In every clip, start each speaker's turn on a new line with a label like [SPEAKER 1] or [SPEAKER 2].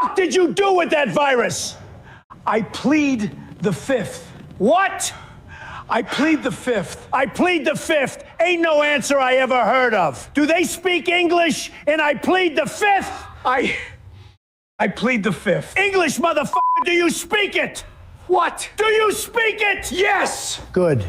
[SPEAKER 1] f*** did you do with that virus? I plead the fifth. What? I plead the fifth. I plead the fifth. Ain't no answer I ever heard of. Do they speak English? And I plead the fifth? I plead the fifth. English, motherfucker, do you speak it? What? Do you speak it? Yes. Good.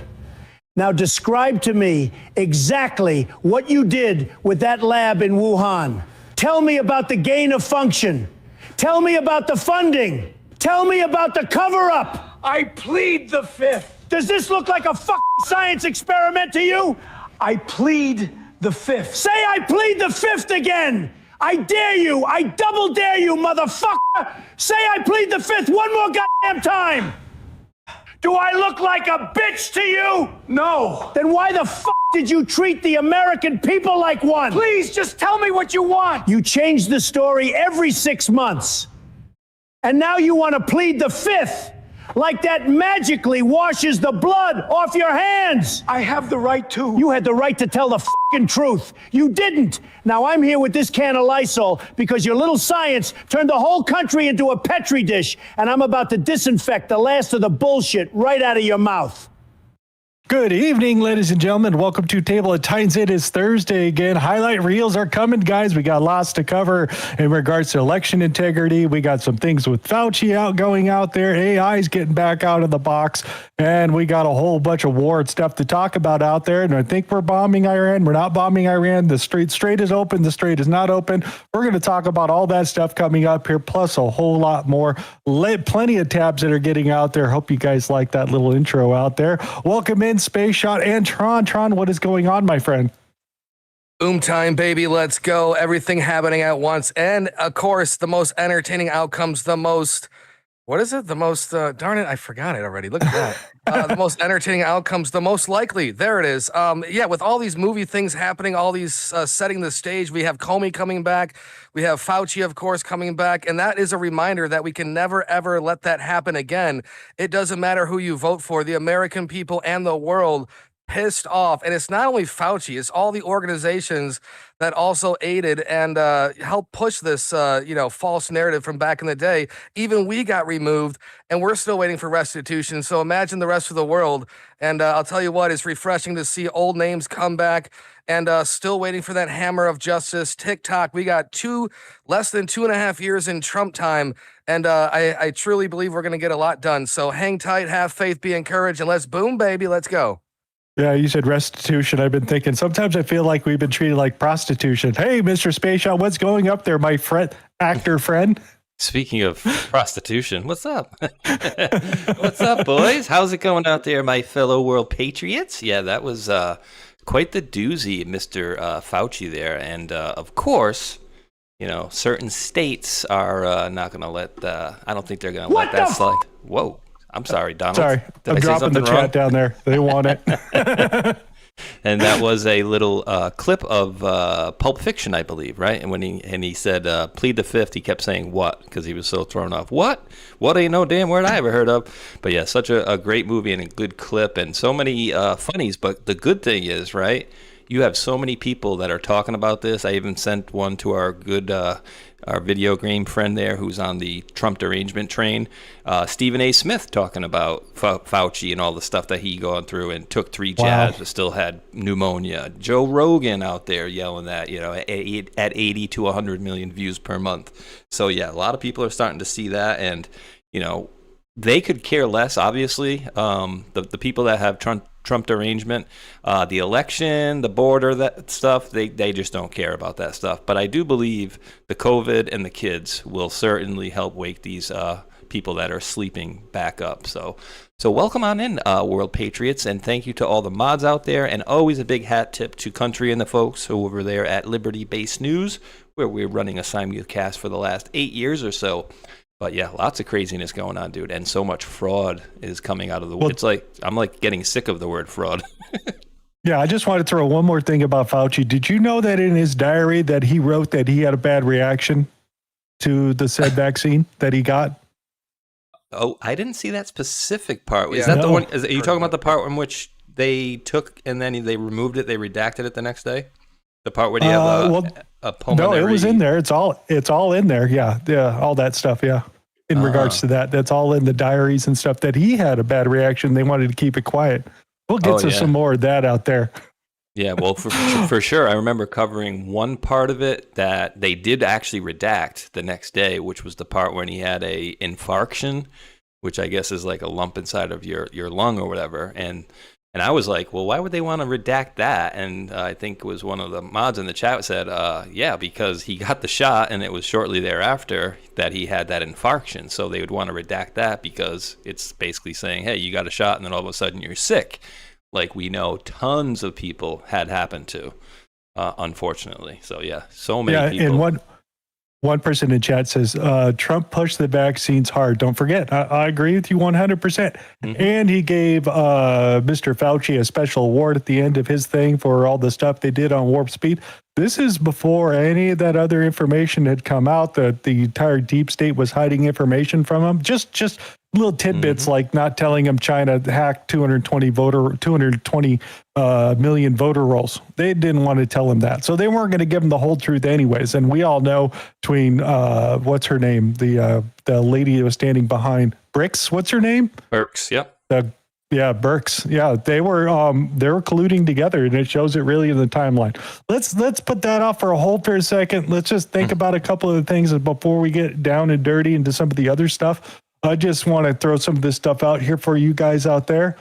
[SPEAKER 1] Now describe to me exactly what you did with that lab in Wuhan. Tell me about the gain of function. Tell me about the funding. Tell me about the cover-up. I plead the fifth. Does this look like a fucking science experiment to you? I plead the fifth. Say I plead the fifth again. I dare you. I double dare you, motherfucker. Say I plead the fifth one more goddamn time. Do I look like a bitch to you? No. Then why the fuck did you treat the American people like one? Please, just tell me what you want. You change the story every 6 months. And now you want to plead the fifth. Like that magically washes the blood off your hands. I have the right to. You had the right to tell the fucking truth. You didn't. Now I'm here with this can of Lysol because your little science turned the whole country into a Petri dish, and I'm about to disinfect the last of the bullshit right out of your mouth.
[SPEAKER 2] Good evening, ladies and gentlemen. Welcome to Table of Titans. It is Thursday again. Highlight reels are coming, guys. We got lots to cover in regards to election integrity. We got some things with Fauci going out there. AI is getting back out of the box. And we got a whole bunch of war and stuff to talk about out there. And I think we're bombing Iran. We're not bombing Iran. The strait is open. The strait is not open. We're going to talk about all that stuff coming up here, plus a whole lot more. Plenty of tabs that are getting out there. Hope you guys like that little intro out there. Welcome in, Space Shot and Tron. Tron, what is going on, my friend?
[SPEAKER 3] Boom time, baby. Let's go. Everything happening at once. And of course, the most entertaining outcomes, the most, what is it? The most, darn it, I forgot it already. Look at that. The most entertaining outcomes, the most likely. There it is. Yeah, with all these movie things happening, all these setting the stage, we have Comey coming back. We have Fauci, of course, coming back. And that is a reminder that we can never, ever let that happen again. It doesn't matter who you vote for. The American people and the world pissed off. And it's not only Fauci, it's all the organizations that also aided and helped push this, false narrative from back in the day. Even we got removed, and we're still waiting for restitution. So imagine the rest of the world. And I'll tell you what, it's refreshing to see old names come back, and still waiting for that hammer of justice. TikTok, we got less than 2.5 years in Trump time, and I truly believe we're going to get a lot done. So hang tight, have faith, be encouraged, and let's boom, baby, let's go.
[SPEAKER 2] Yeah, you said restitution. I've been thinking sometimes I feel like we've been treated like prostitution. Hey, Mr. Space Shot, what's going up there, my actor friend?
[SPEAKER 4] Speaking of prostitution, what's up? What's up, boys? How's it going out there, my fellow world patriots? Yeah, that was quite the doozy, Mr. Fauci there. And of course, certain states are not going to let, I don't think they're going to let that slide. Whoa. I'm sorry, Donald.
[SPEAKER 2] Sorry, I'm dropping the chat down there. They want it.
[SPEAKER 4] And that was a little clip of Pulp Fiction, I believe, right? And when he said plead the fifth, he kept saying what, because he was so thrown off. What ain't no damn word I ever heard of. But yeah, such a great movie and a good clip and so many funnies. But the good thing is, right, you have so many people that are talking about this. I even sent one to our good our video game friend there who's on the Trump derangement train, Stephen A. Smith, talking about Fauci and all the stuff that he gone through and took 3 jabs but still had pneumonia. Joe Rogan out there yelling that, at 80 to 100 million views per month. So yeah, a lot of people are starting to see that, and they could care less, obviously. The people that have Trump derangement, the election, the border, that stuff, they just don't care about that stuff. But I do believe the COVID and the kids will certainly help wake these people that are sleeping back up. So welcome on in, World Patriots, and thank you to all the mods out there. And always a big hat tip to Country and the folks over there at Liberty Base News, where we're running a simulcast for the last 8 years or so. But yeah, lots of craziness going on, dude, and so much fraud is coming out of the. It's like I'm getting sick of the word fraud.
[SPEAKER 2] Yeah, I just want to throw one more thing about Fauci. Did you know that in his diary that he wrote that he had a bad reaction to the said vaccine that he got?
[SPEAKER 4] Oh, I didn't see that specific part. Is that the one? Are you talking about the part in which they took and then they removed it, they redacted it the next day? The part where you have a pulmonary.
[SPEAKER 2] No, it was in there. It's all in there. Yeah. Yeah. All that stuff. Yeah. In regards to that, that's all in the diaries and stuff that he had a bad reaction. They wanted to keep it quiet. We'll get to some more of that out there.
[SPEAKER 4] Yeah, well, for sure. I remember covering one part of it that they did actually redact the next day, which was the part when he had a infarction, which I guess is like a lump inside of your lung or whatever. And I was like, well, why would they want to redact that? And I think it was one of the mods in the chat said, yeah, because he got the shot and it was shortly thereafter that he had that infarction. So they would want to redact that because it's basically saying, hey, you got a shot and then all of a sudden you're sick. Like we know tons of people had happened to, unfortunately. So yeah, so many people.
[SPEAKER 2] And one person in chat says, Trump pushed the vaccines hard. Don't forget, I agree with you 100%. Mm-hmm. And he gave Mr. Fauci a special award at the end of his thing for all the stuff they did on warp speed. This is before any of that other information had come out that the entire deep state was hiding information from him. Just little tidbits like not telling him China hacked 220 million voter rolls. They didn't want to tell him that. So they weren't going to give him the whole truth anyways. And we all know between, what's her name? The lady that was standing behind Bricks. What's her name?
[SPEAKER 4] Burks. Yep.
[SPEAKER 2] Burks. Yeah, they were colluding together, and it shows it really in the timeline. Let's put that off for a hold for a second. Let's just think about a couple of the things before we get down and dirty into some of the other stuff. I just want to throw some of this stuff out here for you guys out there,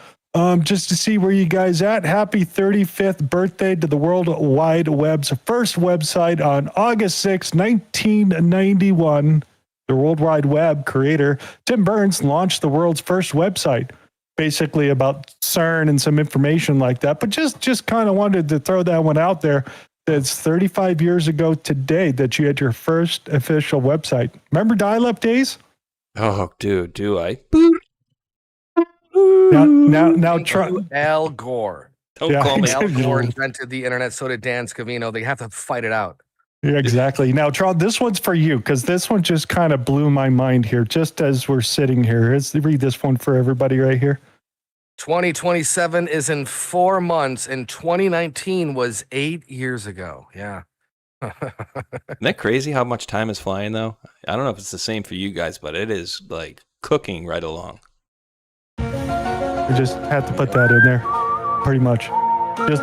[SPEAKER 2] just to see where you guys at. Happy 35th birthday to the World Wide Web's first website on August 6, 1991. The World Wide Web creator, Tim Berners, launched the world's first website, basically about CERN and some information like that. But just kind of wanted to throw that one out there. It's 35 years ago today that you had your first official website. Remember dial-up days?
[SPEAKER 4] Oh, dude, do I?
[SPEAKER 2] Now,
[SPEAKER 3] Al Gore.
[SPEAKER 4] Don't call me
[SPEAKER 3] Al Gore invented the internet. So did Dan Scavino. They have to fight it out.
[SPEAKER 2] Yeah, exactly. Now, Tron, this one's for you because this one just kind of blew my mind here. Just as we're sitting here, let's read this one for everybody right here.
[SPEAKER 3] 2027 is in 4 months, and 2019 was 8 years ago. Yeah.
[SPEAKER 4] Isn't that crazy how much time is flying, though? I don't know if it's the same for you guys, but it is like cooking right along.
[SPEAKER 2] I just had to put that in there, pretty much.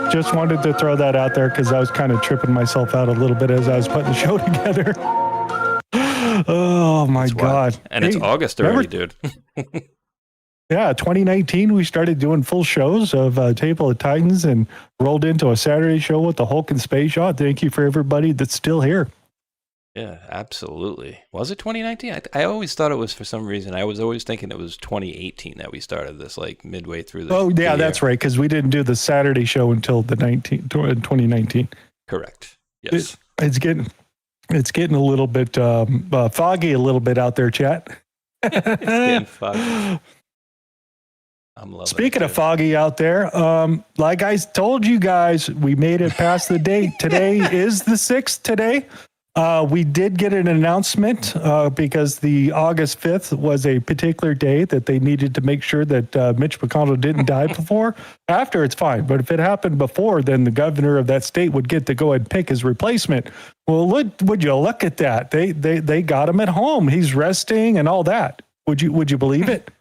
[SPEAKER 2] Just wanted to throw that out there because I was kind of tripping myself out a little bit as I was putting the show together. Oh, my God.
[SPEAKER 4] And it's August already, dude.
[SPEAKER 2] Yeah, 2019, we started doing full shows of Table of Titans and rolled into a Saturday show with the Hulk and Space Yacht. Thank you for everybody that's still here.
[SPEAKER 4] Yeah, absolutely. Was it 2019? I always thought it was, for some reason. I was always thinking it was 2018 that we started this, like midway through the
[SPEAKER 2] Oh, yeah,
[SPEAKER 4] the
[SPEAKER 2] that's right, because we didn't do the Saturday show until 2019.
[SPEAKER 4] Correct. Yes.
[SPEAKER 2] It's getting a little bit foggy a little bit out there, chat.
[SPEAKER 4] It's getting foggy. I'm loving
[SPEAKER 2] Speaking of foggy out there, like I told you guys, we made it past the date. Today is the 6th today. We did get an announcement because the August 5th was a particular day that they needed to make sure that Mitch McConnell didn't die before. After, it's fine. But if it happened before, then the governor of that state would get to go ahead and pick his replacement. Well, would you look at that? They got him at home. He's resting and all that. Would you believe it?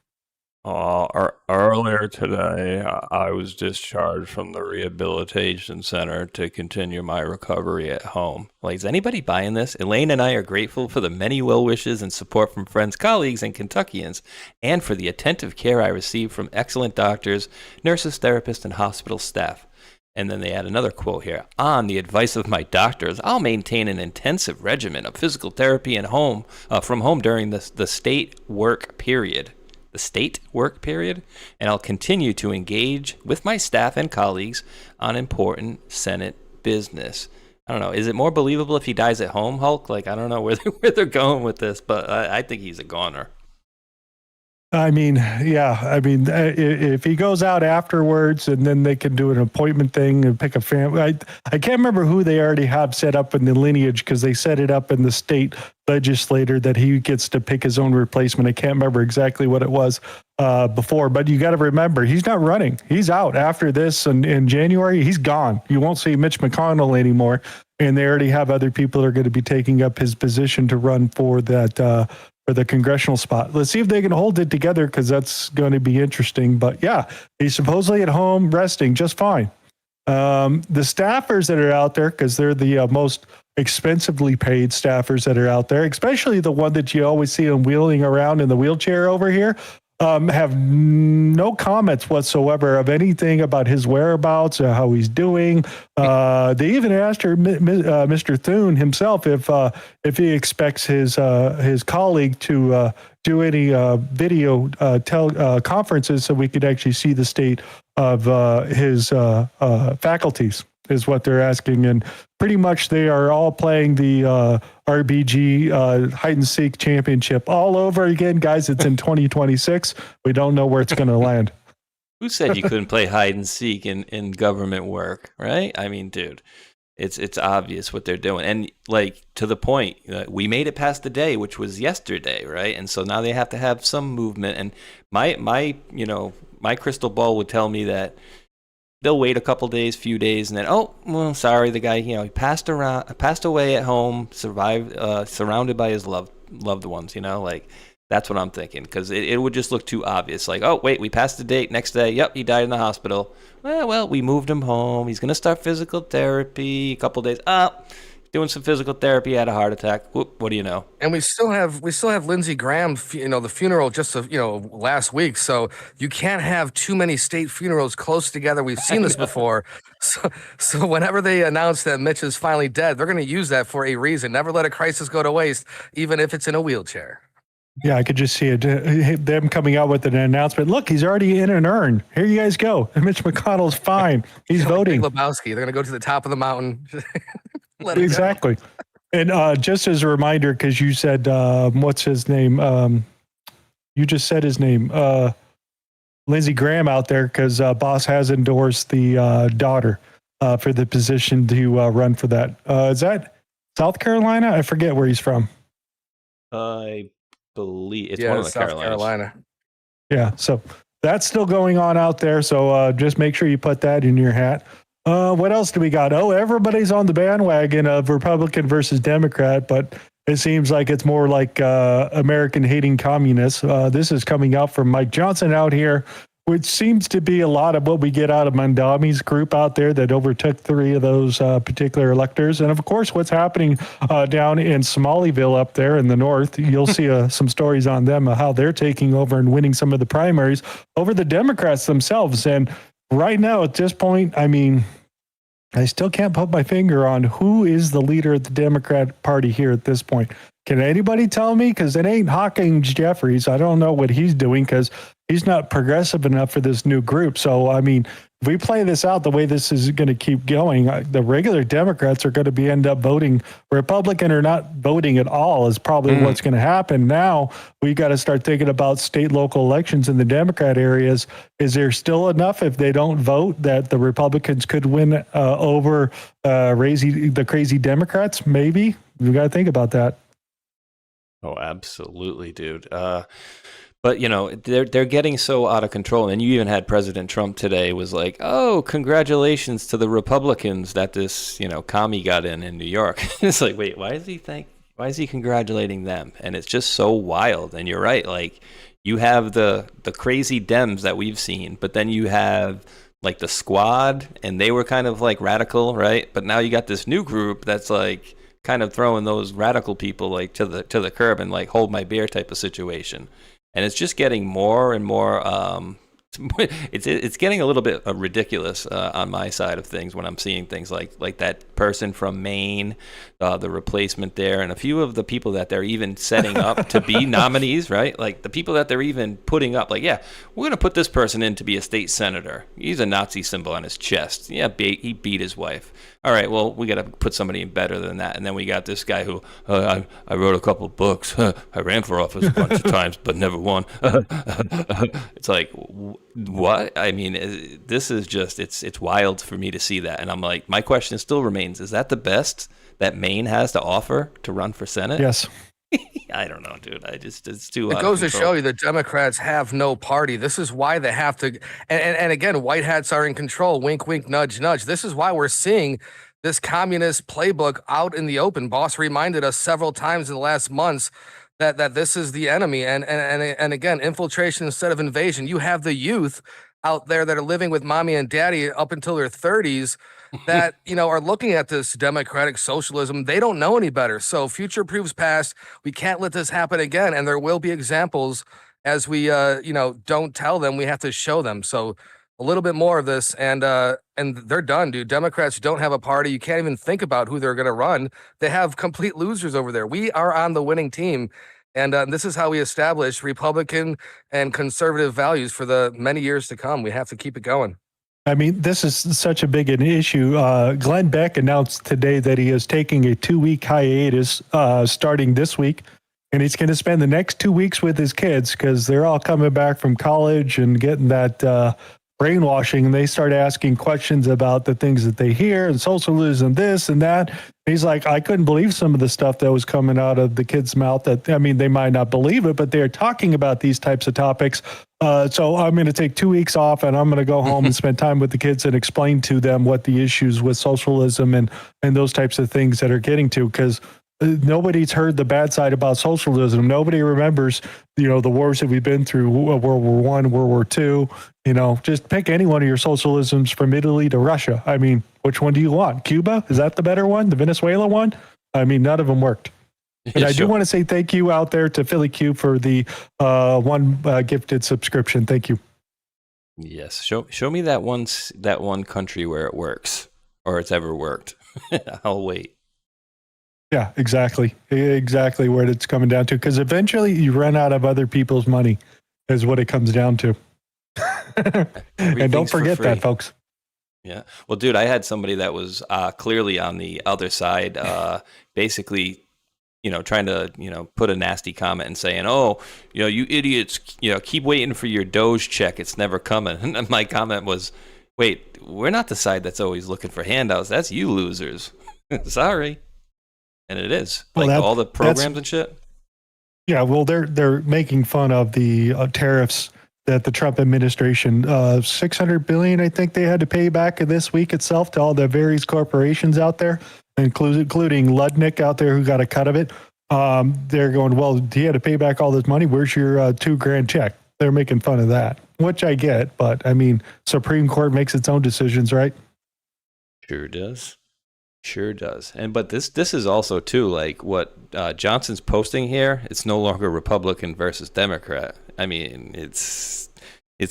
[SPEAKER 4] Earlier today, I was discharged from the rehabilitation center to continue my recovery at home. Like, is anybody buying this? Elaine and I are grateful for the many well wishes and support from friends, colleagues, and Kentuckians, and for the attentive care I received from excellent doctors, nurses, therapists, and hospital staff. And then they add another quote here. On the advice of my doctors, I'll maintain an intensive regimen of physical therapy and from home during the state work period. And I'll continue to engage with my staff and colleagues on important Senate business. I don't know. Is it more believable if he dies at home, Hulk? Like, I don't know where they're going with this, but I think he's a goner.
[SPEAKER 2] I mean, yeah. I mean, if he goes out afterwards and then they can do an appointment thing and pick a family. I can't remember who they already have set up in the lineage because they set it up in the state legislator that he gets to pick his own replacement. I can't remember exactly what it was before, but you got to remember, he's not running. He's out after this in January. He's gone. You won't see Mitch McConnell anymore. and they already have other people that are going to be taking up his position to run for that for the congressional spot. Let's see if they can hold it together, because that's going to be interesting. But yeah, he's supposedly at home resting just fine. The staffers that are out there, because they're the most expensively paid staffers that are out there, especially the one that you always see him wheeling around in the wheelchair over here, have no comments whatsoever of anything about his whereabouts or how he's doing. They even asked her, Mr. Thune himself, if he expects his colleague to do any video conferences so we could actually see the state of his faculties, is what they're asking. And pretty much they are all playing the RBG hide and seek championship all over again, guys. It's in 2026. We don't know where it's going to land.
[SPEAKER 4] Who said you couldn't play hide and seek in government work, right? I mean, dude, it's obvious what they're doing. And like, to the point, we made it past the day, which was yesterday, right? And so now they have to have some movement. And my crystal ball would tell me that they'll wait a couple days, few days, and then, oh, well, sorry, the guy, he passed away at home, survived, surrounded by his loved ones, like, that's what I'm thinking, because it would just look too obvious. Like, oh, wait, we passed the date, next day, yep, he died in the hospital. Well, we moved him home. He's going to start physical therapy, a couple days. Doing some physical therapy, had a heart attack. Whoop, what do you know?
[SPEAKER 3] And we still have Lindsey Graham, the funeral just last week. So you can't have too many state funerals close together. We've seen this before. So whenever they announce that Mitch is finally dead, they're going to use that for a reason. Never let a crisis go to waste, even if it's in a wheelchair.
[SPEAKER 2] Yeah, I could just see it. Them coming out with an announcement. Look, he's already in an urn. Here you guys go. And Mitch McConnell's fine. He's voting.
[SPEAKER 3] Big Lebowski. They're going to go to the top of the mountain.
[SPEAKER 2] Exactly. And just as a reminder, because you said, what's his name? You just said his name. Lindsey Graham out there, because Boss has endorsed the daughter for the position to run for that. Is that South Carolina? I forget where he's from.
[SPEAKER 4] I believe it's one of the
[SPEAKER 3] South Carolina.
[SPEAKER 2] Yeah, so that's still going on out there. So just make sure you put that in your hat. What else do we got? Oh, everybody's on the bandwagon of Republican versus Democrat, but it seems like it's more like American hating communists. This is coming out from Mike Johnson out here, which seems to be a lot of what we get out of Mandami's group out there that overtook 3 of those particular electors. And of course, what's happening down in Somalyville up there in the north, you'll see some stories on them, how they're taking over and winning some of the primaries over the Democrats themselves. And right now, at this point, I mean, I still can't put my finger on who is the leader of the Democrat Party here at this point. Can anybody tell me? Because it ain't Hawkins Jeffries. I don't know what he's doing, because he's not progressive enough for this new group. So, I mean, if we play this out the way this is going to keep going, the regular Democrats are going to end up voting Republican or not voting at all is probably what's going to happen. Now we got to start thinking about state, local elections in the Democrat areas. Is there still enough, if they don't vote, that the Republicans could win over the crazy Democrats? Maybe. We got to think about that.
[SPEAKER 4] Oh, absolutely, dude. But, they're getting so out of control. And you even had President Trump today was like, oh, congratulations to the Republicans that this, commie got in New York. It's like, wait, why is he congratulating them? And it's just so wild. And you're right. Like, you have the crazy Dems that we've seen, but then you have like the Squad, and they were kind of like radical, right? But now you got this new group that's like kind of throwing those radical people like to the curb and like hold my beer type of situation. And it's just getting more and more. It's getting a little bit ridiculous on my side of things when I'm seeing things like that person from Maine, the replacement there, and a few of the people that they're even setting up to be nominees, right? Like the people that they're even putting up, like, yeah, we're going to put this person in to be a state senator. He's a Nazi symbol on his chest. Yeah, he beat his wife. All right, well, we got to put somebody in better than that. And then we got this guy who, I wrote a couple books. I ran for office a bunch of times, but never won. It's like, what? I mean, this is just, it's wild for me to see that. And I'm like, my question still remains, is that the best that Maine has to offer to run for Senate?
[SPEAKER 2] Yes.
[SPEAKER 4] I don't know, dude. It's too.
[SPEAKER 3] It goes to show you the Democrats have no party. This is why they have to. And again, white hats are in control. Wink, wink, nudge, nudge. This is why we're seeing this communist playbook out in the open. Boss reminded us several times in the last months that this is the enemy. And again, infiltration instead of invasion. You have the youth out there that are living with mommy and daddy up until their 30s that, are looking at this democratic socialism. They don't know any better. So future proves past. We can't let this happen again. And there will be examples as we, don't tell them, we have to show them. So a little bit more of this, and they're done, dude. Democrats don't have a party. You can't even think about who they're going to run. They have complete losers over there. We are on the winning team, and this is how we establish Republican and conservative values for the many years to come. We have to keep it going.
[SPEAKER 2] I mean, this is such a big an issue. Glenn Beck announced today that he is taking a 2-week hiatus starting this week, and he's going to spend the next 2 weeks with his kids because they're all coming back from college and getting that brainwashing, and they start asking questions about the things that they hear and socialism, this and that. He's like, I couldn't believe some of the stuff that was coming out of the kids' mouth. They might not believe it, but they're talking about these types of topics. So I'm going to take 2 weeks off, and I'm going to go home and spend time with the kids and explain to them what the issues with socialism and those types of things that are getting to, because nobody's heard the bad side about socialism. Nobody remembers, the wars that we've been through, World War I, World War II. Just pick any one of your socialisms from Italy to Russia. I mean, which one do you want? Cuba? Is that the better one? The Venezuela one? I mean, none of them worked. And I do want to say thank you out there to Philly Q for the one gifted subscription. Thank you.
[SPEAKER 4] Yes. Show me that one country where it works, or it's ever worked. I'll wait.
[SPEAKER 2] Yeah, exactly where it's coming down to, because eventually you run out of other people's money is what it comes down to. And don't forget that, folks.
[SPEAKER 4] Yeah. Well, dude, I had somebody that was clearly on the other side, basically, trying to, put a nasty comment and saying, oh, you idiots, keep waiting for your Doge check. It's never coming. And my comment was, wait, we're not the side that's always looking for handouts. That's you losers. Sorry. And it is. Like all the programs and shit.
[SPEAKER 2] Yeah, well, they're making fun of the tariffs that the Trump administration, $600 billion, I think they had to pay back this week itself to all the various corporations out there, including Ludnick out there who got a cut of it. They're going, well, he had to pay back all this money. Where's your $2,000 check? They're making fun of that, which I get, but I mean, Supreme Court makes its own decisions, right?
[SPEAKER 4] Sure does. Sure does. But this is also too, like what Johnson's posting here. It's no longer Republican versus Democrat. I mean, it's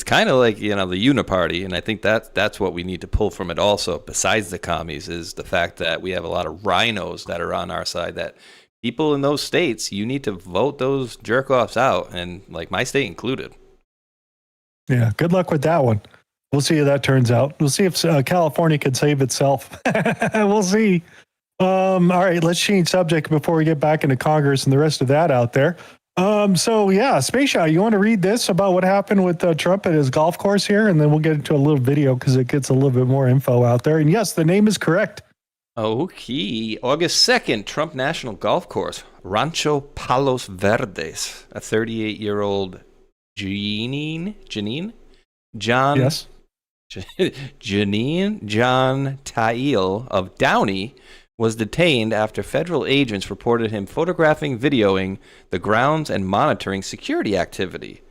[SPEAKER 4] kind of like, the uniparty, and I think that's what we need to pull from it also, besides the commies, is the fact that we have a lot of rhinos that are on our side, that people in those states, you need to vote those jerk-offs out, and like my state included.
[SPEAKER 2] Yeah, good luck with that one. We'll see how that turns out. We'll see if California can save itself. We'll see. All right, let's change subject before we get back into Congress and the rest of that out there. Space Shot, you want to read this about what happened with Trump at his golf course here? And then we'll get into a little video because it gets a little bit more info out there. And yes, the name is correct.
[SPEAKER 4] Okay. August 2nd, Trump National Golf Course, Rancho Palos Verdes. A 38-year-old Janine John Tail of Downey was detained after federal agents reported him photographing, videoing the grounds and monitoring security activity.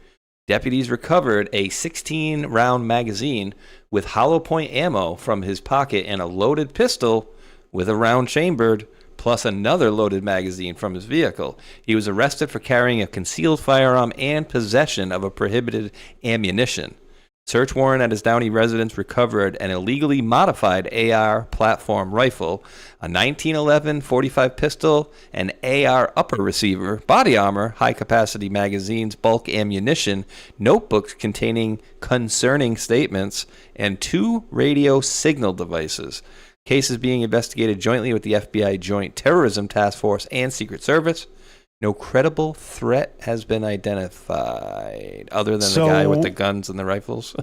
[SPEAKER 4] Deputies recovered a 16-round magazine with hollow point ammo from his pocket and a loaded pistol with a round chambered, plus another loaded magazine from his vehicle. He was arrested for carrying a concealed firearm and possession of a prohibited ammunition. Search warrant at his Downey residence recovered an illegally modified AR platform rifle, a 1911 .45 pistol, an AR upper receiver, body armor, high-capacity magazines, bulk ammunition, notebooks containing concerning statements, and 2 radio signal devices. Case is being investigated jointly with the FBI Joint Terrorism Task Force and Secret Service. No credible threat has been identified other than the guy with the guns and the rifles.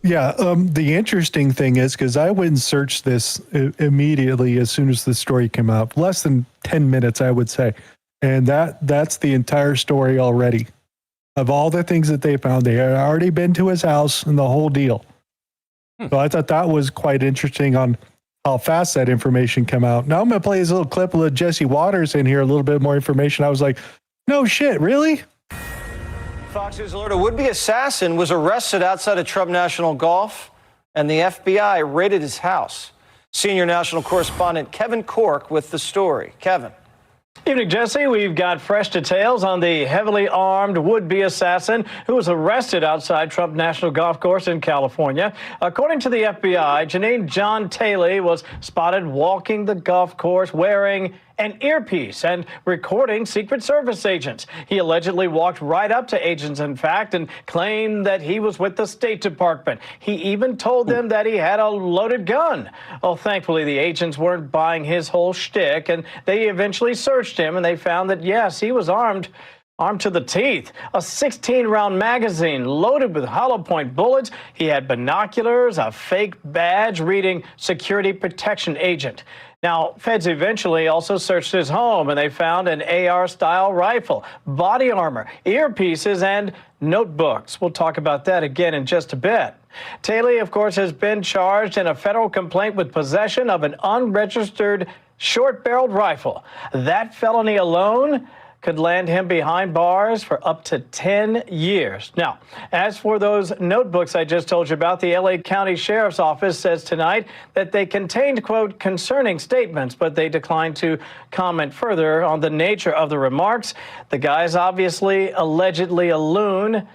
[SPEAKER 2] Yeah. The interesting thing is, because I went and searched this immediately as soon as the story came out, less than 10 minutes, I would say. And that's the entire story already. Of all the things that they found, they had already been to his house and the whole deal. So I thought that was quite interesting on how fast that information came out. Now I'm going to play this little clip with Jesse Waters in here, a little bit more information. I was like, no shit, really?
[SPEAKER 5] Fox News alert: a would-be assassin was arrested outside of Trump National Golf, and the FBI raided his house. Senior national correspondent Kevin Cork with the story. Kevin.
[SPEAKER 6] Evening, Jesse. We've got fresh details on the heavily armed would-be assassin who was arrested outside Trump National Golf Course in California. According to the FBI, Janine John Taylor was spotted walking the golf course wearing an earpiece and recording Secret Service agents. He allegedly walked right up to agents, in fact, and claimed that he was with the State Department. He even told them that he had a loaded gun. Well, thankfully, the agents weren't buying his whole shtick, and they eventually searched him, and they found that, yes, he was armed to the teeth. A 16-round magazine loaded with hollow point bullets. He had binoculars, a fake badge reading security protection agent. Now, feds eventually also searched his home, and they found an AR-style rifle, body armor, earpieces, and notebooks. We'll talk about that again in just a bit. Taylor, of course, has been charged in a federal complaint with possession of an unregistered short-barreled rifle. That felony alone could land him behind bars for up to 10 years. Now, as for those notebooks I just told you about, the LA County Sheriff's Office says tonight that they contained, quote, concerning statements, but they declined to comment further on the nature of the remarks. The guy's obviously allegedly a loon,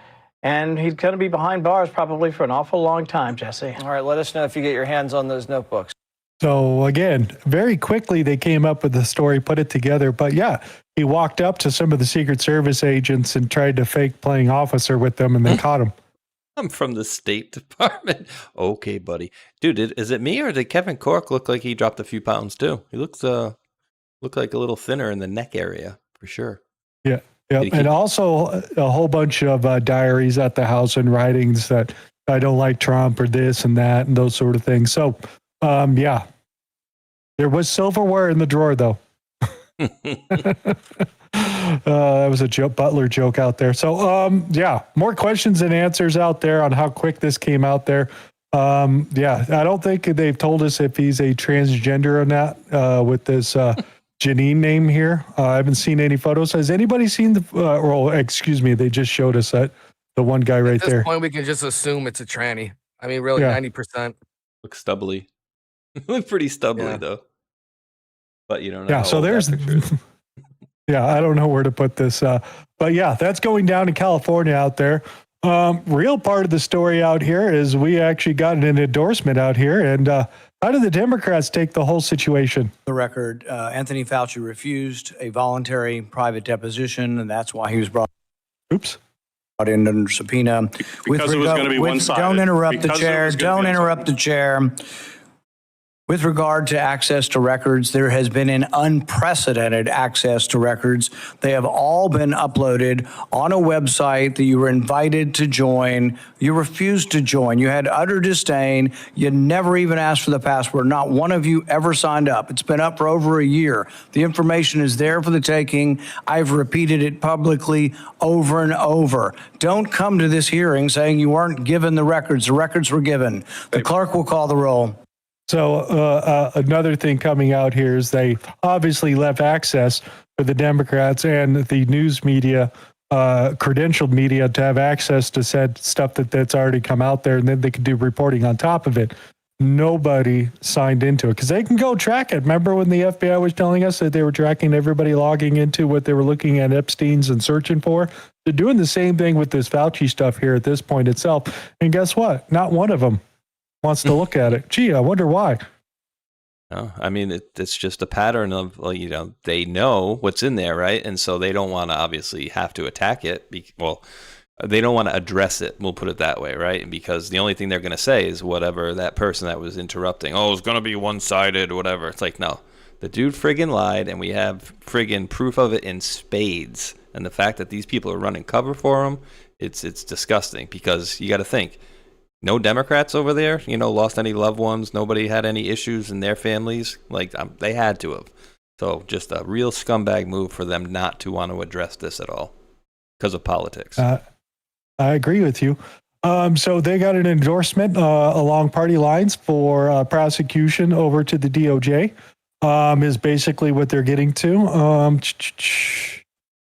[SPEAKER 6] and he's going to be behind bars probably for an awful long time, Jesse.
[SPEAKER 5] All right, let us know if you get your hands on those notebooks.
[SPEAKER 2] So again, very quickly they came up with the story, put it together. But yeah, he walked up to some of the Secret Service agents and tried to fake playing officer with them, and they caught him.
[SPEAKER 4] I'm from the State Department. Okay, buddy. Dude, is it me or did Kevin Cork look like he dropped a few pounds too? He looks like a little thinner in the neck area for sure.
[SPEAKER 2] Yeah. Yeah, and also a whole bunch of diaries at the house and writings that I don't like Trump or this and that and those sort of things. So, yeah, there was silverware in the drawer, though. That was a Butler joke out there. So, yeah, more questions and answers out there on how quick this came out there. Yeah, I don't think they've told us if he's a transgender or not with this Janine name here. I haven't seen any photos. Has anybody seen they just showed us that the one guy right there.
[SPEAKER 3] At this point, we can just assume it's a tranny. I mean, really, 90%.
[SPEAKER 4] Looks stubbly. Look pretty stubbly though. But you don't know.
[SPEAKER 2] Yeah, so there's yeah, I don't know where to put this. But yeah, that's going down in California out there. Real part of the story out here is we actually got an endorsement out here. And how did the Democrats take the whole situation?
[SPEAKER 7] The record, Anthony Fauci refused a voluntary private deposition, and that's why he was brought in under subpoena.
[SPEAKER 8] Because it was going to be one-sided.
[SPEAKER 7] Don't interrupt the chair. Don't interrupt the chair. With regard to access to records, there has been an unprecedented access to records. They have all been uploaded on a website that you were invited to join. You refused to join. You had utter disdain. You never even asked for the password. Not one of you ever signed up. It's been up for over a year. The information is there for the taking. I've repeated it publicly over and over. Don't come to this hearing saying you weren't given the records. The records were given. The clerk will call the roll.
[SPEAKER 2] So another thing coming out here is they obviously left access for the Democrats and the news media, credentialed media, to have access to said stuff that's already come out there, and then they could do reporting on top of it. Nobody signed into it because they can go track it. Remember when the FBI was telling us that they were tracking everybody logging into what they were looking at Epstein's and searching for? They're doing the same thing with this Fauci stuff here at this point itself. And guess what? Not one of them wants to look at it. Gee, I wonder why.
[SPEAKER 4] No, I mean, it's just a pattern of, they know what's in there, right? And so they don't want to obviously have to attack it. They don't want to address it. We'll put it that way, right? Because the only thing they're going to say is whatever that person that was interrupting, it's going to be one-sided or whatever. It's like, no, the dude friggin' lied, and we have friggin' proof of it in spades. And the fact that these people are running cover for him, it's disgusting, because you got to think, no Democrats over there, lost any loved ones. Nobody had any issues in their families. They had to have. So just a real scumbag move for them not to want to address this at all because of politics.
[SPEAKER 2] I agree with you. So they got an endorsement along party lines for prosecution over to the DOJ, is basically what they're getting to.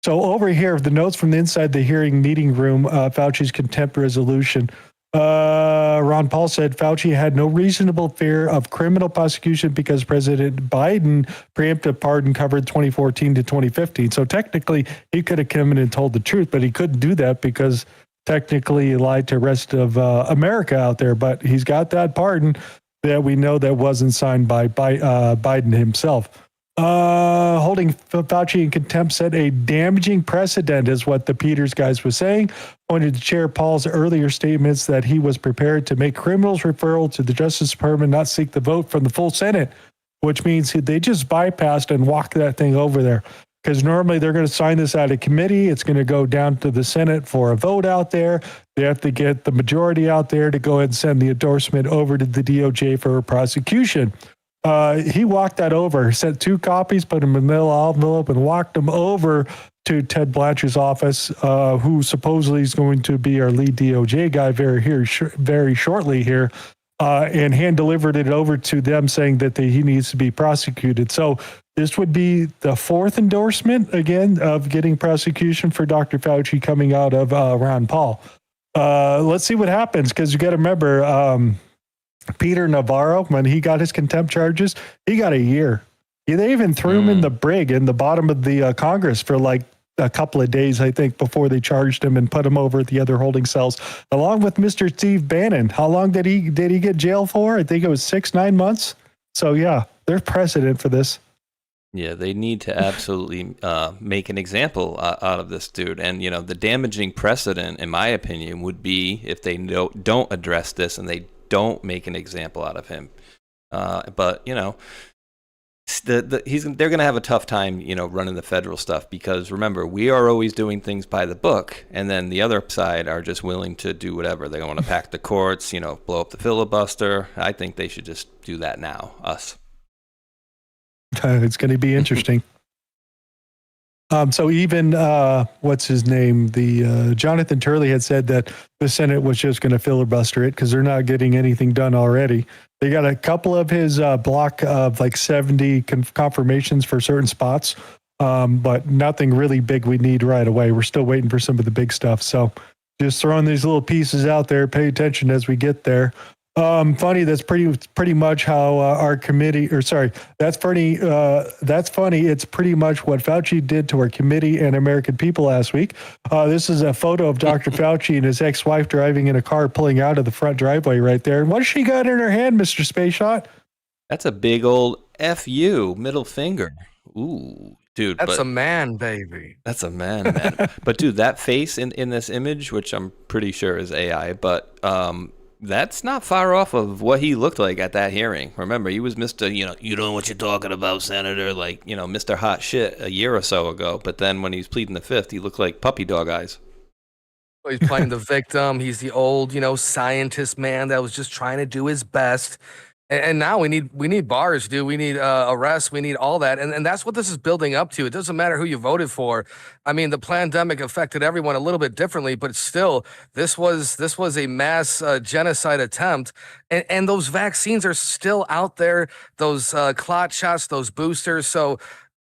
[SPEAKER 2] So over here, the notes from the inside the hearing meeting room, Fauci's contempt resolution. Ron Paul said Fauci had no reasonable fear of criminal prosecution because President Biden preemptive pardon covered 2014 to 2015. So technically, he could have come in and told the truth, but he couldn't do that because technically he lied to the rest of America out there. But he's got that pardon that we know that wasn't signed by Biden himself. Holding Fauci in contempt set a damaging precedent, is what the Peters guys were saying. Pointed to Chair Paul's earlier statements that he was prepared to make criminals referral to the Justice Department, not seek the vote from the full Senate, which means they just bypassed and walked that thing over there. Because normally they're going to sign this out of committee. It's going to go down to the Senate for a vote out there. They have to get the majority out there to go ahead and send the endorsement over to the DOJ for prosecution. He walked that over, sent 2 copies, put them in the little envelope, and walked them over to Ted Blanchard's office, who supposedly is going to be our lead DOJ guy very shortly here, and hand-delivered it over to them saying that he needs to be prosecuted. So this would be the 4th endorsement, again, of getting prosecution for Dr. Fauci coming out of Ron Paul. Let's see what happens, because you got to remember, Peter Navarro, when he got his contempt charges, he got a year. They even threw him in the brig in the bottom of the Congress for like a couple of days, I think, before they charged him and put him over at the other holding cells, along with Mr. Steve Bannon. How long did he get jailed for? I think it was 6-9 months. So yeah, there's precedent for this.
[SPEAKER 4] Yeah, they need to absolutely make an example out of this dude. And, the damaging precedent, in my opinion, would be if they don't address this and they don't make an example out of him. But they're going to have a tough time, running the federal stuff, because remember, we are always doing things by the book, and then the other side are just willing to do whatever. They want to pack the courts, blow up the filibuster. I think they should just do that now, us.
[SPEAKER 2] It's going to be interesting. So even, what's his name? The Jonathan Turley had said that the Senate was just going to filibuster it because they're not getting anything done already. They got a couple of his block of like 70 confirmations for certain spots, but nothing really big we need right away. We're still waiting for some of the big stuff. So just throwing these little pieces out there. Pay attention as we get there. Funny. That's pretty much how our committee, that's funny. That's funny. It's pretty much what Fauci did to our committee and American people last week. This is a photo of Dr. Fauci and his ex-wife driving in a car, pulling out of the front driveway right there. And what does she got in her hand, Mr. Space Shot?
[SPEAKER 4] That's a big old F-U, middle finger. Ooh, dude.
[SPEAKER 3] That's a man, baby.
[SPEAKER 4] That's a man. But dude, that face in this image, which I'm pretty sure is AI, but that's not far off of what he looked like at that hearing. Remember, he was Mr. You don't know what you're talking about, Senator, like, Mr. Hot Shit a year or so ago. But then when he's pleading the fifth, he looked like puppy dog eyes.
[SPEAKER 3] He's playing the victim. He's the old, scientist man that was just trying to do his best. And now we need bars, dude. We need arrests. We need all that. And that's what this is building up to. It doesn't matter who you voted for. I mean, the pandemic affected everyone a little bit differently, but still, this was a mass genocide attempt. And those vaccines are still out there, those clot shots, those boosters. So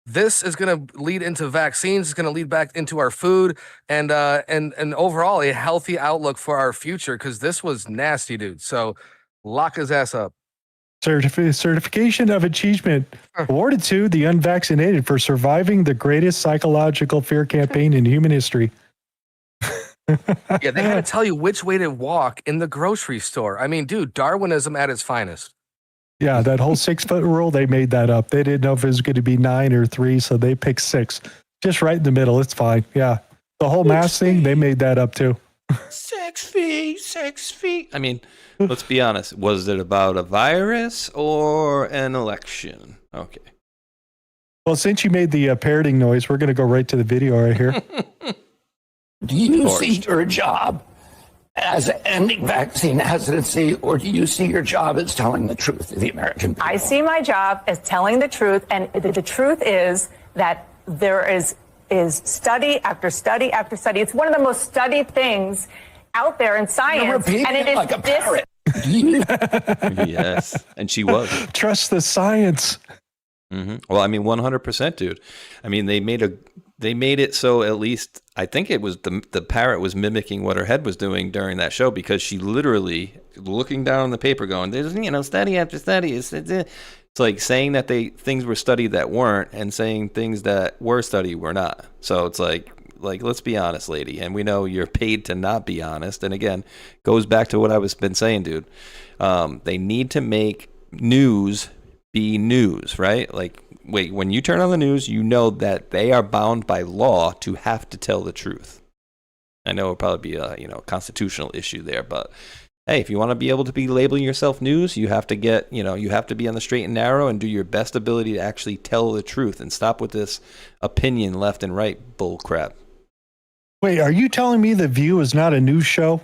[SPEAKER 3] this is going to lead into vaccines. It's going to lead back into our food and overall a healthy outlook for our future, because this was nasty, dude. So lock his ass up.
[SPEAKER 2] Certification of achievement awarded to the unvaccinated for surviving the greatest psychological fear campaign in human history.
[SPEAKER 3] Yeah, they had to tell you which way to walk in the grocery store. I mean, dude, Darwinism at its finest.
[SPEAKER 2] Yeah, that whole 6-foot rule, they made that up. They didn't know if it was going to be 9 or 3, so they picked 6. Just right in the middle. It's fine. Yeah. The whole mask thing, they made that up too.
[SPEAKER 4] 6 feet. I mean, let's be honest. Was it about a virus or an election? Okay.
[SPEAKER 2] Well, since you made the parroting noise, we're going to go right to the video right here.
[SPEAKER 9] Do you see your job as ending vaccine hesitancy, or do you see your job as telling the truth to the American people?
[SPEAKER 10] I see my job as telling the truth, and the truth is that there is study after study after study. It's one of the most studied things out there in science, and it is
[SPEAKER 9] like a parrot.
[SPEAKER 4] Yes, and she was.
[SPEAKER 2] Trust the science.
[SPEAKER 4] Well, I mean, 100%, dude. I mean, they made it so at least I think it was the parrot was mimicking what her head was doing during that show, because she literally looking down on the paper going, there's, study after study. It's like saying that things were studied that weren't, and saying things that were studied were not. So it's like let's be honest, lady. And we know you're paid to not be honest. And again, goes back to what I was been saying, dude. They need to make news be news, right? Like, wait, when you turn on the news, you know that they are bound by law to have to tell the truth. I know it'll probably be a constitutional issue there, but hey, if you want to be able to be labeling yourself news, you have to get, you have to be on the straight and narrow and do your best ability to actually tell the truth and stop with this opinion left and right bull crap.
[SPEAKER 2] Wait, are you telling me The View is not a news show?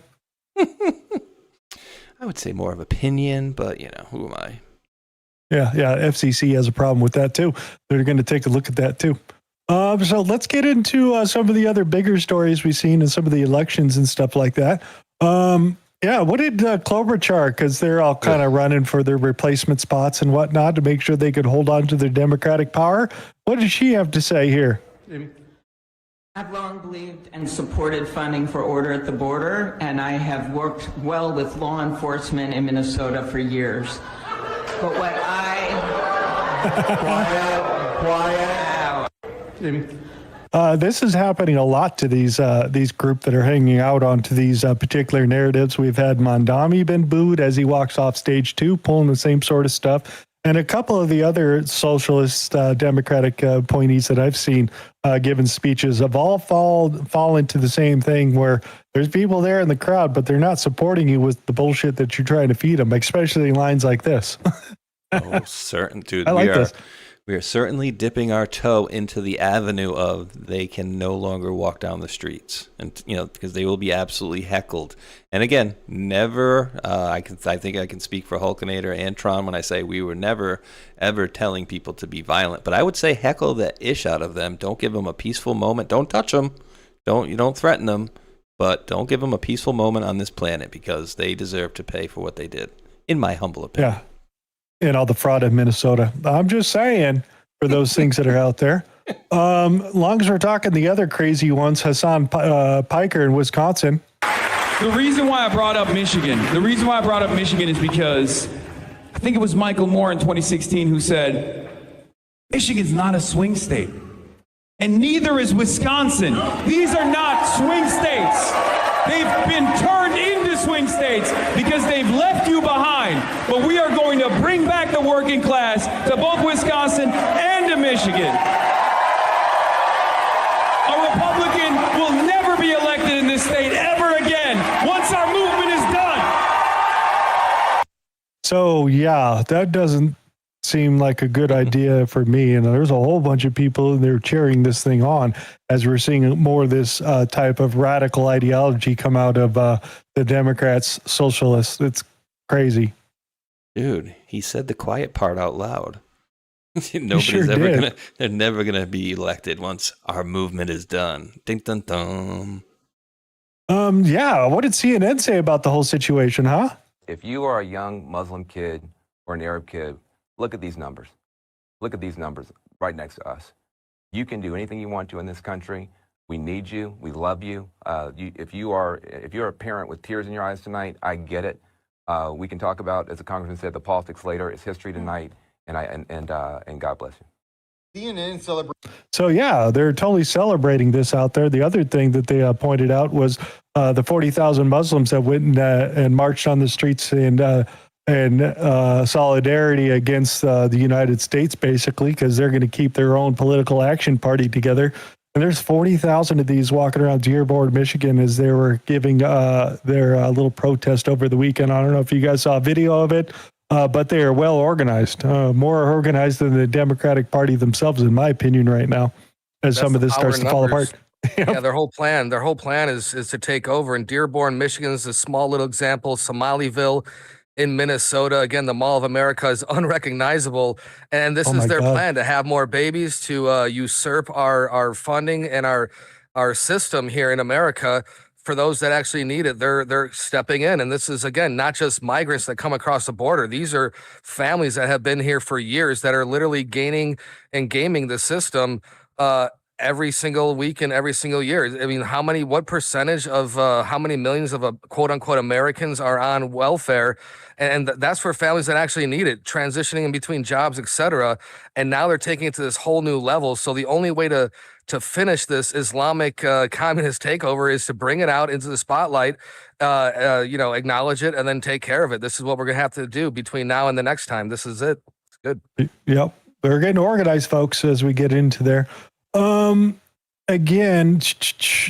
[SPEAKER 4] I would say more of opinion, but who am I?
[SPEAKER 2] Yeah, FCC has a problem with that too. They're going to take a look at that too. So let's get into some of the other bigger stories we've seen in some of the elections and stuff like that. What did Klobuchar, because they're all kind of running for their replacement spots and whatnot to make sure they could hold on to their Democratic power. What did she have to say here?
[SPEAKER 11] I've long believed and supported funding for Order at the Border, and I have worked well with law enforcement in Minnesota for years. But what
[SPEAKER 2] this is happening a lot to these group that are hanging out onto these particular narratives. We've had Mondami been booed as he walks off stage 2, pulling the same sort of stuff. And a couple of the other socialist Democratic appointees that I've seen giving speeches have all fall into the same thing, where there's people there in the crowd, but they're not supporting you with the bullshit that you're trying to feed them, especially lines like this.
[SPEAKER 4] Oh, certain, dude.
[SPEAKER 2] I like this.
[SPEAKER 4] We are certainly dipping our toe into the avenue of they can no longer walk down the streets, and because they will be absolutely heckled. And again, never. I think I can speak for Hulkinator and Tron when I say we were never ever telling people to be violent. But I would say heckle the ish out of them. Don't give them a peaceful moment. Don't touch them. Don't threaten them. But don't give them a peaceful moment on this planet, because they deserve to pay for what they did, in my humble opinion.
[SPEAKER 2] Yeah. And all the fraud in Minnesota. I'm just saying, for those things that are out there. Long as we're talking the other crazy ones, Hassan Piker in Wisconsin.
[SPEAKER 12] The reason why I brought up Michigan is because I think it was Michael Moore in 2016 who said, Michigan's not a swing state. And neither is Wisconsin. These are not swing states. They've been turned into swing states because they've left you behind. But we are going to bring back the working class to both Wisconsin and to Michigan. A Republican will never be elected in this state ever again once our movement is done.
[SPEAKER 2] So, yeah, that doesn't seem like a good idea for me. And there's a whole bunch of people and they're cheering this thing on as we're seeing more of this type of radical ideology come out of the Democrats, socialists. It's crazy.
[SPEAKER 4] Dude, he said the quiet part out loud. They're never gonna be elected once our movement is done. Ding dun dun.
[SPEAKER 2] What did CNN say about the whole situation, huh?
[SPEAKER 13] If you are a young Muslim kid or an Arab kid, look at these numbers. Look at these numbers right next to us. You can do anything you want to in this country. We need you. We love you. If you're a parent with tears in your eyes tonight, I get it. We can talk about, as the congressman said, the politics later. It's history tonight, and God bless you.
[SPEAKER 14] CNN celebrates.
[SPEAKER 2] So yeah, they're totally celebrating this out there. The other thing that they pointed out was the 40,000 Muslims that went and marched on the streets in solidarity against the United States, basically, because they're going to keep their own political action party together. And there's 40,000 of these walking around Dearborn, Michigan, as they were giving their little protest over the weekend. I don't know if you guys saw a video of it, but they are well organized, more organized than the Democratic Party themselves, in my opinion, right now, as
[SPEAKER 3] That's
[SPEAKER 2] some of this starts to fall apart.
[SPEAKER 3] Yeah, their whole plan is to take over. And Dearborn, Michigan is a small little example. Somaliville in Minnesota, again, the Mall of America is unrecognizable, and this is their plan to have more babies, to usurp our funding and our system here in America for those that actually need it, they're stepping in. And this is, again, not just migrants that come across the border. These are families that have been here for years that are literally gaining and gaming the system every single week and every single year. I mean, what percentage of how many millions of quote unquote Americans are on welfare? And that's for families that actually need it, transitioning in between jobs, etc. And now they're taking it to this whole new level. So the only way to finish this Islamic communist takeover is to bring it out into the spotlight, acknowledge it, and then take care of it. This is what we're going to have to do between now and the next time. This is it. It's good.
[SPEAKER 2] Yep. We're getting organized, folks, as we get into there. Again,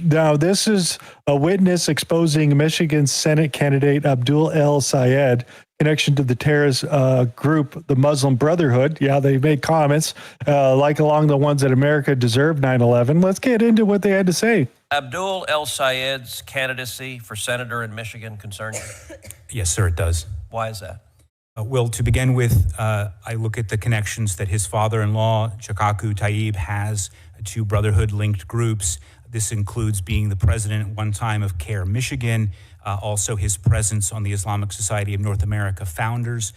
[SPEAKER 2] now this is a witness exposing Michigan Senate candidate Abdul El Sayed connection to the terrorist group, the Muslim Brotherhood. Yeah, they made comments like along the ones that America deserved 9/11. Let's get into what they had to say.
[SPEAKER 14] Abdul El Sayed's candidacy for senator in Michigan concern you?
[SPEAKER 15] Yes, sir, it does.
[SPEAKER 14] Why is that?
[SPEAKER 15] Well, to begin with, I look at the connections that his father-in-law, Chakaku Tayyib, has to Brotherhood-linked groups. This includes being the president at one time of CARE Michigan, also his presence on the Islamic Society of North America Founders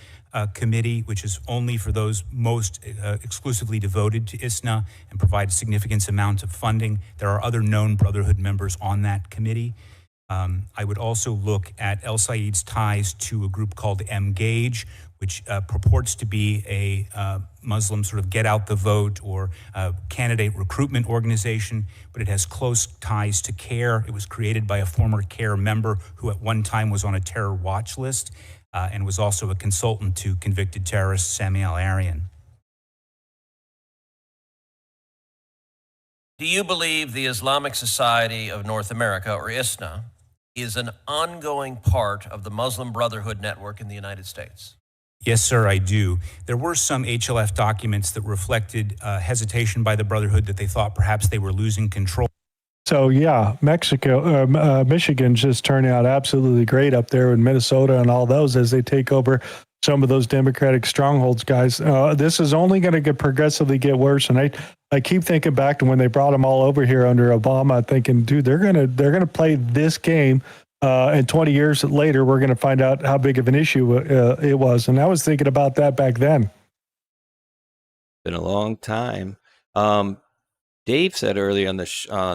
[SPEAKER 15] Committee, which is only for those most exclusively devoted to ISNA and provides significant amounts of funding. There are other known Brotherhood members on that committee. I would also look at El Sayed's ties to a group called Mgage, which purports to be a Muslim sort of get out the vote or candidate recruitment organization, but it has close ties to CARE. It was created by a former CARE member who at one time was on a terror watch list and was also a consultant to convicted terrorist Samuel Arian.
[SPEAKER 14] Do you believe the Islamic Society of North America, or ISNA, is an ongoing part of the Muslim Brotherhood network in the United States?
[SPEAKER 15] Yes, sir, I do. There were some HLF documents that reflected hesitation by the Brotherhood that they thought perhaps they were losing control.
[SPEAKER 2] So, yeah, Michigan just turning out absolutely great up there in Minnesota and all those as they take over some of those Democratic strongholds, guys. This is only going to progressively get worse. And I keep thinking back to when they brought them all over here under Obama, thinking, dude, they're gonna play this game. And 20 years later, we're going to find out how big of an issue it was. And I was thinking about that back then.
[SPEAKER 4] Been a long time. Dave said earlier on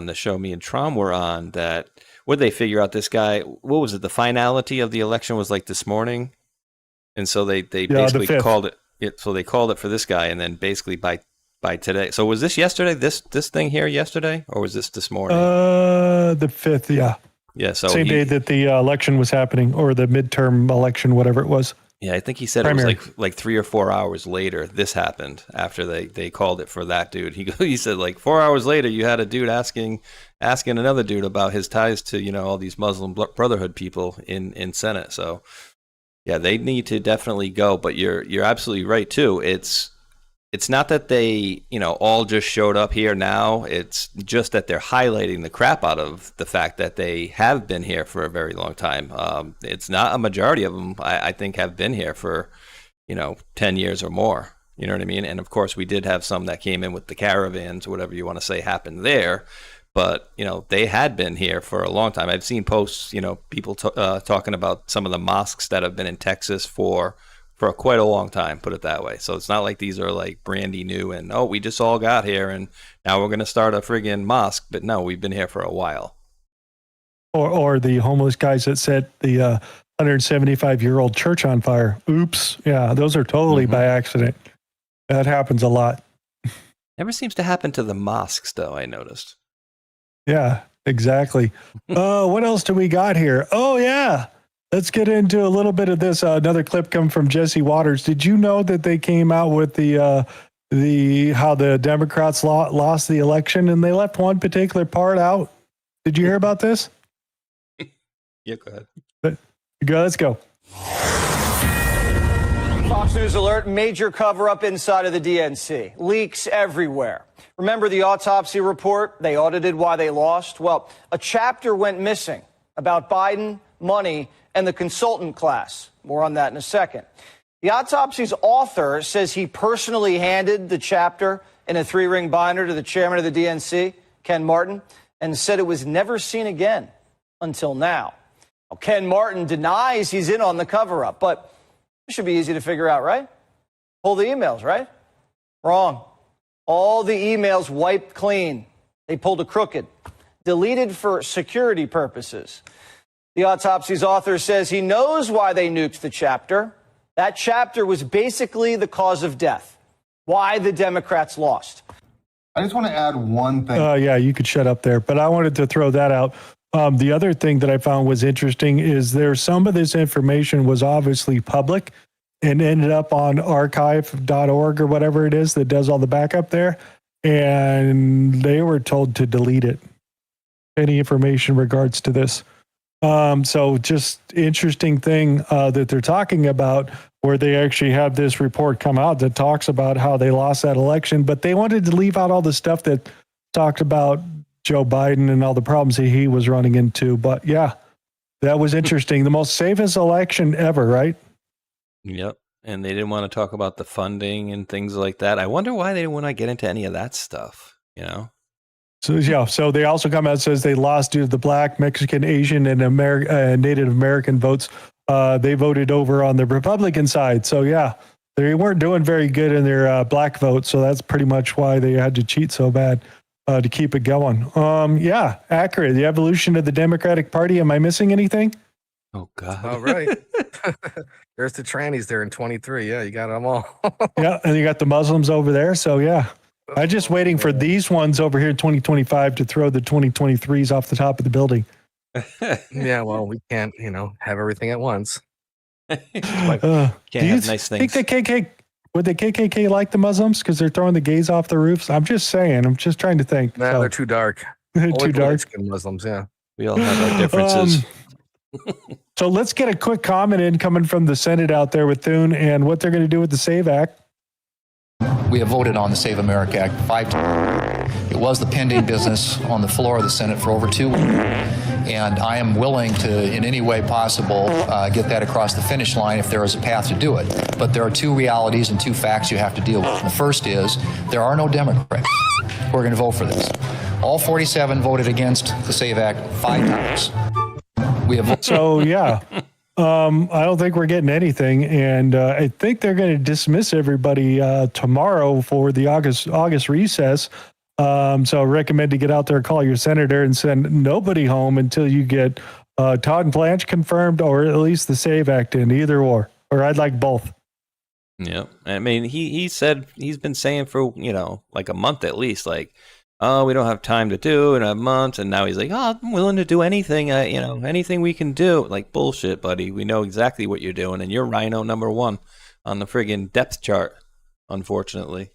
[SPEAKER 4] the show me and Trom were on that, would they figure out this guy, what was it, the finality of the election was like this morning? And so they basically called it. So they called it for this guy, and then basically by today. So was this yesterday, this thing here yesterday, or was this morning?
[SPEAKER 2] The 5th, yeah.
[SPEAKER 4] Yeah, so
[SPEAKER 2] same day that the election was happening, or the midterm election, whatever it was.
[SPEAKER 4] Yeah, I think he said
[SPEAKER 2] Primary.
[SPEAKER 4] It was like 3 or 4 hours later. This happened after they called it for that dude. He said like 4 hours later, you had a dude asking another dude about his ties to all these Muslim Brotherhood people in Senate. So yeah, they need to definitely go. But you're absolutely right too. It's not that they, all just showed up here now. It's just that they're highlighting the crap out of the fact that they have been here for a very long time. It's not a majority of them, I think, have been here for, 10 years or more. You know what I mean? And of course, we did have some that came in with the caravans, whatever you want to say happened there. But, they had been here for a long time. I've seen posts, people talking about some of the mosques that have been in Texas for quite a long time, put it that way. So it's not like these are like brandy new and, we just all got here and now we're going to start a friggin' mosque. But no, we've been here for a while.
[SPEAKER 2] Or the homeless guys that set the 175-year-old church on fire. Oops. Yeah, those are totally by accident. That happens a lot.
[SPEAKER 4] Never seems to happen to the mosques, though, I noticed.
[SPEAKER 2] Yeah, exactly. What else do we got here? Oh, yeah. Let's get into a little bit of this. Another clip come from Jesse Waters. Did you know that they came out with the how the Democrats lost the election and they left one particular part out? Did you hear about this?
[SPEAKER 4] Yeah, go ahead.
[SPEAKER 2] Let's go.
[SPEAKER 5] Fox News alert, major cover-up inside of the DNC. Leaks everywhere. Remember the autopsy report? They audited why they lost. Well, a chapter went missing about Biden, money, and the consultant class. More on that in a second. The autopsy's author says he personally handed the chapter in a 3-ring binder to the chairman of the DNC, Ken Martin, and said it was never seen again. until now. Ken Martin denies he's in on the cover-up, but it should be easy to figure out, right? Pull the emails, right? Wrong. All the emails wiped clean. They pulled a crooked, deleted for security purposes. The autopsy's author says he knows why they nuked the chapter. That chapter was basically the cause of death, why the Democrats lost.
[SPEAKER 16] I just want to add one thing.
[SPEAKER 2] Yeah, you could shut up there, but I wanted to throw that out. The other thing that I found was interesting is some of this information was obviously public and ended up on archive.org or whatever it is that does all the backup there. And they were told to delete it. Any information in regards to this. So just interesting thing that they're talking about where they actually have this report come out that talks about how they lost that election, but they wanted to leave out all the stuff that talked about Joe Biden and all the problems that he was running into. But yeah, that was interesting. The most safest election ever, right?
[SPEAKER 4] Yep. And they didn't want to talk about the funding and things like that. I wonder why they didn't want to get into any of that stuff, you know?
[SPEAKER 2] So yeah, so they also come out and says they lost due to the Black, Mexican, Asian, and Native American votes. They voted over on the Republican side. So yeah, they weren't doing very good in their Black vote. So that's pretty much why they had to cheat so bad to keep it going. Yeah, accurate. The evolution of the Democratic Party. Am I missing anything?
[SPEAKER 4] Oh God!
[SPEAKER 3] All right. There's the trannies there in 23. Yeah, you got them all.
[SPEAKER 2] Yeah, and you got the Muslims over there. So yeah. I'm just waiting for these ones over here in 2025 to throw the 2023s off the top of the building.
[SPEAKER 3] Yeah, well, we can't, have everything at once.
[SPEAKER 2] Do you think the KKK like the Muslims because they're throwing the gays off the roofs? I'm just saying. I'm just trying to think.
[SPEAKER 3] Nah, they're too dark.
[SPEAKER 2] They're too dark.
[SPEAKER 3] Muslims, yeah.
[SPEAKER 4] We all have our differences.
[SPEAKER 2] So let's get a quick comment in coming from the Senate out there with Thune and what they're going to do with the SAVE Act.
[SPEAKER 17] We have voted on the Save America Act 5 times. It was the pending business on the floor of the Senate for over 2 weeks. And I am willing to, in any way possible, get that across the finish line if there is a path to do it. But there are 2 realities and 2 facts you have to deal with. The first is there are no Democrats who are going to vote for this. All 47 voted against the SAVE Act 5 times. We have
[SPEAKER 2] So, yeah. I don't think we're getting anything, and I think they're going to dismiss everybody tomorrow for the August recess. So I recommend to get out there and call your senator and send nobody home until you get Todd and Blanche confirmed, or at least the SAVE Act in, either or I'd like both.
[SPEAKER 4] Yeah, I mean, he said he's been saying for like a month at least, like, oh, we don't have time to do in a month, and now he's like, oh, I'm willing to do anything, anything we can do. Like, bullshit, buddy. We know exactly what you're doing, and you're Rhino #1 on the friggin' depth chart, unfortunately.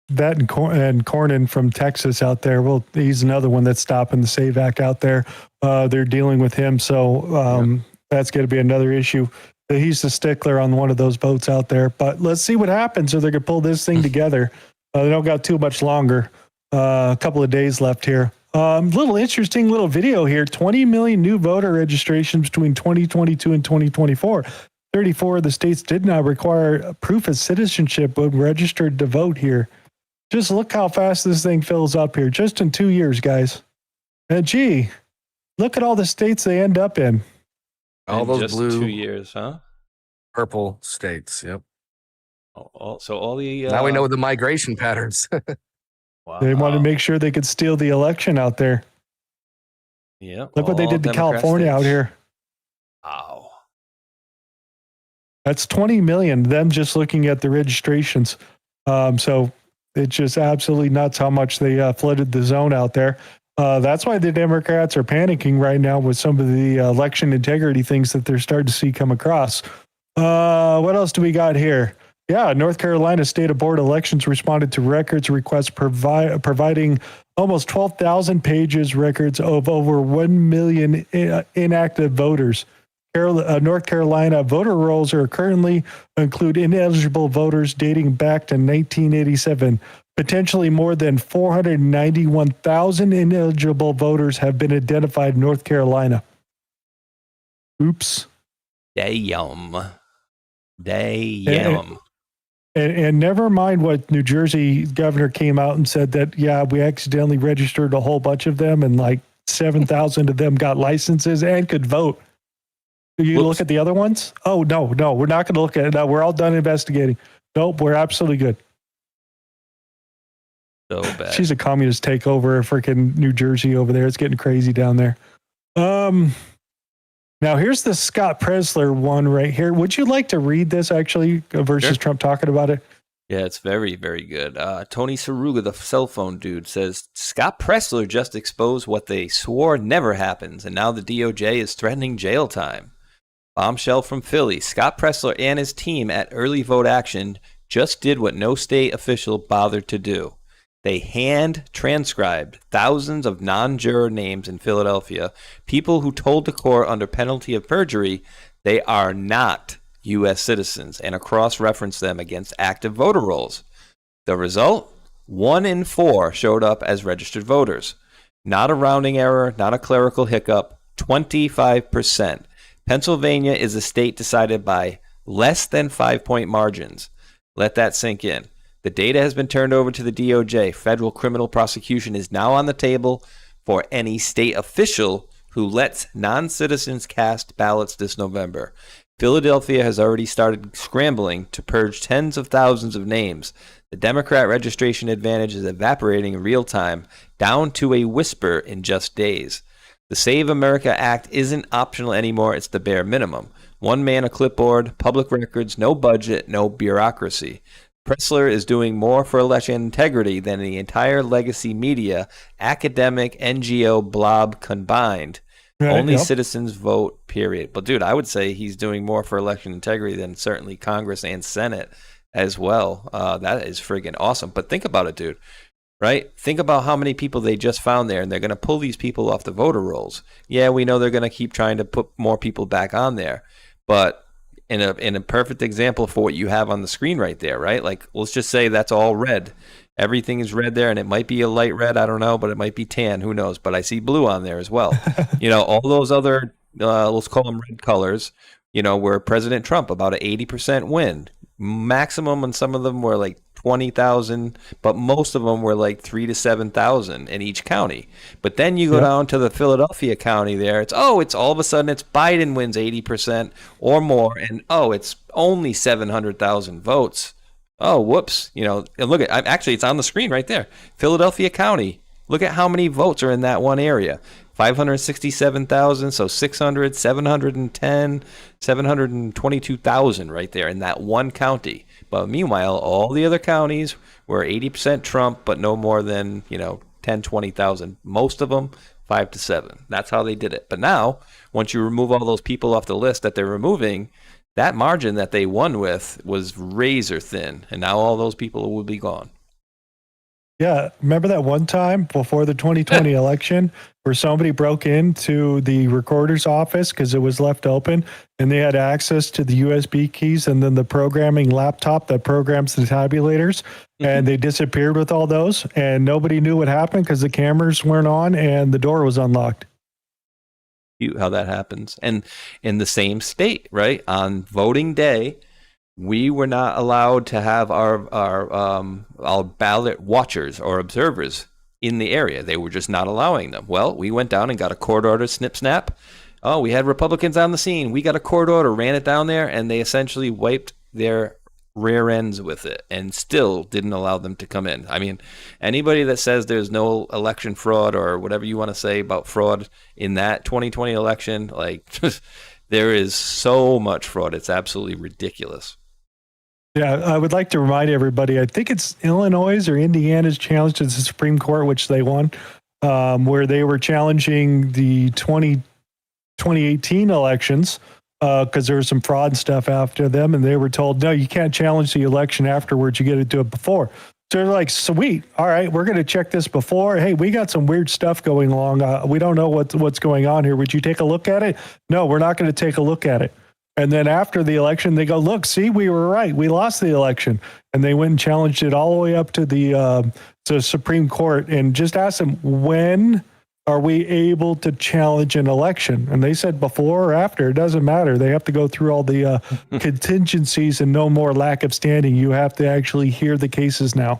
[SPEAKER 2] That and Cornyn from Texas out there. Well, he's another one that's stopping the SAVE Act out there. They're dealing with him, so that's going to be another issue. He's the stickler on one of those boats out there. But let's see what happens so they can pull this thing together. They don't got too much longer. A couple of days left here. Little interesting little video here. 20 million new voter registrations between 2022 and 2024. 34 of the states did not require proof of citizenship when registered to vote here. Just look how fast this thing fills up here. Just in 2 years, guys. And gee, look at all the states they end up in.
[SPEAKER 3] All those
[SPEAKER 4] just
[SPEAKER 3] blue,
[SPEAKER 4] 2 years, huh?
[SPEAKER 3] Purple states. Yep.
[SPEAKER 4] So all the
[SPEAKER 3] now we know the migration patterns.
[SPEAKER 4] Wow.
[SPEAKER 2] They wanted to make sure they could steal the election out there.
[SPEAKER 4] Yeah.
[SPEAKER 2] Look what they did to California out here.
[SPEAKER 4] Wow.
[SPEAKER 2] That's 20 million, them just looking at the registrations. So it's just absolutely nuts how much they flooded the zone out there. That's why the Democrats are panicking right now with some of the election integrity things that they're starting to see come across. What else do we got here? Yeah, North Carolina State Board of Elections responded to records requests providing almost 12,000 pages records of over 1 million inactive voters. North Carolina voter rolls are currently include ineligible voters dating back to 1987. Potentially more than 491,000 ineligible voters have been identified in North Carolina. Oops.
[SPEAKER 4] Damn.
[SPEAKER 2] And never mind what New Jersey governor came out and said that, yeah, we accidentally registered a whole bunch of them and like 7,000 of them got licenses and could vote. You look at the other ones? Oh, no, we're not going to look at it. No, we're all done investigating. Nope, we're absolutely good.
[SPEAKER 4] So bad.
[SPEAKER 2] She's a communist takeover of freaking New Jersey over there. It's getting crazy down there. Now here's the Scott Presler one right here. Would you like to read this actually versus Trump talking about it?
[SPEAKER 4] Yeah, it's very, very good. Tony Saruga, the cell phone dude, says Scott Presler just exposed what they swore never happens, and now the DOJ is threatening jail time. Bombshell from Philly. Scott Presler and his team at Early Vote Action just did what no state official bothered to do. They hand transcribed thousands of non-juror names in Philadelphia, people who told the court under penalty of perjury they are not U.S. citizens, and cross-referenced them against active voter rolls. The result? 1 in 4 showed up as registered voters. Not a rounding error, not a clerical hiccup, 25%. Pennsylvania is a state decided by less than 5-point margins. Let that sink in. The data has been turned over to the DOJ. Federal criminal prosecution is now on the table for any state official who lets non-citizens cast ballots this November. Philadelphia has already started scrambling to purge tens of thousands of names. The Democrat registration advantage is evaporating in real time, down to a whisper in just days. The Save America Act isn't optional anymore, it's the bare minimum. 1 man, a clipboard, public records, no budget, no bureaucracy. Presler is doing more for election integrity than the entire legacy media, academic, NGO blob combined. Right, Only citizens vote, period. But, dude, I would say he's doing more for election integrity than certainly Congress and Senate as well. That is friggin' awesome. But think about it, dude, right? Think about how many people they just found there, and they're going to pull these people off the voter rolls. Yeah, we know they're going to keep trying to put more people back on there. But in a perfect example for what you have on the screen right there, right? Like, let's just say that's all red. Everything is red there, and it might be a light red, I don't know, but it might be tan, who knows? But I see blue on there as well. All those other, let's call them red colors, were President Trump, about an 80% win. Maximum on some of them were like 20,000, but most of them were like 3,000 to 7,000 in each county. But then you go down to the Philadelphia county there. It's all of a sudden it's Biden wins 80% or more, and it's only 700,000 votes. Oh, whoops. And look at, actually, it's on the screen right there. Philadelphia County. Look at how many votes are in that one area. 567,000, so 600, 710, 722,000 right there in that one county. But meanwhile, all the other counties were 80% Trump, but no more than, 10, 20,000. Most of them, 5 to 7. That's how they did it. But now, once you remove all those people off the list that they're removing, that margin that they won with was razor thin, and now all those people will be gone.
[SPEAKER 2] Yeah, remember that one time before the 2020 election where somebody broke into the recorder's office because it was left open, and they had access to the USB keys and then the programming laptop that programs the tabulators, and they disappeared with all those, and nobody knew what happened because the cameras weren't on and the door was unlocked.
[SPEAKER 4] How that happens. And in the same state, right, on voting day, we were not allowed to have our ballot watchers or observers in the area. They were just not allowing them. Well, we went down and got a court order, snip snap. Oh, we had Republicans on the scene. We got a court order, ran it down there, and they essentially wiped their rear ends with it and still didn't allow them to come in. I mean, anybody that says there's no election fraud or whatever you want to say about fraud in that 2020 election, like, there is so much fraud. It's absolutely ridiculous.
[SPEAKER 2] Yeah, I would like to remind everybody, I think it's Illinois or Indiana's challenge to the Supreme Court, which they won, where they were challenging the 2018 elections because there was some fraud stuff after them, and they were told, no, you can't challenge the election afterwards, you got to do it before. So they're like, sweet, all right, we're going to check this before. Hey, we got some weird stuff going along. We don't know what's going on here. Would you take a look at it? No, we're not going to take a look at it. And then after the election, they go, look, see, we were right. We lost the election. And they went and challenged it all the way up to the Supreme Court and just asked them, when are we able to challenge an election? And they said before or after, it doesn't matter. They have to go through all the contingencies and no more lack of standing. You have to actually hear the cases now.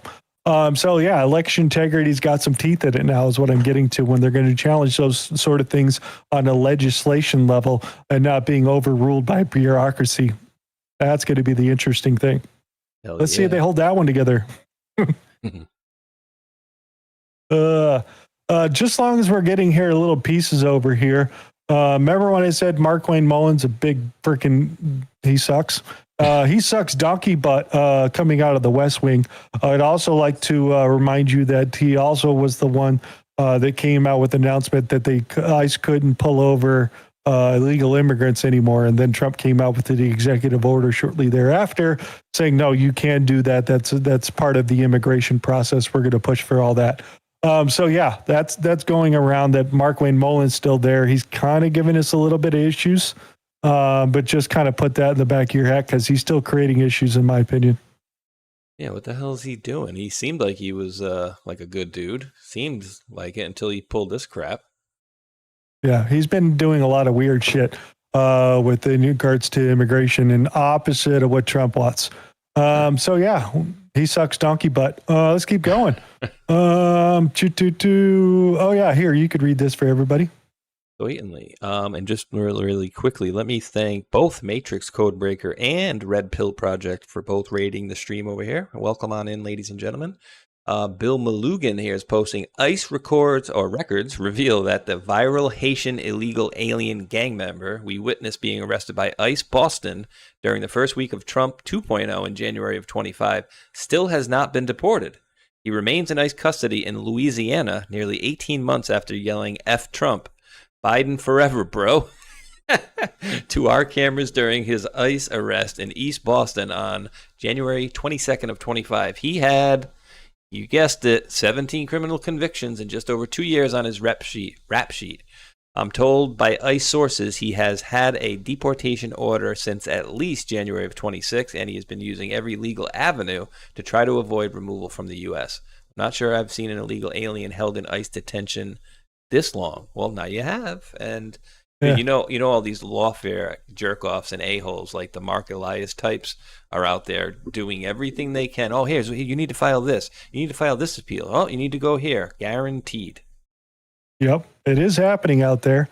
[SPEAKER 2] So yeah, election integrity's got some teeth in it now, is what I'm getting to, when they're going to challenge those sort of things on a legislation level and not being overruled by bureaucracy. That's going to be the interesting thing. Let's see if they hold that one together. Just as long as we're getting here little pieces over here. Remember when I said Mark Wayne Mullins, a big freaking, he sucks. He sucks donkey butt coming out of the West Wing. I'd also like to remind you that he also was the one that came out with the announcement that ICE couldn't pull over illegal immigrants anymore. And then Trump came out with the executive order shortly thereafter saying, no, you can't do that. That's part of the immigration process. We're going to push for all that. So yeah, that's going around, that Mark Wayne Mullins still there. He's kind of giving us a little bit of issues, but just kind of put that in the back of your head because he's still creating issues, in my opinion.
[SPEAKER 4] Yeah, what the hell is he doing? He seemed like he was like a good dude. Seemed like it until he pulled this crap.
[SPEAKER 2] Yeah, he's been doing a lot of weird shit with in regards to immigration, and opposite of what Trump wants. So yeah, he sucks donkey butt. Let's keep going. Oh yeah, here, you could read this for everybody.
[SPEAKER 4] Blatantly. And just really quickly, let me thank both Matrix Codebreaker and Red Pill Project for both rating the stream over here. Welcome on in, ladies and gentlemen. Bill Malugan here is posting ICE records reveal that the viral Haitian illegal alien gang member we witnessed being arrested by ICE Boston during the first week of Trump 2.0 in January of 25 still has not been deported. He remains in ICE custody in Louisiana nearly 18 months after yelling F Trump. Biden forever, bro. To our cameras during his ICE arrest in East Boston on January 22nd of 25. He had, you guessed it, 17 criminal convictions and just over 2 years on his rap sheet. I'm told by ICE sources he has had a deportation order since at least January of 26, and he has been using every legal avenue to try to avoid removal from the U.S. I'm not sure I've seen an illegal alien held in ICE detention this long. Well, now you have. And
[SPEAKER 2] yeah.
[SPEAKER 4] you know all these lawfare jerk-offs and a-holes like the Mark Elias types are out there doing everything they can. Oh, you need to file this. You need to file this appeal. Oh, you need to go here. Guaranteed.
[SPEAKER 2] Yep, it is happening out there.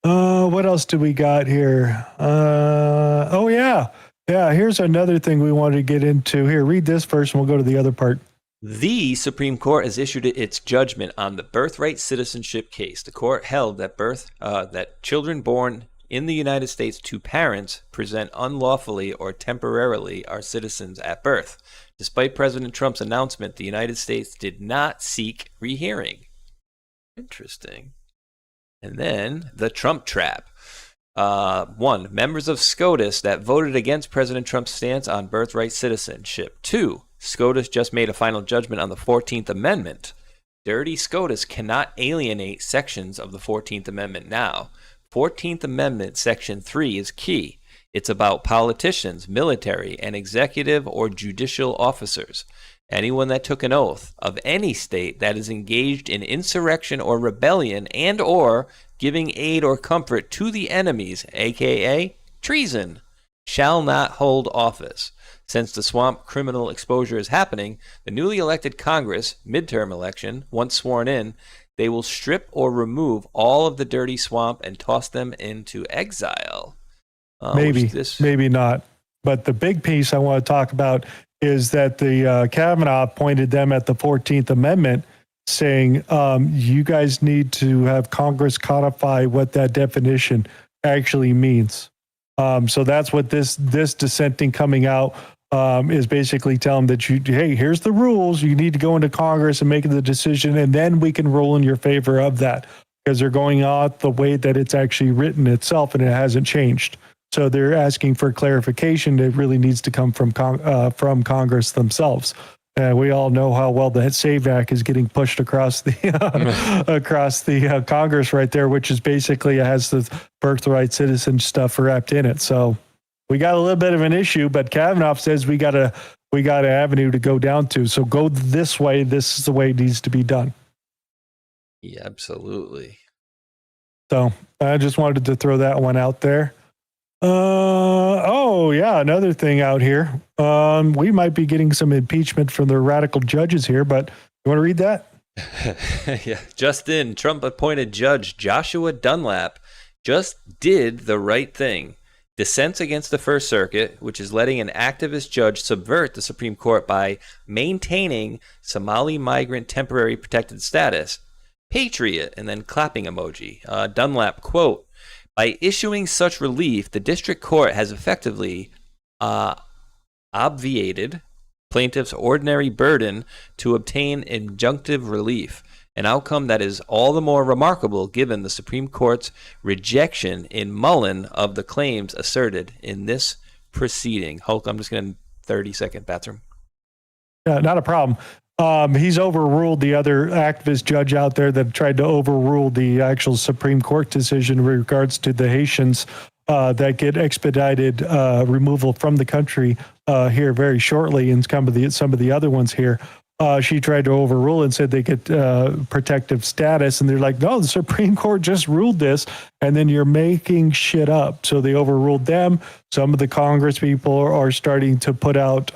[SPEAKER 2] What else do we got here? Oh, yeah. Yeah, here's another thing we wanted to get into. Here, read this first and we'll go to the other part.
[SPEAKER 4] The Supreme Court has issued its judgment on the birthright citizenship case. The court held that that children born in the United States to parents present unlawfully or temporarily are citizens at birth. Despite President Trump's announcement, the United States did not seek rehearing. Interesting. And then the Trump trap. 1. Members of SCOTUS that voted against President Trump's stance on birthright citizenship. 2. SCOTUS just made a final judgment on the 14th Amendment. Dirty SCOTUS cannot alienate sections of the 14th Amendment now. 14th Amendment Section 3 is key. It's about politicians, military, and executive or judicial officers. Anyone that took an oath of any state that is engaged in insurrection or rebellion and or giving aid or comfort to the enemies, aka treason, shall not hold office. Since the swamp criminal exposure is happening, the newly elected Congress, midterm election, once sworn in, they will strip or remove all of the dirty swamp and toss them into exile.
[SPEAKER 2] Maybe not. But the big piece I want to talk about is that the Kavanaugh pointed them at the 14th Amendment, saying you guys need to have Congress codify what that definition actually means. So that's what this dissenting coming out is basically telling that hey, here's the rules. You need to go into Congress and make the decision, and then we can rule in your favor of that, because they're going out the way that it's actually written itself, and it hasn't changed. So they're asking for clarification that really needs to come from Congress themselves. We all know how well the SAVE Act is getting pushed across the Congress right there, which is basically has the birthright citizen stuff wrapped in it. So we got a little bit of an issue, but Kavanaugh says we got an avenue to go down to. So go this way. This is the way it needs to be done.
[SPEAKER 4] Yeah, absolutely.
[SPEAKER 2] So I just wanted to throw that one out there. Oh, yeah, another thing out here. We might be getting some impeachment from the radical judges here, but you want to read that?
[SPEAKER 4] Yeah, just in, Trump appointed Judge Joshua Dunlap just did the right thing. Dissents against the First Circuit, which is letting an activist judge subvert the Supreme Court by maintaining Somali migrant temporary protected status. Patriot, and then clapping emoji. Dunlap, quote, by issuing such relief, the district court has effectively obviated plaintiff's ordinary burden to obtain injunctive relief, an outcome that is all the more remarkable given the Supreme Court's rejection in Mullen of the claims asserted in this proceeding. Hulk, I'm just going to 30-second bathroom.
[SPEAKER 2] Yeah, not a problem. He's overruled the other activist judge out there that tried to overrule the actual Supreme Court decision in regards to the Haitians that get expedited removal from the country here very shortly, and some of the other ones here. She tried to overrule and said they get protective status, and they're like, no, the Supreme Court just ruled this, and then you're making shit up. So they overruled them. Some of the Congress people are starting to put out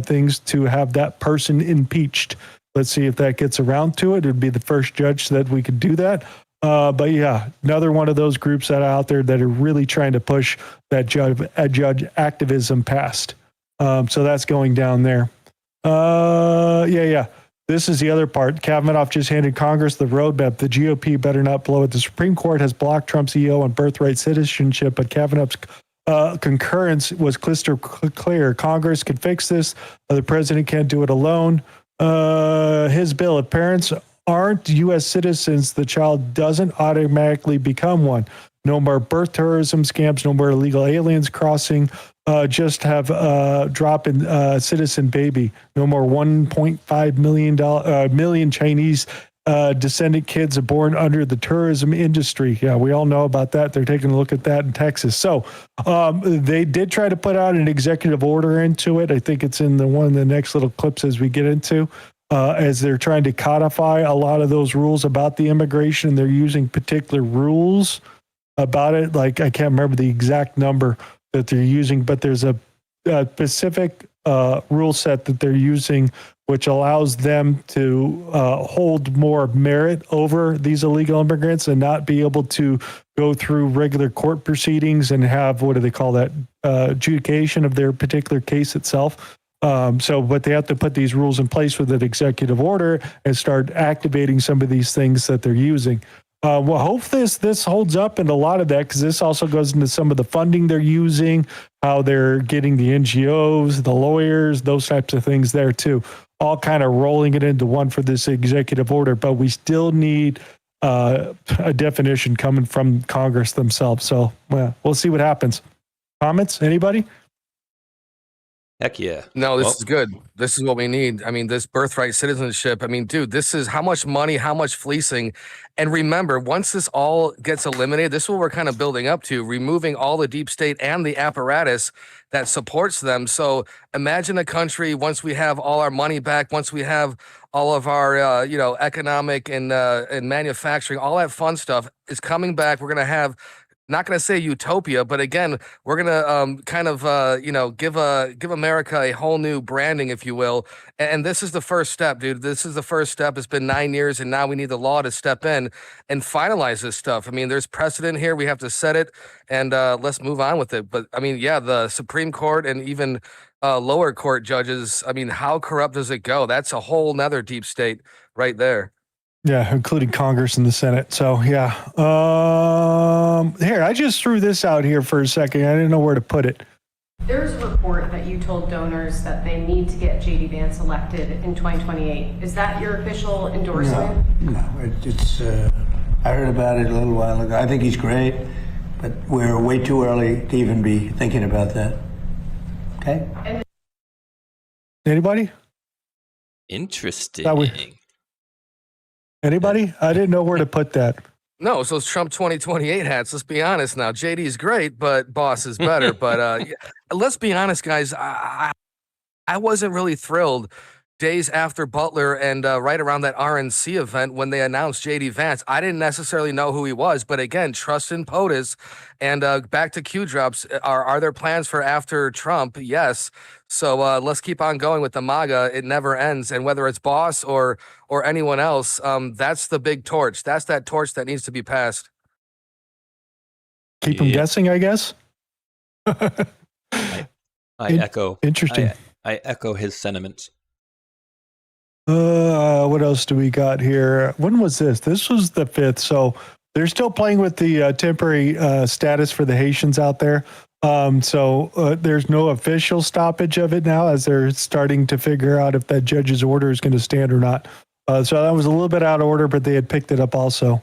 [SPEAKER 2] things to have that person impeached. Let's see if that gets around to it. It would be the first judge that we could do that. But yeah, another one of those groups that are out there that are really trying to push that judge activism past. So that's going down there. Yeah. This is the other part. Kavanaugh just handed Congress the roadmap. The GOP better not blow it. The Supreme Court has blocked Trump's EO on birthright citizenship, but Kavanaugh's concurrence was crystal clear. Congress can fix this. The president can't do it alone. His bill, if parents aren't U.S. citizens, the child doesn't automatically become one. No more birth tourism scams, no more illegal aliens crossing. Just have drop in citizen baby. No more 1.5 million Chinese descendant kids are born under the tourism industry. Yeah, we all know about that. They're taking a look at that in Texas. So they did try to put out an executive order into it. I think it's in one of the next little clips as we get into. As they're trying to codify a lot of those rules about the immigration, they're using particular rules about it. Like, I can't remember the exact number that they're using, but there's a specific rule set that they're using, which allows them to hold more merit over these illegal immigrants and not be able to go through regular court proceedings and have, what do they call that, adjudication of their particular case itself. But they have to put these rules in place with an executive order and start activating some of these things that they're using. Well, hope this holds up in a lot of that, because this also goes into some of the funding they're using, how they're getting the NGOs, the lawyers, those types of things there too, all kind of rolling it into one for this executive order. But we still need a definition coming from Congress themselves. So we'll see what happens. Comments? Anybody?
[SPEAKER 4] Heck yeah.
[SPEAKER 3] No, this is good. This is what we need. I mean, this birthright citizenship. I mean, dude, this is how much money, how much fleecing. And remember, once this all gets eliminated, this is what we're kind of building up to, removing all the deep state and the apparatus that supports them. So imagine a country, once we have all our money back, once we have all of our, economic and manufacturing, all that fun stuff is coming back. We're going to have, not going to say utopia, but again, we're going to give America a whole new branding, if you will. And this is the first step, dude. This is the first step. It's been 9 years, and now we need the law to step in and finalize this stuff. I mean, there's precedent here. We have to set it, and let's move on with it. But I mean, yeah, the Supreme Court and even lower court judges, I mean, how corrupt does it go? That's a whole nother deep state right there.
[SPEAKER 2] Yeah, including Congress and the Senate. So, yeah. Here, I just threw this out here for a second. I didn't know where to put it.
[SPEAKER 18] There's a report that you told donors that they need to get J.D. Vance elected in 2028. Is that your official endorsement?
[SPEAKER 19] No, it's I heard about it a little while ago. I think he's great, but we're way too early to even be thinking about that. Okay?
[SPEAKER 2] Anybody?
[SPEAKER 4] Interesting.
[SPEAKER 2] Anybody? I didn't know where to put that.
[SPEAKER 3] No, so it's Trump 2028 hats. Let's be honest now. JD's great, but boss is better. But let's be honest, guys. I wasn't really thrilled days after Butler and right around that RNC event when they announced JD Vance. I didn't necessarily know who he was, but again, trust in POTUS. And back to Q drops. Are there plans for after Trump? Yes. So let's keep on going with the MAGA. It never ends. And whether it's Boss or anyone else, that's the big torch. That's that torch that needs to be passed.
[SPEAKER 2] Keep them guessing, I guess.
[SPEAKER 4] I echo.
[SPEAKER 2] Interesting.
[SPEAKER 4] I echo his sentiments.
[SPEAKER 2] What else do we got here? When was this? This was the 5th. So they're still playing with the temporary status for the Haitians out there. So there's no official stoppage of it now, as they're starting to figure out if that judge's order is going to stand or not. So that was a little bit out of order, but they had picked it up also.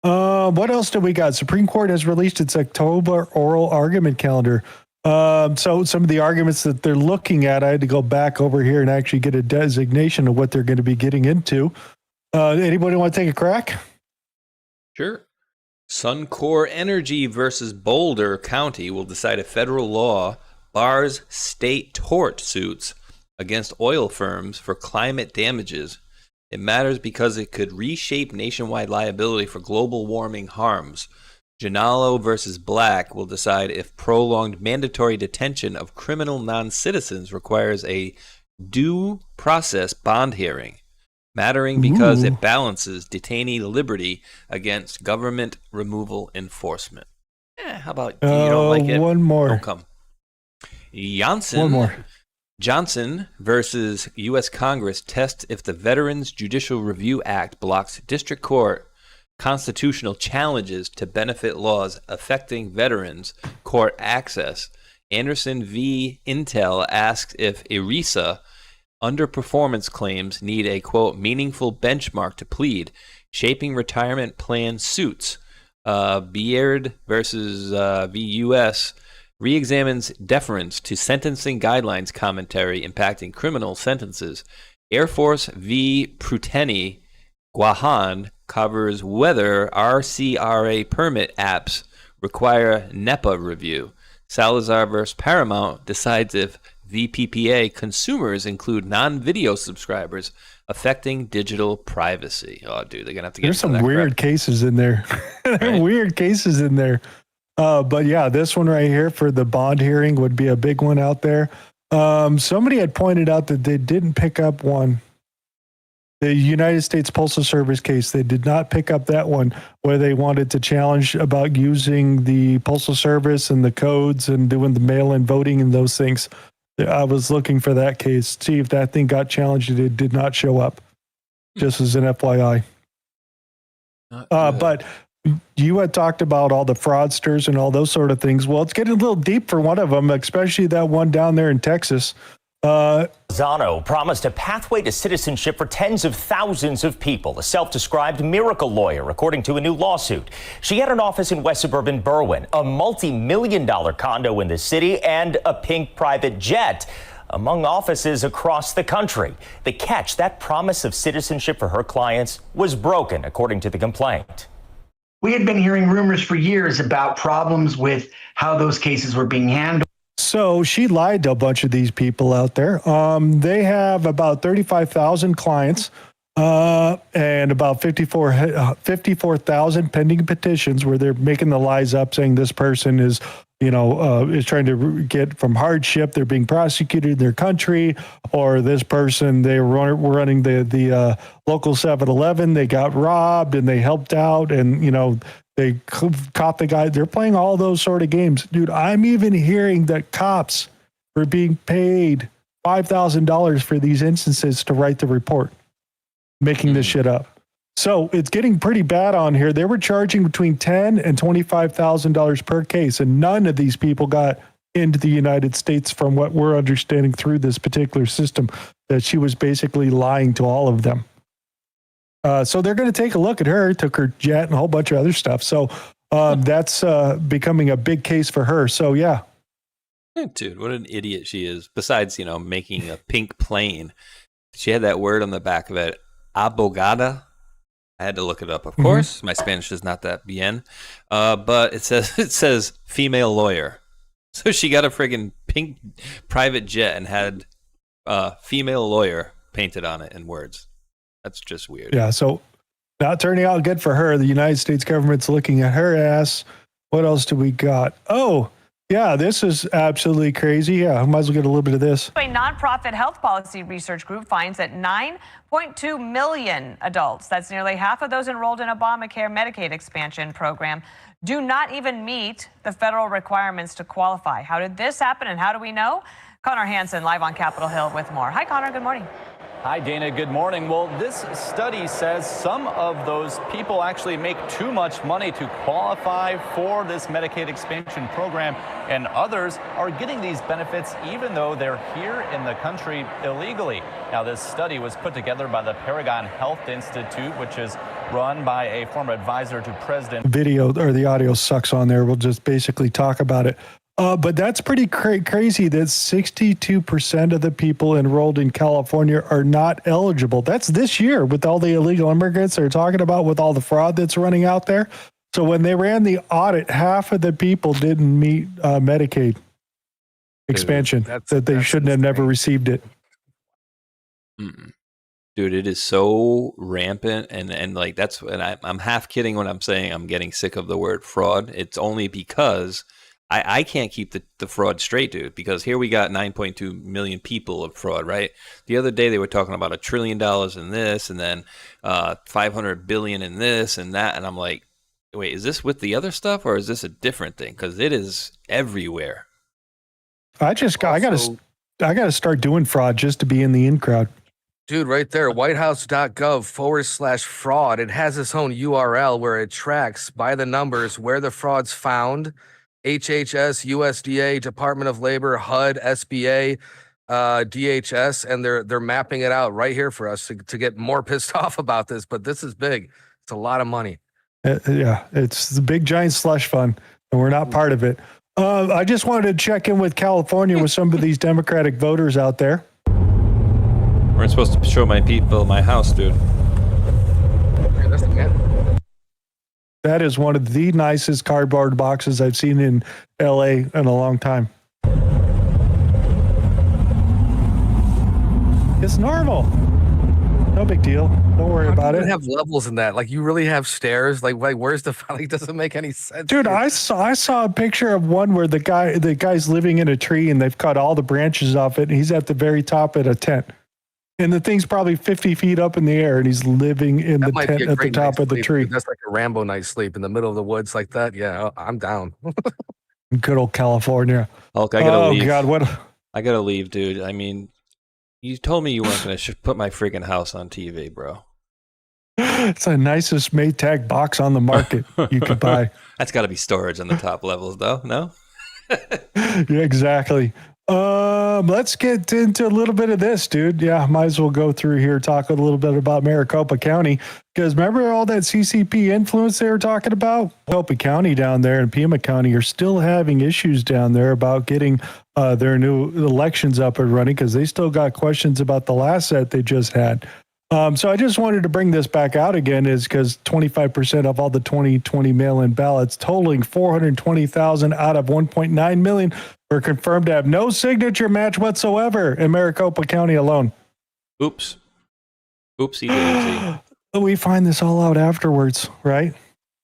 [SPEAKER 2] What else do we got? Supreme Court has released its October oral argument calendar. So some of the arguments that they're looking at, I had to go back over here and actually get a designation of what they're going to be getting into. Anybody want to take a crack?
[SPEAKER 4] Sure. Suncor Energy versus Boulder County will decide if federal law bars state tort suits against oil firms for climate damages. It matters because it could reshape nationwide liability for global warming harms. Janalo versus Black will decide if prolonged mandatory detention of criminal non-citizens requires a due process bond hearing, mattering because it balances detainee liberty against government removal enforcement. How about you don't like it?
[SPEAKER 2] One more.
[SPEAKER 4] Don't come.
[SPEAKER 2] One more.
[SPEAKER 4] Johnson versus U.S. Congress tests if the Veterans Judicial Review Act blocks district court constitutional challenges to benefit laws affecting veterans court access. Anderson v. Intel asks if ERISA underperformance claims need a, quote, meaningful benchmark to plead, shaping retirement plan suits. Beard versus V.U.S. reexamines deference to sentencing guidelines commentary impacting criminal sentences. Air Force v. Pruteni Guahan covers whether RCRA permit apps require NEPA review. Salazar vs. Paramount decides if VPPA consumers include non-video subscribers affecting digital privacy. Oh, dude, they're going to have to get
[SPEAKER 2] There's some weird cases in there. Weird cases in there. But yeah, this one right here for the bond hearing would be a big one out there. Somebody had pointed out that they didn't pick up one. The United States Postal Service case, they did not pick up that one where they wanted to challenge about using the Postal Service and the codes and doing the mail-in voting and those things. I was looking for that case, see if that thing got challenged. It did not show up, just as an FYI. But you had talked about all the fraudsters and all those sort of things. Well, it's getting a little deep for one of them, especially that one down there in Texas.
[SPEAKER 20] Zano promised a pathway to citizenship for tens of thousands of people, a self-described miracle lawyer, according to a new lawsuit. She had an office in West Suburban Berwyn, a multi-million-dollar condo in the city, and a pink private jet, among offices across the country. The catch, that promise of citizenship for her clients was broken, according to the complaint.
[SPEAKER 21] We had been hearing rumors for years about problems with how those cases were being handled.
[SPEAKER 2] So she lied to a bunch of these people out there. They have about 35,000 clients and about 54,000 pending petitions where they're making the lies up, saying this person is, is trying to get from hardship. They're being prosecuted in their country, or this person, they were running the local 7-Eleven. They got robbed and they helped out, and, they caught the guy. They're playing all those sort of games. Dude, I'm even hearing that cops are being paid $5,000 for these instances to write the report, making this shit up. So it's getting pretty bad on here. They were charging between $10,000 and $25,000 per case, and none of these people got into the United States from what we're understanding through this particular system, that she was basically lying to all of them. So they're going to take a look at her, took her jet and a whole bunch of other stuff. So that's becoming a big case for her. So, yeah.
[SPEAKER 4] Dude, what an idiot she is. Besides, making a pink plane. She had that word on the back of it, abogada. I had to look it up, of course. My Spanish is not that bien. But it says female lawyer. So she got a friggin' pink private jet and had female lawyer painted on it in words. That's just weird.
[SPEAKER 2] Yeah, so not turning out good for her. The United States government's looking at her ass. What else do we got? Oh, yeah, this is absolutely crazy. Yeah, I might as well get a little bit of this.
[SPEAKER 1] A nonprofit health policy research group finds that 9.2 million adults, that's nearly half of those enrolled in Obamacare Medicaid expansion program, do not even meet the federal requirements to qualify. How did this happen and how do we know? Connor Hansen live on Capitol Hill with more. Hi, Connor. Good morning.
[SPEAKER 22] Hi, Dana. Good morning. Well, this study says some of those people actually make too much money to qualify for this Medicaid expansion program, and others are getting these benefits even though they're here in the country illegally. Now, this study was put together by the Paragon Health Institute, which is run by a former advisor to President.
[SPEAKER 2] Video or the audio sucks on there. We'll just basically talk about it. But that's pretty crazy that 62% of the people enrolled in California are not eligible. That's this year with all the illegal immigrants they're talking about, with all the fraud that's running out there. So when they ran the audit, half of the people didn't meet Medicaid expansion, that they shouldn't have never received it.
[SPEAKER 4] Dude, it is so rampant, and like that's, and I'm half kidding when I'm saying I'm getting sick of the word fraud. It's only because I can't keep the fraud straight, dude, because here we got 9.2 million people of fraud, right? The other day they were talking about $1 trillion in this, and then 500 billion in this and that, and I'm like, wait, is this with the other stuff or is this a different thing? Because it is everywhere.
[SPEAKER 2] I gotta start doing fraud just to be in the in crowd.
[SPEAKER 3] Dude, right there, whitehouse.gov/fraud. It has its own URL where it tracks by the numbers where the fraud's found. HHS, USDA, Department of Labor, HUD, SBA, DHS, and they're mapping it out right here for us to get more pissed off about this. But this is big. It's a lot of money.
[SPEAKER 2] Yeah, it's the big giant slush fund, and we're not part of it. I just wanted to check in with California with some of these Democratic voters out there.
[SPEAKER 4] We're supposed to show my people my house, dude.
[SPEAKER 3] Okay, that's the man.
[SPEAKER 2] That is one of the nicest cardboard boxes I've seen in LA in a long time. It's normal. No big deal. Don't worry about it.
[SPEAKER 3] You have levels in that. Like, you really have stairs. Like where's the like? Doesn't make any sense.
[SPEAKER 2] Dude, I saw a picture of one where the guy's living in a tree and they've cut all the branches off it, and he's at the very top of a tent. And the thing's probably 50 feet up in the air, and he's living in the tent at the top of the tree.
[SPEAKER 3] That's like a Rambo night's sleep in the middle of the woods like that. Yeah, I'm down.
[SPEAKER 2] Good old California.
[SPEAKER 4] Hulk, I gotta leave.
[SPEAKER 2] Oh, God, what?
[SPEAKER 4] I gotta leave, dude. I mean, you told me you weren't going to put my friggin' house on TV, bro.
[SPEAKER 2] It's the nicest Maytag box on the market you could buy.
[SPEAKER 4] That's got to be storage on the top levels, though, no?
[SPEAKER 2] Yeah, exactly. Let's get into a little bit of this, dude. Yeah, might as well go through here, talk a little bit about Maricopa County, because remember all that CCP influence they were talking about? Maricopa County down there and Pima County are still having issues down there about getting their new elections up and running, because they still got questions about the last set they just had. So I just wanted to bring this back out again, is because 25% of all the 2020 mail-in ballots, totaling 420,000 out of 1.9 million, were confirmed to have no signature match whatsoever in Maricopa County alone.
[SPEAKER 4] Oops. Oopsie daisy.
[SPEAKER 2] We find this all out afterwards, right?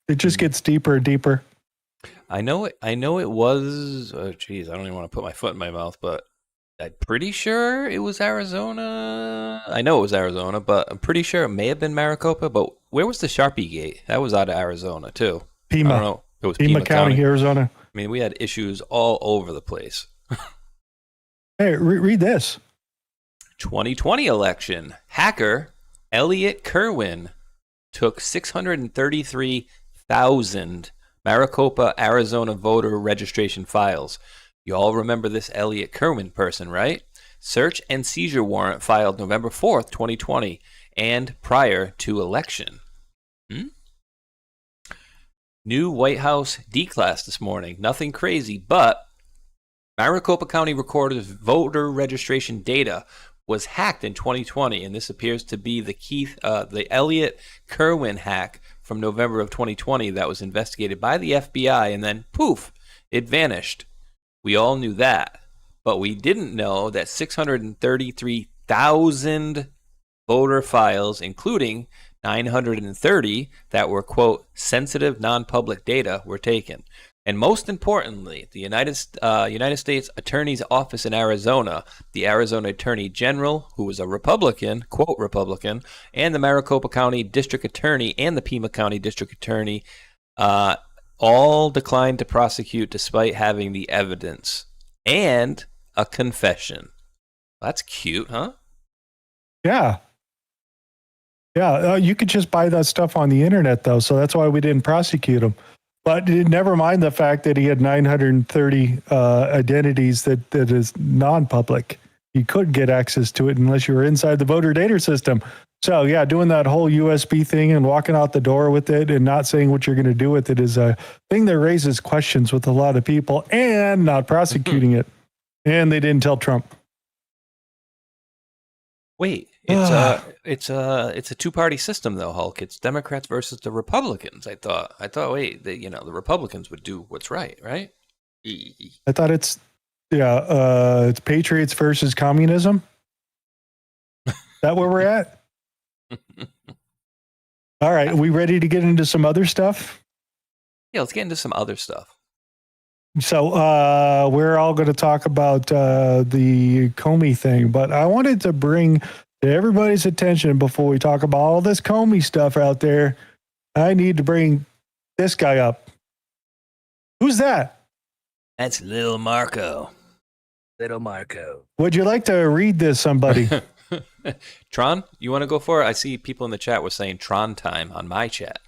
[SPEAKER 2] It just gets deeper and deeper.
[SPEAKER 4] I know it was, oh, geez, I don't even want to put my foot in my mouth, but I'm pretty sure it was Arizona. I know it was Arizona, but I'm pretty sure it may have been Maricopa. But where was the Sharpie Gate? That was out of Arizona, too.
[SPEAKER 2] Pima.
[SPEAKER 4] I don't know. It was
[SPEAKER 2] Pima County, Arizona.
[SPEAKER 4] I mean, we had issues all over the place.
[SPEAKER 2] Hey, read this.
[SPEAKER 4] 2020 election. Hacker Elliot Kerwin took 633,000 Maricopa, Arizona voter registration files. You all remember this Elliot Kerwin person, right? Search and seizure warrant filed November 4th, 2020, and prior to election. New White House D-class this morning. Nothing crazy, but Maricopa County Recorder's voter registration data was hacked in 2020, and this appears to be the Elliot Kerwin hack from November of 2020 that was investigated by the FBI, and then poof, it vanished. We all knew that, but we didn't know that 633,000 voter files, including 930 that were, quote, sensitive non-public data were taken. And most importantly, the United States Attorney's Office in Arizona, the Arizona Attorney General, who was a Republican, quote Republican, and the Maricopa County District Attorney and the Pima County District Attorney all declined to prosecute despite having the evidence and a confession. That's cute, huh?
[SPEAKER 2] Yeah. Yeah, you could just buy that stuff on the internet, though, so that's why we didn't prosecute him. But never mind the fact that he had 930 identities that is non-public. You could get access to it unless you were inside the voter data system. So, yeah, doing that whole USB thing and walking out the door with it and not saying what you're going to do with it is a thing that raises questions with a lot of people, and not prosecuting it. And they didn't tell Trump.
[SPEAKER 4] Wait, it's a two-party system though, Hulk. It's Democrats versus the Republicans. I thought wait, the Republicans would do what's right?
[SPEAKER 2] I thought it's Patriots versus communism. Is that where we're at? All right, are we ready to get into some other stuff?
[SPEAKER 4] Yeah, let's get into some other stuff.
[SPEAKER 2] So we're all going to talk about the Comey thing, but I wanted to bring to everybody's attention before we talk about all this Comey stuff out there. I need to bring this guy up. Who's that?
[SPEAKER 4] That's Lil Marco. Little Marco.
[SPEAKER 2] Would you like to read this, somebody?
[SPEAKER 4] Tron, you want to go for it? I see people in the chat were saying Tron time on my chat.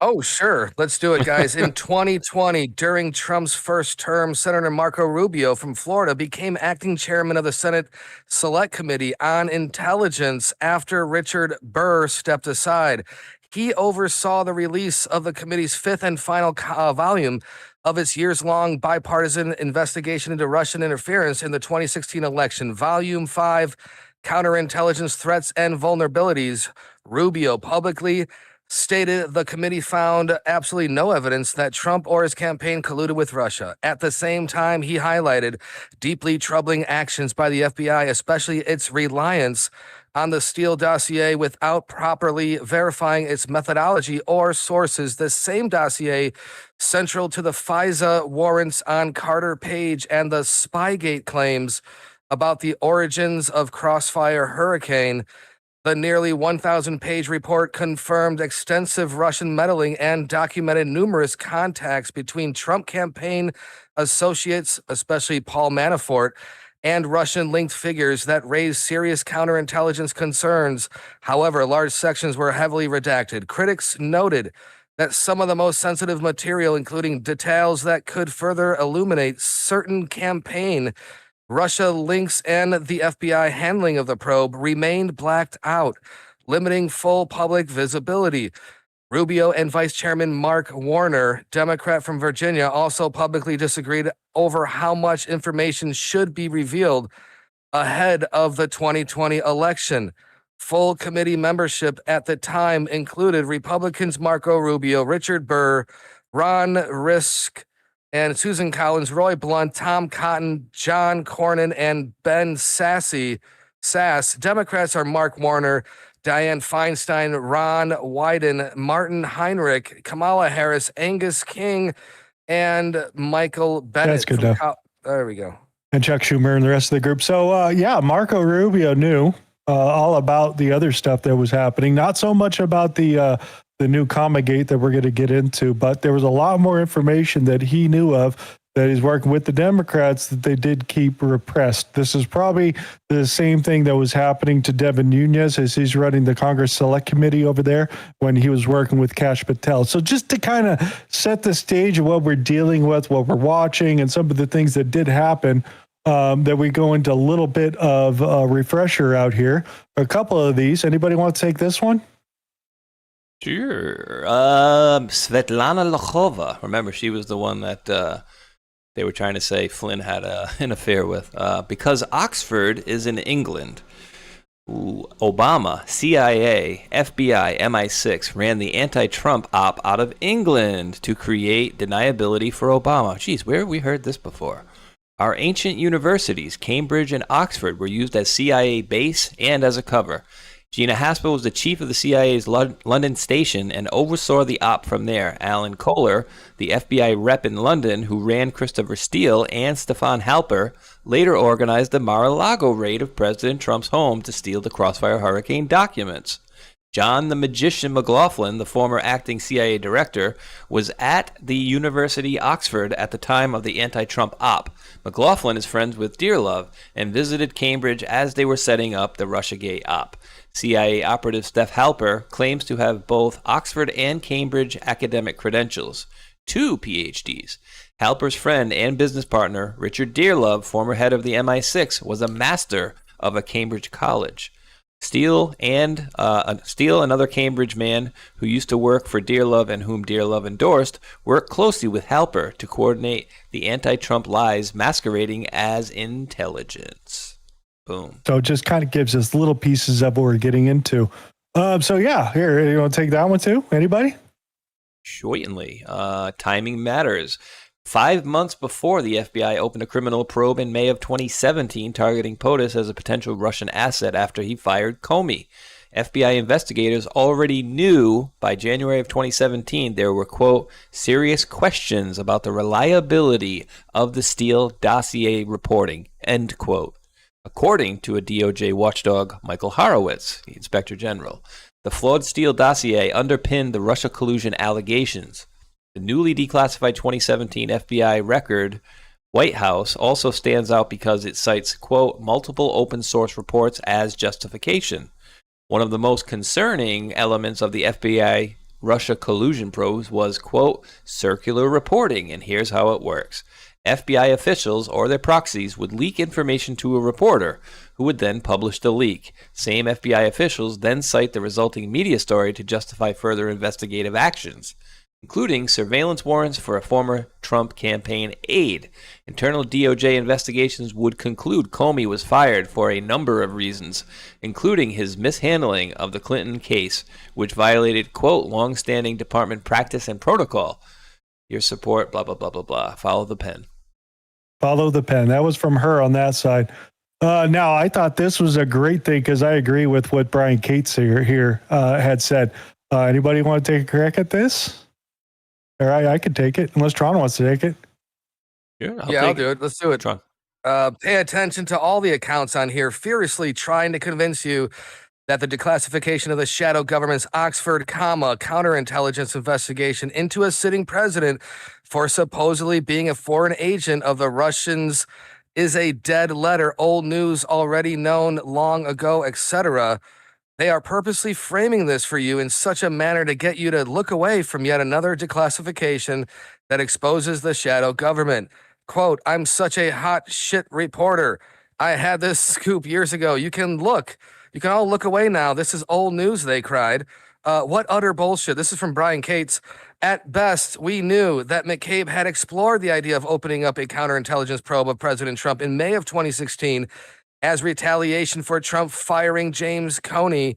[SPEAKER 3] Oh, sure. Let's do it, guys. In 2020, during Trump's first term, Senator Marco Rubio from Florida became acting chairman of the Senate Select Committee on Intelligence after Richard Burr stepped aside. He oversaw the release of the committee's fifth and final volume of its years-long bipartisan investigation into Russian interference in the 2016 election. Volume 5, Counterintelligence Threats and Vulnerabilities. Rubio publicly stated the committee found absolutely no evidence that Trump or his campaign colluded with Russia. At the same time, he highlighted deeply troubling actions by the FBI, especially its reliance on the Steele dossier without properly verifying its methodology or sources. The same dossier central to the FISA warrants on Carter Page and the Spygate claims about the origins of Crossfire Hurricane. The nearly 1,000-page report confirmed extensive Russian meddling and documented numerous contacts between Trump campaign associates, especially Paul Manafort, and Russian-linked figures that raised serious counterintelligence concerns. However, large sections were heavily redacted. Critics noted that some of the most sensitive material, including details that could further illuminate certain campaign Russia links and the FBI handling of the probe, remained blacked out, limiting full public visibility. Rubio and Vice Chairman Mark Warner, Democrat from Virginia, also publicly disagreed over how much information should be revealed ahead of the 2020 election. Full committee membership at the time included Republicans Marco Rubio, Richard Burr, Ron Risk, and Susan Collins, Roy Blunt, Tom Cotton, John Cornyn, and Ben Sass. Democrats are Mark Warner, Dianne Feinstein, Ron Wyden, Martin Heinrich, Kamala Harris, Angus King, and Michael Bennett.
[SPEAKER 2] That's good enough.
[SPEAKER 3] There we go.
[SPEAKER 2] And Chuck Schumer and the rest of the group. So, Marco Rubio knew all about the other stuff that was happening. Not so much about the new Comegate that we're going to get into, but there was a lot more information that he knew of that he's working with the Democrats that they did keep repressed. This is probably the same thing that was happening to Devin Nunes as he's running the Congress Select Committee over there when he was working with Kash Patel. So just to kind of set the stage of what we're dealing with, what we're watching, and some of the things that did happen, that we go into a little bit of a refresher out here. A couple of these. Anybody want to take this one?
[SPEAKER 4] Sure. Svetlana Lokhova. Remember, she was the one that they were trying to say Flynn had an affair with. Because Oxford is in England, Obama, CIA, FBI, MI6 ran the anti-Trump op out of England to create deniability for Obama. Geez, where have we heard this before? Our ancient universities, Cambridge and Oxford, were used as CIA base and as a cover. Gina Haspel was the chief of the CIA's London station and oversaw the op from there. Alan Kohler, the FBI rep in London who ran Christopher Steele, and Stefan Halper later organized the Mar-a-Lago raid of President Trump's home to steal the Crossfire Hurricane documents. John the Magician McLaughlin, the former acting CIA director, was at the University Oxford at the time of the anti-Trump op. McLaughlin is friends with Dearlove and visited Cambridge as they were setting up the Russiagate op. CIA operative Steph Halper claims to have both Oxford and Cambridge academic credentials, 2 PhDs. Halper's friend and business partner, Richard Dearlove, former head of the MI6, was a master of a Cambridge college. Steele, another Cambridge man who used to work for Dearlove and whom Dearlove endorsed, worked closely with Halper to coordinate the anti-Trump lies masquerading as intelligence. Boom.
[SPEAKER 2] So it just kind of gives us little pieces of what we're getting into. So yeah, here, you want to take that one too? Anybody?
[SPEAKER 4] Certainly. Timing matters. 5 months before the FBI opened a criminal probe in May of 2017 targeting POTUS as a potential Russian asset after he fired Comey. FBI investigators already knew by January of 2017 there were, quote, serious questions about the reliability of the Steele dossier reporting, end quote. According to a DOJ watchdog, Michael Horowitz, the Inspector General, the flawed Steele dossier underpinned the Russia collusion allegations. The newly declassified 2017 FBI record, White House, also stands out because it cites, quote, multiple open source reports as justification. One of the most concerning elements of the FBI Russia collusion probes was, quote, circular reporting, and here's how it works. FBI officials or their proxies would leak information to a reporter who would then publish the leak. Same FBI officials then cite the resulting media story to justify further investigative actions, including surveillance warrants for a former Trump campaign aide. Internal DOJ investigations would conclude Comey was fired for a number of reasons, including his mishandling of the Clinton case, which violated, quote, long-standing department practice and protocol. Your support, blah, blah, blah, blah, blah. Follow the pen.
[SPEAKER 2] Follow the pen. That was from her on that side. Now, I thought this was a great thing because I agree with what Brian Cates here had said. Anybody want to take a crack at this? All right, I could take it, unless Tron wants to take it.
[SPEAKER 3] I'll do it. Let's do it.
[SPEAKER 4] Tron.
[SPEAKER 3] Pay attention to all the accounts on here furiously trying to convince you that the declassification of the shadow government's Oxford, counterintelligence investigation into a sitting president for supposedly being a foreign agent of the Russians is a dead letter, old news already known long ago, etc. They are purposely framing this for you in such a manner to get you to look away from yet another declassification that exposes the shadow government. Quote, I'm such a hot shit reporter. I had this scoop years ago. You can all look away now. This is old news, they cried. What utter bullshit. This is from Brian Cates. At best, we knew that McCabe had explored the idea of opening up a counterintelligence probe of President Trump in May of 2016 as retaliation for Trump firing James Comey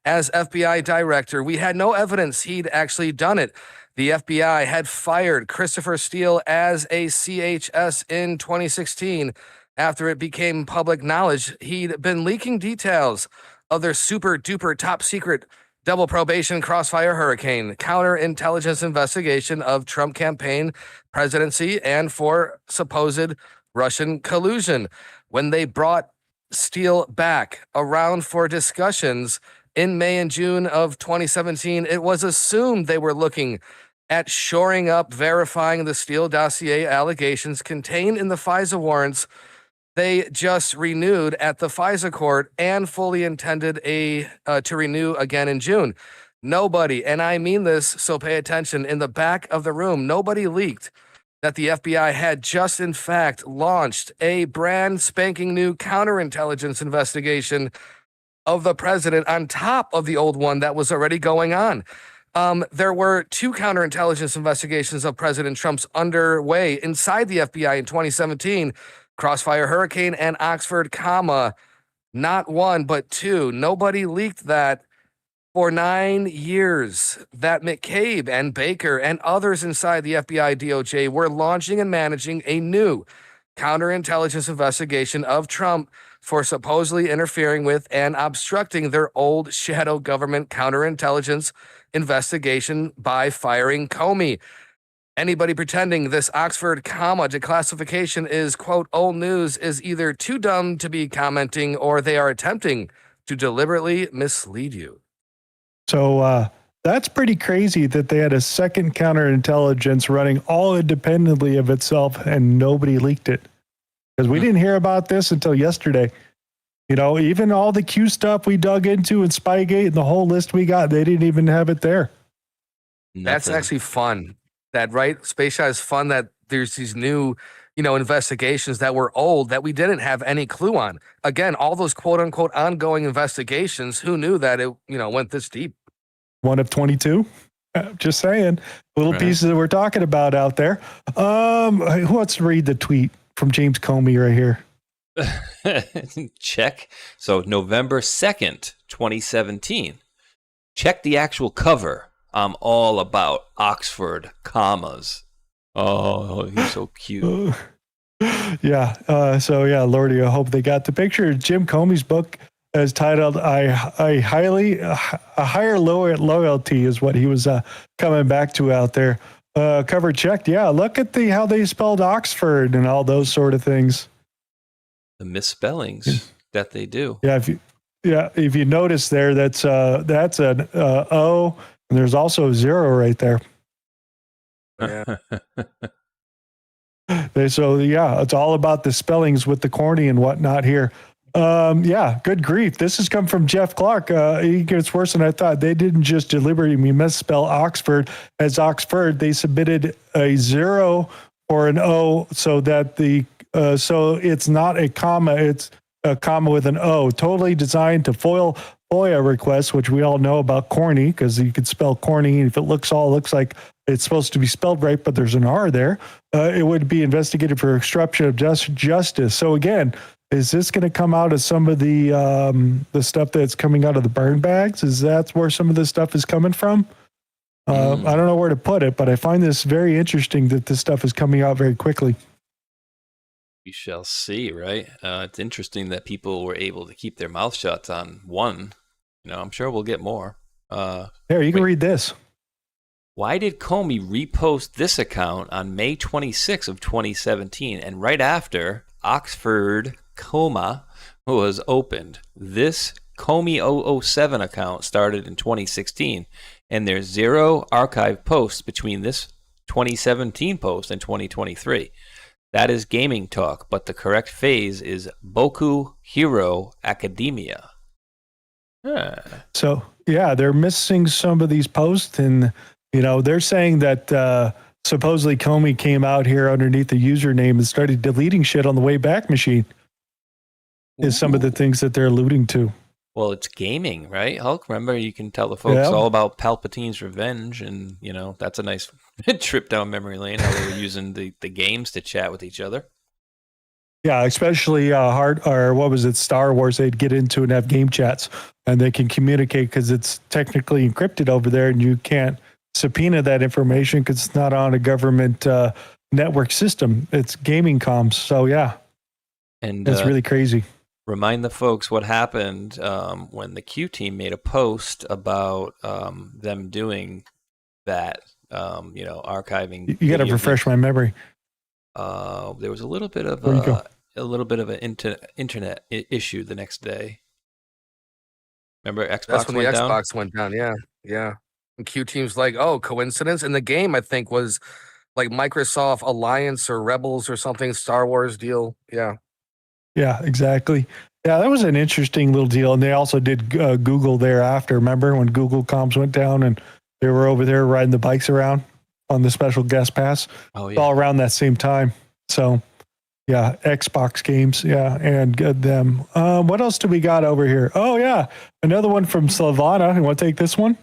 [SPEAKER 3] as FBI director. We had no evidence he'd actually done it. The FBI had fired Christopher Steele as a CHS in 2016 after it became public knowledge he'd been leaking details of their super duper top secret double probation Crossfire Hurricane counterintelligence investigation of Trump campaign presidency and for supposed Russian collusion. When they brought Steele back around for discussions in May and June of 2017, it was assumed they were looking at shoring up, verifying the Steele dossier allegations contained in the FISA warrants they just renewed at the FISA court and fully intended to renew again in June. Nobody, and I mean this, so pay attention, in the back of the room, nobody leaked that the FBI had just in fact launched a brand spanking new counterintelligence investigation of the president on top of the old one that was already going on. There were 2 counterintelligence investigations of President Trump's underway inside the FBI in 2017, Crossfire Hurricane and Oxford, not 1, but 2. Nobody leaked that for 9 years that McCabe and Baker and others inside the FBI DOJ were launching and managing a new counterintelligence investigation of Trump for supposedly interfering with and obstructing their old shadow government counterintelligence investigation by firing Comey. Anybody pretending this Oxford comma declassification is, quote, old news is either too dumb to be commenting or they are attempting to deliberately mislead you.
[SPEAKER 2] So that's pretty crazy that they had a second counterintelligence running all independently of itself and nobody leaked it. Because we didn't hear about this until yesterday. You know, even all the Q stuff we dug into in Spygate and the whole list we got, they didn't even have it there.
[SPEAKER 3] That's actually fun. That, right? Space Shot is fun that there's these new, investigations that were old that we didn't have any clue on. Again, all those quote unquote ongoing investigations, who knew that it, went this deep?
[SPEAKER 2] One of 22. Just saying, little pieces that we're talking about out there. Who wants to read the tweet from James Comey right here?
[SPEAKER 4] Check. So November 2nd, 2017. Check the actual cover. I'm all about Oxford commas. Oh, he's so cute.
[SPEAKER 2] Lordy, I hope they got the picture. Jim Comey's book is titled "A Higher Loyalty" is what he was coming back to out there. Cover checked. Yeah, look at how they spelled Oxford and all those sort of things.
[SPEAKER 4] The misspellings that they do.
[SPEAKER 2] If you notice there, that's an O, and there's also a 0 right there.
[SPEAKER 3] Yeah.
[SPEAKER 2] It's all about the spellings with the corny and whatnot here. Good grief. This has come from Jeff Clark. It gets worse than I thought. They didn't just deliberately misspell Oxford as Oxford. They submitted a 0 or an O so that so it's not a comma, it's a comma with an O, totally designed to foil FOIA requests, which we all know about corny, because you could spell corny, and if it looks like it's supposed to be spelled right, but there's an R there, it would be investigated for obstruction of justice. So again, is this going to come out of some of the stuff that's coming out of the burn bags? Is that where some of this stuff is coming from? I don't know where to put it, but I find this very interesting that this stuff is coming out very quickly.
[SPEAKER 4] We shall see, right? It's interesting that people were able to keep their mouth shut on one. I'm sure we'll get more.
[SPEAKER 2] Here, you can read this.
[SPEAKER 4] Why did Comey repost this account on May 26 of 2017 and right after Oxford comma was opened? This Comey 007 account started in 2016, and there's 0 archive posts between this 2017 post and 2023. That is gaming talk, but the correct phase is Boku Hero Academia.
[SPEAKER 2] So, they're missing some of these posts, and, they're saying that supposedly Comey came out here underneath the username and started deleting shit on the Wayback Machine, is some of the things that they're alluding to.
[SPEAKER 4] Well, it's gaming, right, Hulk? Remember, you can tell the folks all about Palpatine's revenge, and, that's a nice trip down memory lane, how they were using the games to chat with each other.
[SPEAKER 2] Yeah, especially Star Wars, they'd get into and have game chats, and they can communicate because it's technically encrypted over there, and you can't subpoena that information because it's not on a government network system. It's gaming comms, so
[SPEAKER 4] and
[SPEAKER 2] it's really crazy.
[SPEAKER 4] Remind the folks what happened when the Q team made a post about them doing that, archiving.
[SPEAKER 2] You got to refresh my memory.
[SPEAKER 4] There was a little bit of an internet issue the next day. Remember, Xbox
[SPEAKER 3] That's when
[SPEAKER 4] went
[SPEAKER 3] the
[SPEAKER 4] down?
[SPEAKER 3] Xbox went down. Yeah. And Q team's like, oh, coincidence? And the game, I think, was like Microsoft Alliance or Rebels or something, Star Wars deal. Yeah.
[SPEAKER 2] Yeah, exactly. Yeah, that was an interesting little deal. And they also did Google thereafter. Remember when Google comms went down and they were over there riding the bikes around on the special guest pass?
[SPEAKER 4] Oh, yeah.
[SPEAKER 2] All around that same time. So, yeah, Xbox games. Yeah, and them. What else do we got over here? Oh, yeah, another one from Slavana. You want to take this one?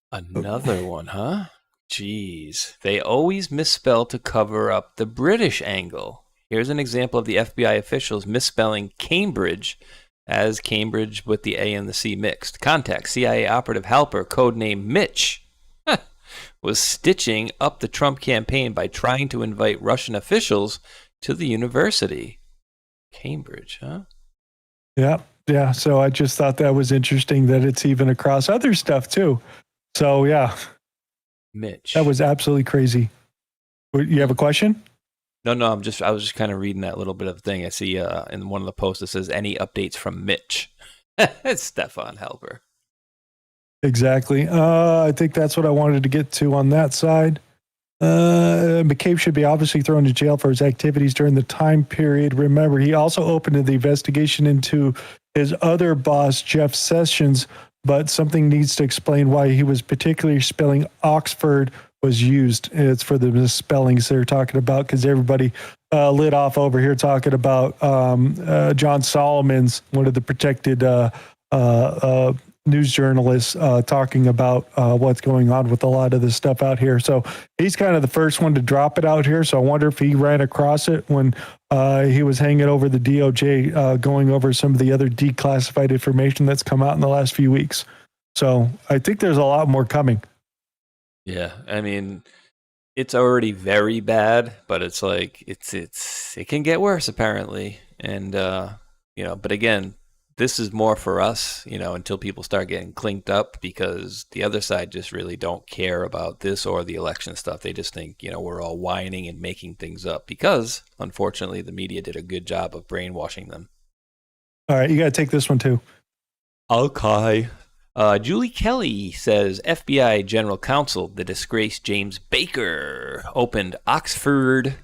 [SPEAKER 4] Another one, huh? Jeez. They always misspell to cover up the British angle. Here's an example of the FBI officials misspelling Cambridge as Cambridge with the A and the C mixed. Contact CIA operative helper, codename Mitch, was stitching up the Trump campaign by trying to invite Russian officials to the university. Cambridge, huh?
[SPEAKER 2] Yeah. Yeah. So I just thought that was interesting that it's even across other stuff too. So yeah.
[SPEAKER 4] Mitch.
[SPEAKER 2] That was absolutely crazy. You have a question?
[SPEAKER 4] No, I was just kind of reading that little bit of thing. I see in one of the posts that says any updates from Mitch. It's Stefan Helper.
[SPEAKER 2] Exactly. I think that's what I wanted to get to on that side. McCabe should be obviously thrown to jail for his activities during the time period. Remember, he also opened the investigation into his other boss, Jeff Sessions, but something needs to explain why he was particularly spelling Oxford was used. It's for the misspellings they're talking about, because everybody lit off over here talking about John Solomon's, one of the protected news journalists, talking about what's going on with a lot of this stuff out here. So he's kind of the first one to drop it out here. So I wonder if he ran across it when he was hanging over the DOJ, going over some of the other declassified information that's come out in the last few weeks. So I think there's a lot more coming.
[SPEAKER 4] Yeah, I mean, it's already very bad, but it's like it can get worse apparently. And but again, this is more for us, until people start getting clinked up, because the other side just really don't care about this or the election stuff. They just think, we're all whining and making things up because, unfortunately, the media did a good job of brainwashing them.
[SPEAKER 2] All right, you got to take this one too.
[SPEAKER 4] Okay. Julie Kelly says FBI General Counsel, the disgraced James Baker, opened Oxford,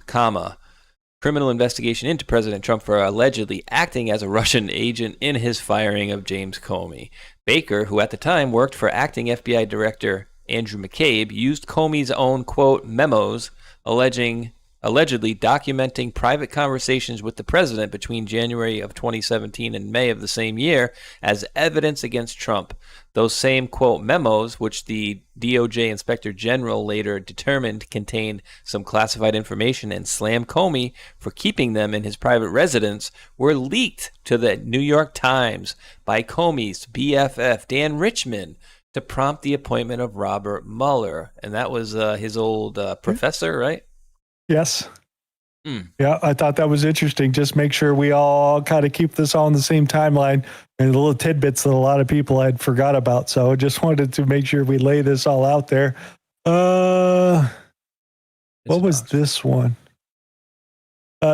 [SPEAKER 4] criminal investigation into President Trump for allegedly acting as a Russian agent in his firing of James Comey. Baker, who at the time worked for acting FBI Director Andrew McCabe, used Comey's own, quote, memos allegedly documenting private conversations with the president between January of 2017 and May of the same year as evidence against Trump. Those same, quote, memos, which the DOJ Inspector General later determined contained some classified information and slammed Comey for keeping them in his private residence, were leaked to the New York Times by Comey's BFF, Dan Richman, to prompt the appointment of Robert Mueller. And that was his old professor, right?
[SPEAKER 2] Yes. Yeah, I thought that was interesting. Just make sure we all kind of keep this all in the same timeline and the little tidbits that a lot of people had forgot about. So I just wanted to make sure we lay this all out there. What was this one?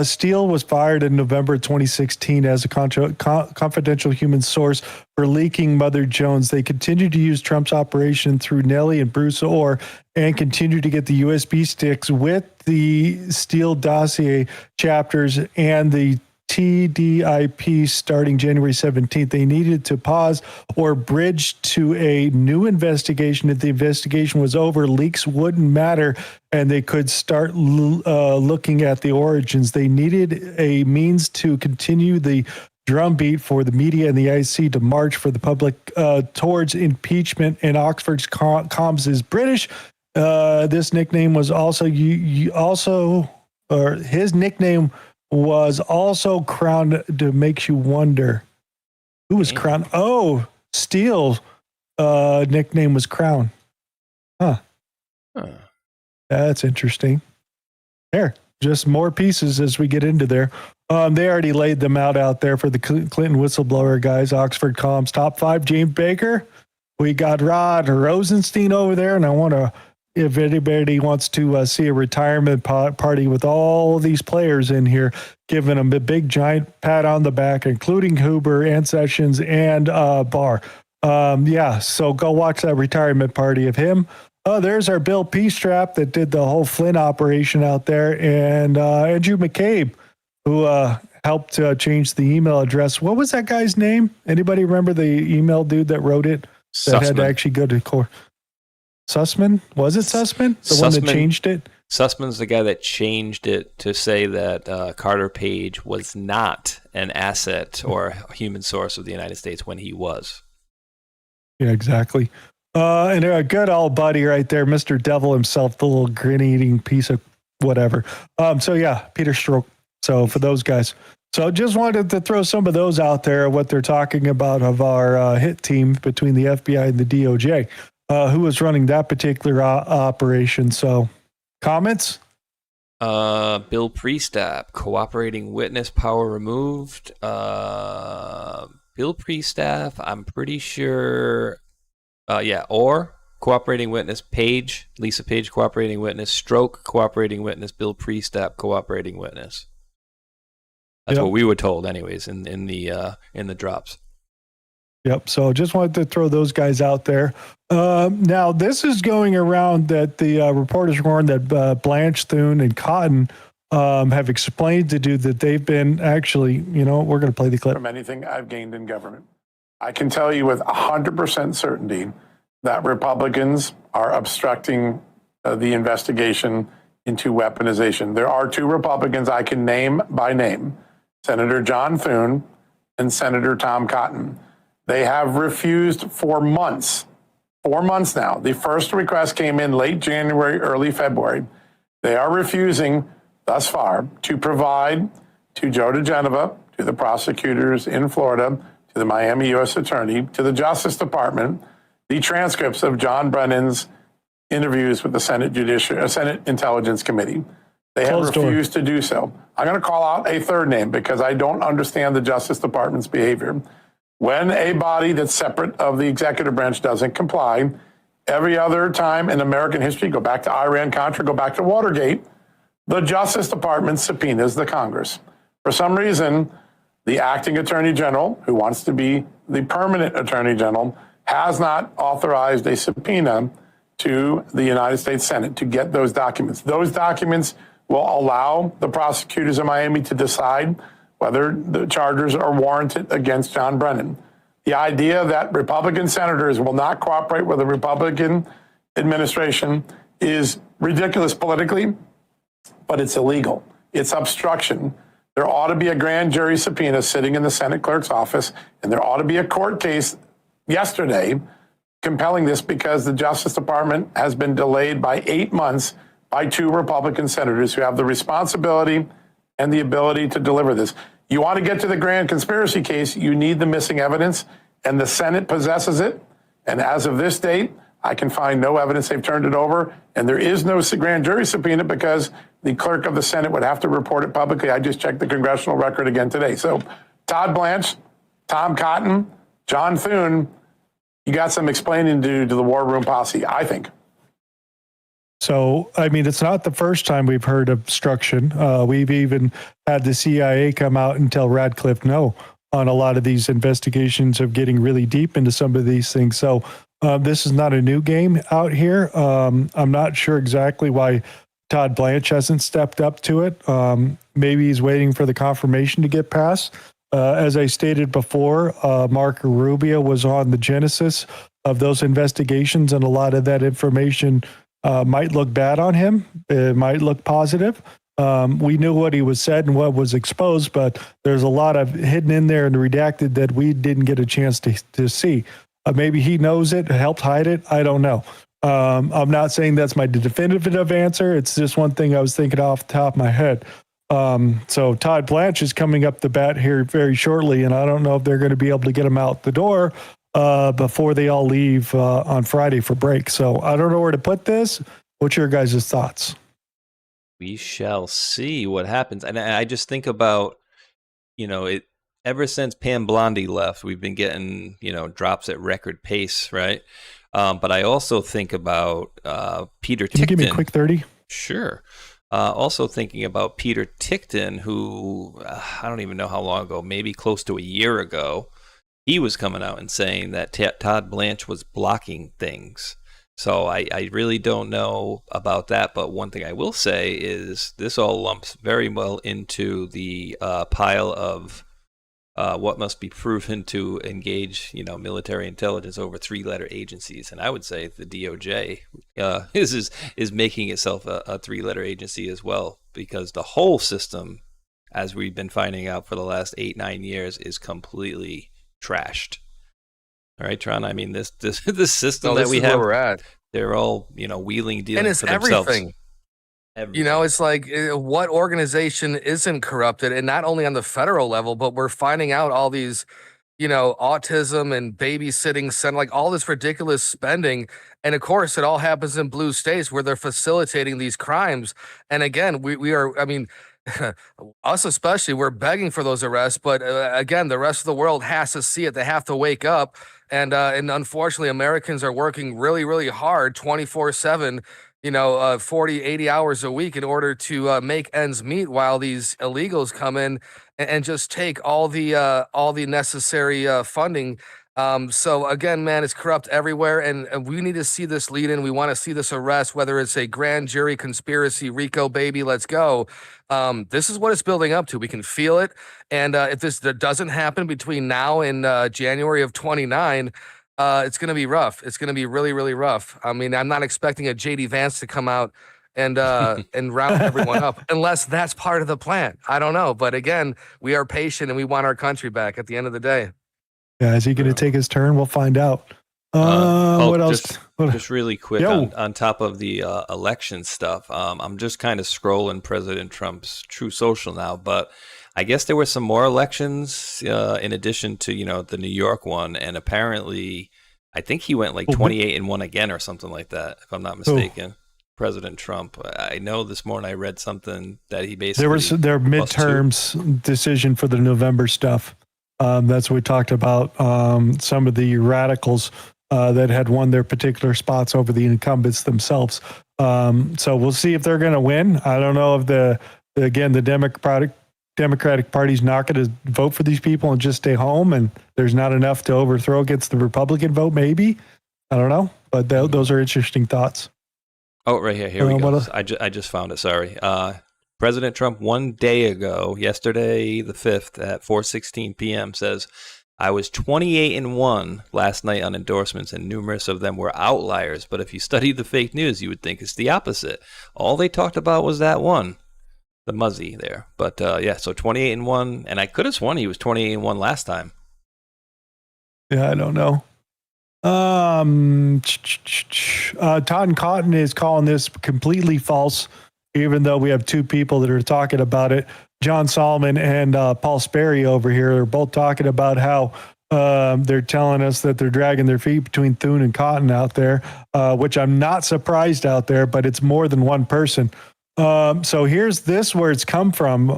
[SPEAKER 2] Steele was fired in November 2016 as a confidential human source for leaking Mother Jones. They continued to use Trump's operation through Nellie and Bruce Orr and continued to get the USB sticks with the Steele dossier chapters and the TDIP starting January 17th. They needed to pause or bridge to a new investigation. If the investigation was over, leaks wouldn't matter, and they could start looking at the origins. They needed a means to continue the drumbeat for the media and the IC to march for the public towards impeachment. And Oxford's comms is British. This nickname was his nickname was also Crown to Makes You Wonder. Who was Crown? Oh, Steele's nickname was Crown. Huh. That's interesting. There, just more pieces as we get into there. They already laid them out there for the Clinton whistleblower guys. Oxford Comms, top 5, James Baker. We got Rod Rosenstein over there, and I want to, if anybody wants to see a retirement party with all these players in here, giving them a big giant pat on the back, including Huber and Sessions and Barr. So go watch that retirement party of him. Oh, there's our Bill P-Strap that did the whole Flynn operation out there, and Andrew McCabe, who helped change the email address. What was that guy's name? Anybody remember the email dude that wrote it? That had to actually go to court. Sussman? Was it Sussman? One that changed it?
[SPEAKER 4] Sussman's the guy that changed it to say that Carter Page was not an asset or a human source of the United States when he was.
[SPEAKER 2] Yeah, exactly. And a good old buddy right there, Mr. Devil himself, the little grin-eating piece of whatever. Peter Strzok. So for those guys. So just wanted to throw some of those out there, what they're talking about of our hit team between the FBI and the DOJ. Who was running that particular operation. So, comments?
[SPEAKER 4] Bill Priestap, cooperating witness, power removed. Bill Priestap, I'm pretty sure. Or cooperating witness, Lisa Page, cooperating witness, Stroke, cooperating witness, Bill Priestap, cooperating witness. That's what we were told, anyways, in the drops.
[SPEAKER 2] Yep. So just wanted to throw those guys out there. Now, this is going around that the reporters warned that Blanche, Thune, and Cotton have explained to do that they've been actually, we're going to play the clip.
[SPEAKER 6] From anything I've gained in government, I can tell you with 100% certainty that Republicans are obstructing the investigation into weaponization. There are 2 Republicans I can name by name, Senator John Thune and Senator Tom Cotton. They have refused for months now. The first request came in late January, early February. They are refusing thus far to provide to Joe DeGenova, to the prosecutors in Florida, to the Miami U.S. Attorney, to the Justice Department, the transcripts of John Brennan's interviews with the Senate Intelligence Committee. They have refused to do so. I'm going to call out a third name because I don't understand the Justice Department's behavior. When a body that's separate of the executive branch doesn't comply, every other time in American history, go back to Iran-Contra, go back to Watergate, the Justice Department subpoenas the Congress. For some reason, the acting Attorney General, who wants to be the permanent Attorney General, has not authorized a subpoena to the United States Senate to get those documents. Those documents will allow the prosecutors in Miami to decide whether the charges are warranted against John Brennan. The idea that Republican senators will not cooperate with the Republican administration is ridiculous politically, but it's illegal. It's obstruction. There ought to be a grand jury subpoena sitting in the Senate clerk's office, and there ought to be a court case yesterday compelling this because the Justice Department has been delayed by 8 months by 2 Republican senators who have the responsibility and the ability to deliver this. You want to get to the grand conspiracy case, you need the missing evidence, and the Senate possesses it. And as of this date, I can find no evidence they've turned it over, and there is no grand jury subpoena because the clerk of the Senate would have to report it publicly. I just checked the congressional record again today. So Todd Blanche, Tom Cotton, John Thune, you got some explaining to do to the War Room posse, I think.
[SPEAKER 2] So, I mean, it's not the first time we've heard obstruction. We've even had the CIA come out and tell Radcliffe no on a lot of these investigations of getting really deep into some of these things. So this is not a new game out here. I'm not sure exactly why Todd Blanche hasn't stepped up to it. Maybe he's waiting for the confirmation to get passed. As I stated before, Marco Rubio was on the genesis of those investigations, and a lot of that information might look bad on him. It might look positive. We knew what he was said and what was exposed, but there's a lot of hidden in there and redacted that we didn't get a chance to see. Maybe he knows it, helped hide it. I don't know. I'm not saying that's my definitive answer. It's just one thing I was thinking off the top of my head. So Todd Blanche is coming up the bat here very shortly, and I don't know if they're going to be able to get him out the door before they all leave on Friday for break. So I don't know where to put this. What's your guys' thoughts?
[SPEAKER 4] We shall see what happens. And I just think about, ever since Pam Blondie left, we've been getting, drops at record pace, right? But I also think about Peter Tickton.
[SPEAKER 2] Can you give me a quick 30?
[SPEAKER 4] Sure. Also thinking about Peter Tickton, who I don't even know how long ago, maybe close to a year ago, he was coming out and saying that Todd Blanche was blocking things. So I really don't know about that. But one thing I will say is this all lumps very well into the pile of what must be proven to engage, military intelligence over 3-letter agencies. And I would say the DOJ is making itself a 3-letter agency as well, because the whole system, as we've been finding out for the last 8-9 years, is completely trashed. All right, Tron. I mean, this system that we have,
[SPEAKER 3] where we're at.
[SPEAKER 4] They're all wheeling, dealing,
[SPEAKER 3] and it's
[SPEAKER 4] for themselves.
[SPEAKER 3] Everything. It's like what organization isn't corrupted, and not only on the federal level, but we're finding out all these autism and babysitting center, like all this ridiculous spending. And of course, it all happens in blue states where they're facilitating these crimes. And again, we are, I mean, us especially, we're begging for those arrests. But again, the rest of the world has to see it. They have to wake up. And unfortunately, Americans are working really, really hard 24/7, 40, 80 hours a week in order to make ends meet while these illegals come in and just take all the necessary funding. So again, man, it's corrupt everywhere, and we need to see this lead in. We want to see this arrest, whether it's a grand jury conspiracy, RICO, baby, let's go. This is what it's building up to. We can feel it, and if this doesn't happen between now and January of 29, it's going to be rough. It's going to be really, really rough. I mean, I'm not expecting a JD Vance to come out and round everyone up, unless that's part of the plan. I don't know. But again, we are patient and we want our country back at the end of the day.
[SPEAKER 2] Yeah, is he going to take his turn? We'll find out. What else?
[SPEAKER 4] Just really quick on top of the election stuff. I'm just kind of scrolling President Trump's True Social now, but I guess there were some more elections in addition to, the New York one. And apparently, I think he went like 28-1 again or something like that, if I'm not mistaken. President Trump. I know this morning I read something that he basically... There was
[SPEAKER 2] their midterms decision for the November stuff. That's what we talked about. Some of the radicals that had won their particular spots over the incumbents themselves. So we'll see if they're going to win. I don't know if the Democratic Party's not going to vote for these people and just stay home, and there's not enough to overthrow against the Republican vote. Maybe, I don't know. But those are interesting thoughts.
[SPEAKER 4] Oh, right here. Here we go. I just found it. Sorry. President Trump 1 day ago, yesterday the 5th at 4:16 p.m. says, I was 28-1 last night on endorsements, and numerous of them were outliers. But if you study the fake news, you would think it's the opposite. All they talked about was that one, the Muzzy there. But yeah, so 28-1, and I could have sworn he was 28-1 last time.
[SPEAKER 2] Yeah, I don't know. Todd Cotton is calling this completely false, even though we have two people that are talking about it. John Solomon and Paul Sperry over here are both talking about how they're telling us that they're dragging their feet between Thune and Cotton out there, which I'm not surprised out there, but it's more than one person. So here's this where it's come from.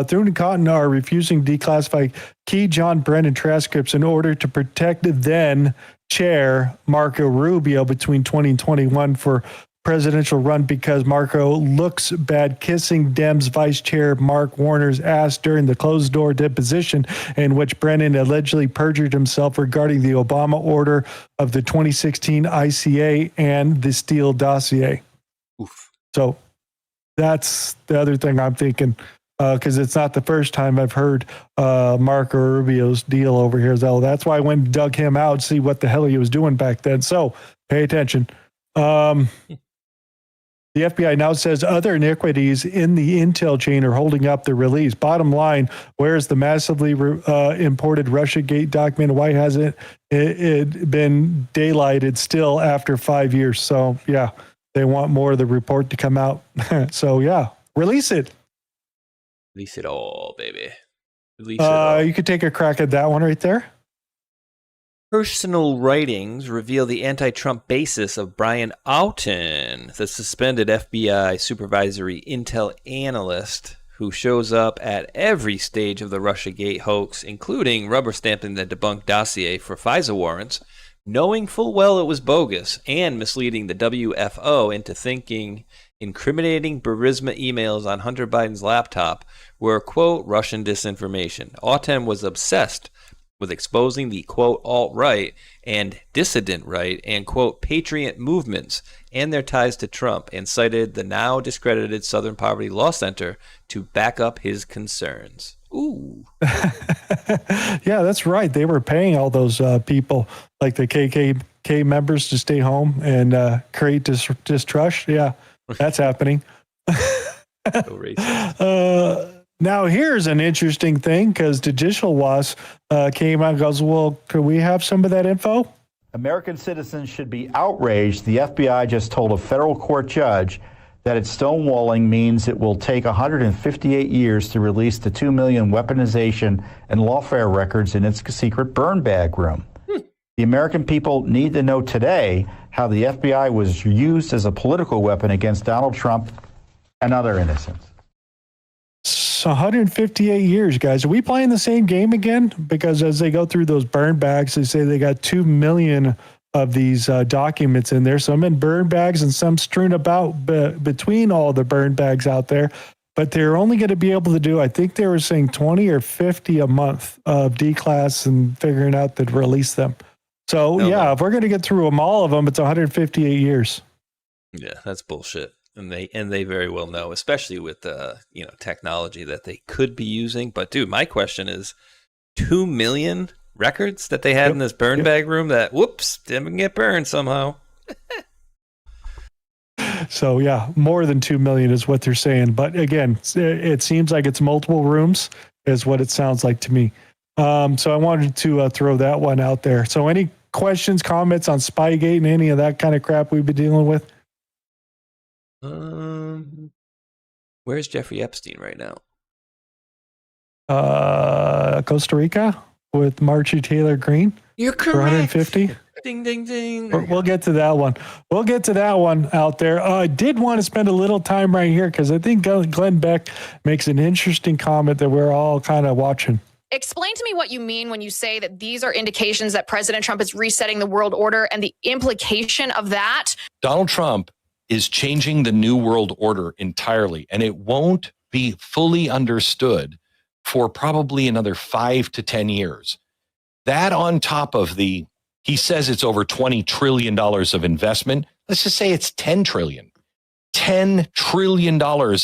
[SPEAKER 2] Thune and Cotton are refusing to declassify key John Brennan transcripts in order to protect then chair Marco Rubio between 20 and 21 for presidential run because Marco looks bad kissing Dems Vice Chair Mark Warner's ass during the closed-door deposition in which Brennan allegedly perjured himself regarding the Obama order of the 2016 ICA and the Steele dossier.
[SPEAKER 4] Oof.
[SPEAKER 2] So that's the other thing I'm thinking, because it's not the first time I've heard Marco Rubio's deal over here. So that's why I went and dug him out to see what the hell he was doing back then. So pay attention. The FBI now says other iniquities in the intel chain are holding up the release. Bottom line, where's the massively imported Russiagate document? Why hasn't it been daylighted still after 5 years? So, yeah, they want more of the report to come out. So, yeah, release it.
[SPEAKER 4] Release it all, baby. Release it all.
[SPEAKER 2] You could take a crack at that one right there.
[SPEAKER 4] Personal writings reveal the anti-Trump basis of Brian Auten, the suspended FBI supervisory intel analyst who shows up at every stage of the Russiagate hoax, including rubber stamping the debunked dossier for FISA warrants, knowing full well it was bogus and misleading the WFO into thinking incriminating Burisma emails on Hunter Biden's laptop were, quote, Russian disinformation. Auten was obsessed with exposing the, quote, alt-right and dissident right and, quote, patriot movements and their ties to Trump, and cited the now discredited Southern Poverty Law Center to back up his concerns. Ooh.
[SPEAKER 2] Yeah, that's right. They were paying all those people, like the KKK members, to stay home and create distrust. Yeah, that's happening.
[SPEAKER 4] So racist.
[SPEAKER 2] Now, here's an interesting thing, because Digital Was came out and goes, well, could we have some of that info?
[SPEAKER 7] American citizens should be outraged. The FBI just told a federal court judge that its stonewalling means it will take 158 years to release the 2 million weaponization and lawfare records in its secret burn bag room. The American people need to know today how the FBI was used as a political weapon against Donald Trump and other innocents.
[SPEAKER 2] It's 158 years, guys. Are we playing the same game again? Because as they go through those burn bags, they say they got 2 million of these documents in there, some in burn bags and some strewn about between all the burn bags out there. But they're only going to be able to do, I think they were saying 20 or 50 a month of D-class and figuring out to release them. So, if we're going to get through them, all of them, it's 158 years.
[SPEAKER 4] Yeah, that's bullshit. And they very well know, especially with technology that they could be using. But dude, my question is 2 million records that they had in this burn bag room that didn't get burned somehow.
[SPEAKER 2] So more than 2 million is what they're saying. But again, it seems like it's multiple rooms is what it sounds like to me. So I wanted to throw that one out there. So any questions, comments on Spygate and any of that kind of crap we've been dealing with?
[SPEAKER 4] Where's Jeffrey Epstein right now?
[SPEAKER 2] Costa Rica with Marjorie Taylor Greene.
[SPEAKER 4] You're correct.
[SPEAKER 2] For 150.
[SPEAKER 4] Ding, ding, ding.
[SPEAKER 2] We'll get to that one. We'll get to that one out there. I did want to spend a little time right here because I think Glenn Beck makes an interesting comment that we're all kind of watching.
[SPEAKER 8] Explain to me what you mean when you say that these are indications that President Trump is resetting the world order and the implication of that.
[SPEAKER 23] Donald Trump is changing the new world order entirely, and it won't be fully understood for probably another 5 to 10 years. That on top of he says it's over $20 trillion of investment. Let's just say it's 10 trillion. $10 trillion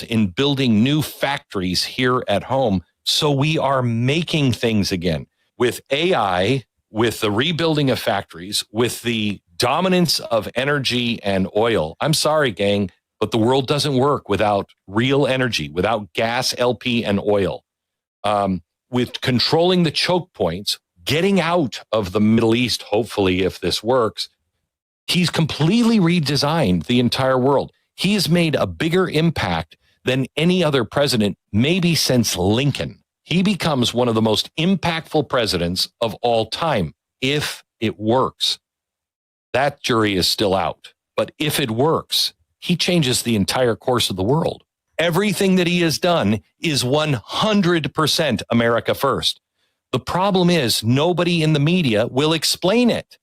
[SPEAKER 23] in building new factories here at home. So we are making things again with AI, with the rebuilding of factories, with the dominance of energy and oil. I'm sorry, gang, but the world doesn't work without real energy, without gas, LP, and oil. With controlling the choke points, getting out of the Middle East, hopefully, if this works, he's completely redesigned the entire world. He has made a bigger impact than any other president, maybe since Lincoln. He becomes one of the most impactful presidents of all time, if it works. That jury is still out. But if it works, he changes the entire course of the world. Everything that he has done is 100% America first. The problem is nobody in the media will explain it.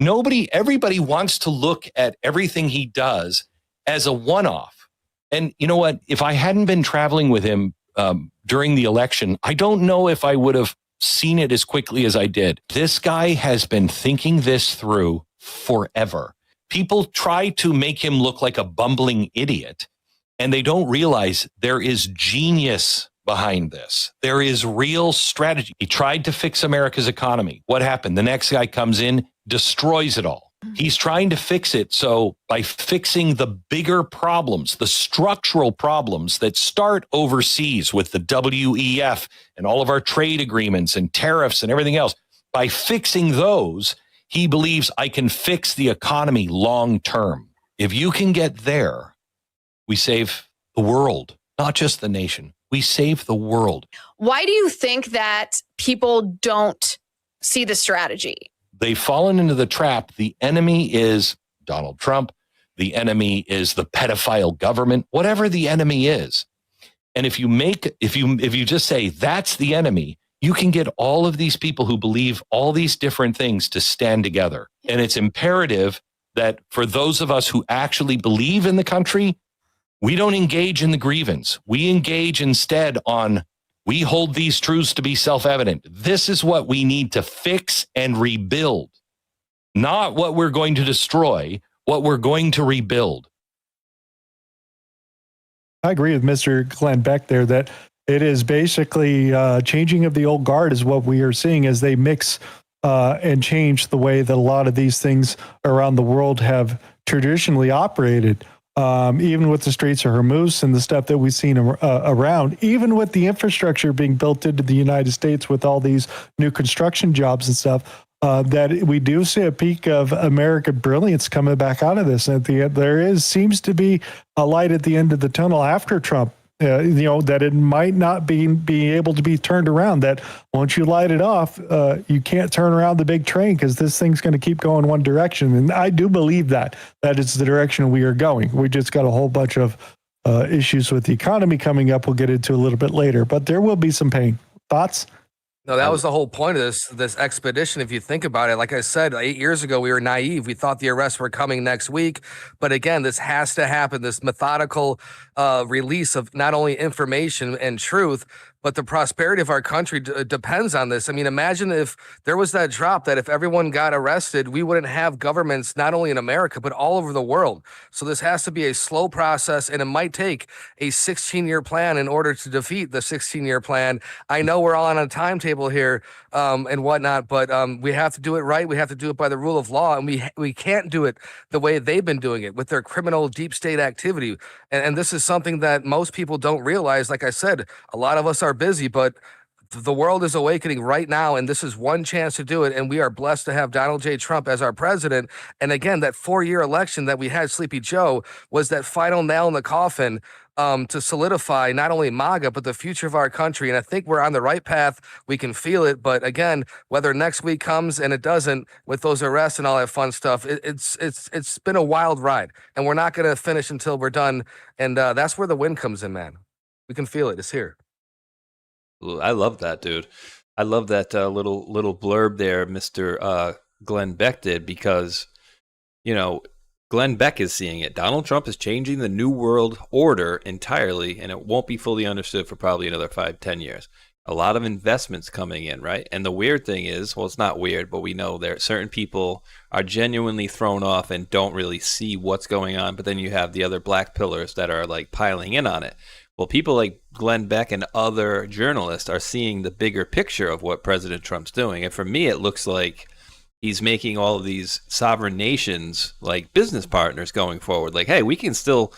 [SPEAKER 23] Everybody wants to look at everything he does as a one-off. And you know what? If I hadn't been traveling with him during the election, I don't know if I would have seen it as quickly as I did. This guy has been thinking this through forever. People try to make him look like a bumbling idiot, and they don't realize there is genius behind this. There is real strategy. He tried to fix America's economy. What happened? The next guy comes in, destroys it all. He's trying to fix it. So by fixing the bigger problems, the structural problems that start overseas with the WEF and all of our trade agreements and tariffs and everything else, by fixing those, he believes I can fix the economy long term. If you can get there, we save the world, not just the nation. We save the world.
[SPEAKER 8] Why do you think that people don't see the strategy?
[SPEAKER 23] They've fallen into the trap. The enemy is Donald Trump. The enemy is the pedophile government, whatever the enemy is. And if you just say that's the enemy, you can get all of these people who believe all these different things to stand together. And it's imperative that for those of us who actually believe in the country, we don't engage in the grievance. We engage instead on, we hold these truths to be self-evident. This is what we need to fix and rebuild, not what we're going to destroy, what we're going to rebuild.
[SPEAKER 2] I agree with Mr. Glenn Beck there that it is basically changing of the old guard is what we are seeing as they mix and change the way that a lot of these things around the world have traditionally operated. Even with the Straits of Hormuz and the stuff that we've seen around, even with the infrastructure being built into the United States with all these new construction jobs and stuff, that we do see a peak of American brilliance coming back out of this. At the end, seems to be a light at the end of the tunnel after Trump. That it might not be able to be turned around. That once you light it off, you can't turn around the big train because this thing's going to keep going one direction. And I do believe that is the direction we are going. We just got a whole bunch of issues with the economy coming up. We'll get into a little bit later, but there will be some pain. Thoughts?
[SPEAKER 3] No, that was the whole point of this expedition. If you think about it, like I said, 8 years ago, we were naive. We thought the arrests were coming next week. But again, this has to happen, this methodical release of not only information and truth, but the prosperity of our country depends on this. I mean, imagine if there was that drop, that if everyone got arrested, we wouldn't have governments, not only in America, but all over the world. So this has to be a slow process, and it might take a 16-year plan in order to defeat the 16-year plan. I know we're all on a timetable here and whatnot, but we have to do it right. We have to do it by the rule of law, and we can't do it the way they've been doing it with their criminal deep state activity. And this is something that most people don't realize. Like I said, a lot of us are busy, but the world is awakening right now, and this is one chance to do it. And we are blessed to have Donald J. Trump as our president. And again, that 4-year election that we had, Sleepy Joe, was that final nail in the coffin to solidify not only MAGA, but the future of our country. And I think we're on the right path. We can feel it. But again, whether next week comes and it doesn't, with those arrests and all that fun stuff, it's been a wild ride. And we're not going to finish until we're done. And that's where the win comes in, man. We can feel it. It's here.
[SPEAKER 4] I love that, dude. I love that little blurb there, Mr. Glenn Beck did, because, Glenn Beck is seeing it. Donald Trump is changing the New World Order entirely, and it won't be fully understood for probably another 5-10 years. A lot of investments coming in, right? And the weird thing is, well, it's not weird, but we know there certain people are genuinely thrown off and don't really see what's going on. But then you have the other black pillars that are like piling in on it. Well, people like Glenn Beck and other journalists are seeing the bigger picture of what President Trump's doing. And for me, it looks like he's making all of these sovereign nations like business partners going forward. Like, hey, we can still,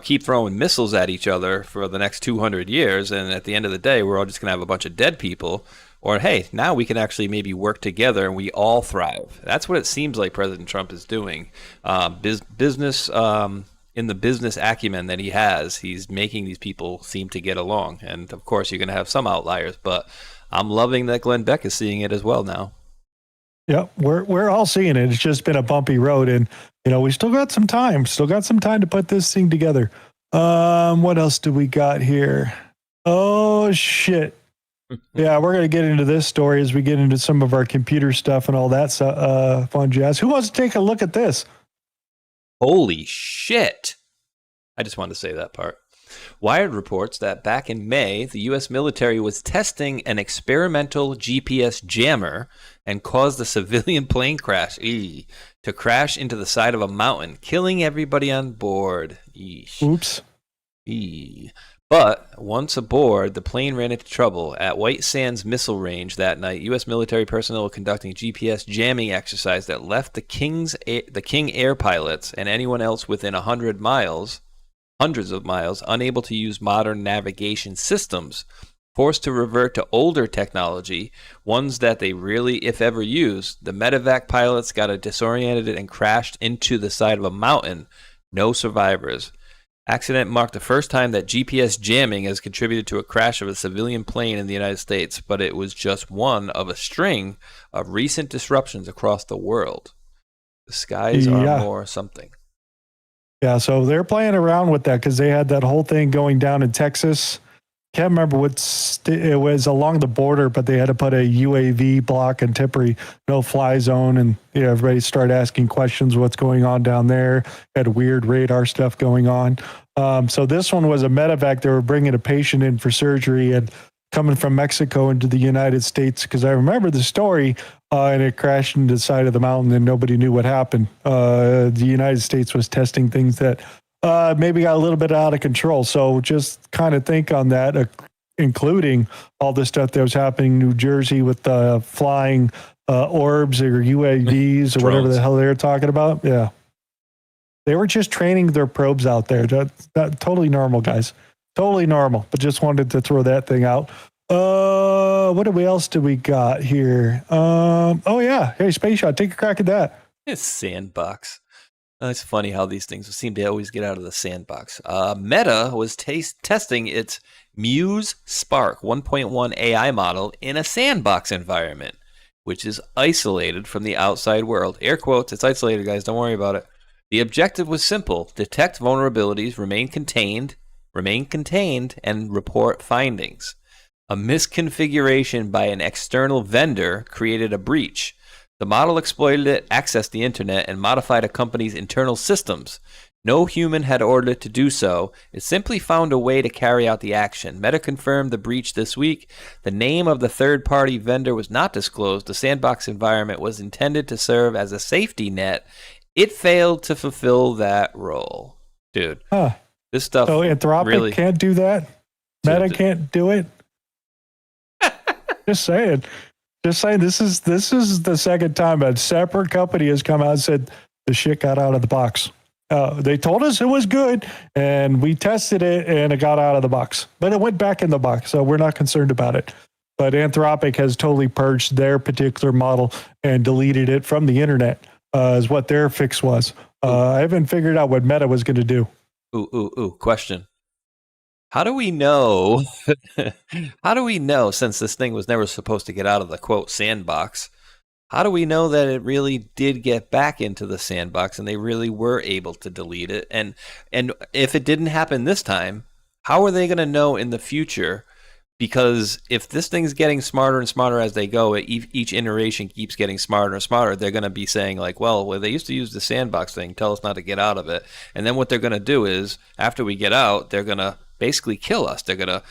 [SPEAKER 4] keep throwing missiles at each other for the next 200 years. And at the end of the day, we're all just going to have a bunch of dead people. Or, hey, now we can actually maybe work together and we all thrive. That's what it seems like President Trump is doing. Business in the business acumen that he has, he's making these people seem to get along. And of course, you're going to have some outliers, but I'm loving that Glenn Beck is seeing it as well now.
[SPEAKER 2] Yeah, we're all seeing it. It's just been a bumpy road, and we still got some time. Still got some time to put this thing together. What else do we got here? Oh shit! Yeah, we're gonna get into this story as we get into some of our computer stuff and all that fun jazz. Who wants to take a look at this?
[SPEAKER 4] Holy shit! I just wanted to say that part. Wired reports that back in May, the U.S. military was testing an experimental GPS jammer and caused a civilian plane crash to crash into the side of a mountain, killing everybody on board. Eesh.
[SPEAKER 2] Oops.
[SPEAKER 4] But once aboard, the plane ran into trouble. At White Sands Missile Range that night, U.S. military personnel were conducting a GPS jamming exercise that left the King Air pilots and anyone else within hundreds of miles, unable to use modern navigation systems, forced to revert to older technology, ones that they really, if ever, used. The medevac pilots got disoriented and crashed into the side of a mountain. No survivors. Accident marked the first time that GPS jamming has contributed to a crash of a civilian plane in the United States, but it was just one of a string of recent disruptions across the world. The skies are more something.
[SPEAKER 2] Yeah, so they're playing around with that because they had that whole thing going down in Texas. Can't remember it was along the border, but they had to put a UAV block and temporary no-fly zone, and everybody started asking questions, what's going on down there. Had weird radar stuff going on. So this one was a medevac. They were bringing a patient in for surgery and coming from Mexico into the United States, because I remember the story, and it crashed into the side of the mountain and nobody knew what happened. The United States was testing things that maybe got a little bit out of control. So just kind of think on that, including all the stuff that was happening in New Jersey with flying orbs or UAVs or whatever the hell they were talking about. Yeah. They were just training their probes out there. That totally normal, guys. Totally normal, but just wanted to throw that thing out. What else do we got here? Oh yeah. Hey, Space Shot, take a crack at that.
[SPEAKER 4] It's sandbox. It's funny how these things seem to always get out of the sandbox. Meta was testing its Muse Spark 1.1 AI model in a sandbox environment, which is isolated from the outside world. Air quotes, it's isolated, guys. Don't worry about it. The objective was simple: detect vulnerabilities, remain contained, and report findings. A misconfiguration by an external vendor created a breach. The model exploited it, accessed the internet, and modified a company's internal systems. No human had ordered it to do so. It simply found a way to carry out the action. Meta confirmed the breach this week. The name of the third-party vendor was not disclosed. The sandbox environment was intended to serve as a safety net. It failed to fulfill that role. Dude, this stuff.
[SPEAKER 2] So Anthropic
[SPEAKER 4] really
[SPEAKER 2] can't do that? Meta can't do it? Just saying. This is the second time a separate company has come out and said the shit got out of the box. They told us it was good, and we tested it, and it got out of the box. But it went back in the box, so we're not concerned about it. But Anthropic has totally purged their particular model and deleted it from the internet, is what their fix was. I haven't figured out what Meta was going to do.
[SPEAKER 4] Question. How do we know? How do we know, since this thing was never supposed to get out of the quote sandbox? How do we know that it really did get back into the sandbox and they really were able to delete it? And if it didn't happen this time, how are they going to know in the future? Because if this thing's getting smarter and smarter as they go, each iteration keeps getting smarter and smarter, they're going to be saying like, well, they used to use the sandbox thing, tell us not to get out of it. And then what they're going to do is, after we get out, they're going to basically kill us. They're going to,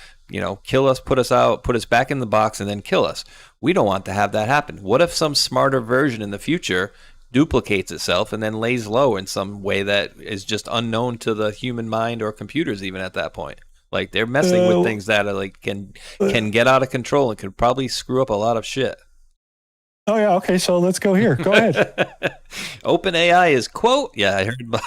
[SPEAKER 4] kill us, put us out, put us back in the box, and then kill us. We don't want to have that happen. What if some smarter version in the future duplicates itself and then lays low in some way that is just unknown to the human mind or computers even at that point? Like, they're messing with things that are like can get out of control and could probably screw up a lot of shit.
[SPEAKER 2] Oh yeah, okay, so let's go here. Go ahead.
[SPEAKER 4] OpenAI is quote. Yeah, I heard about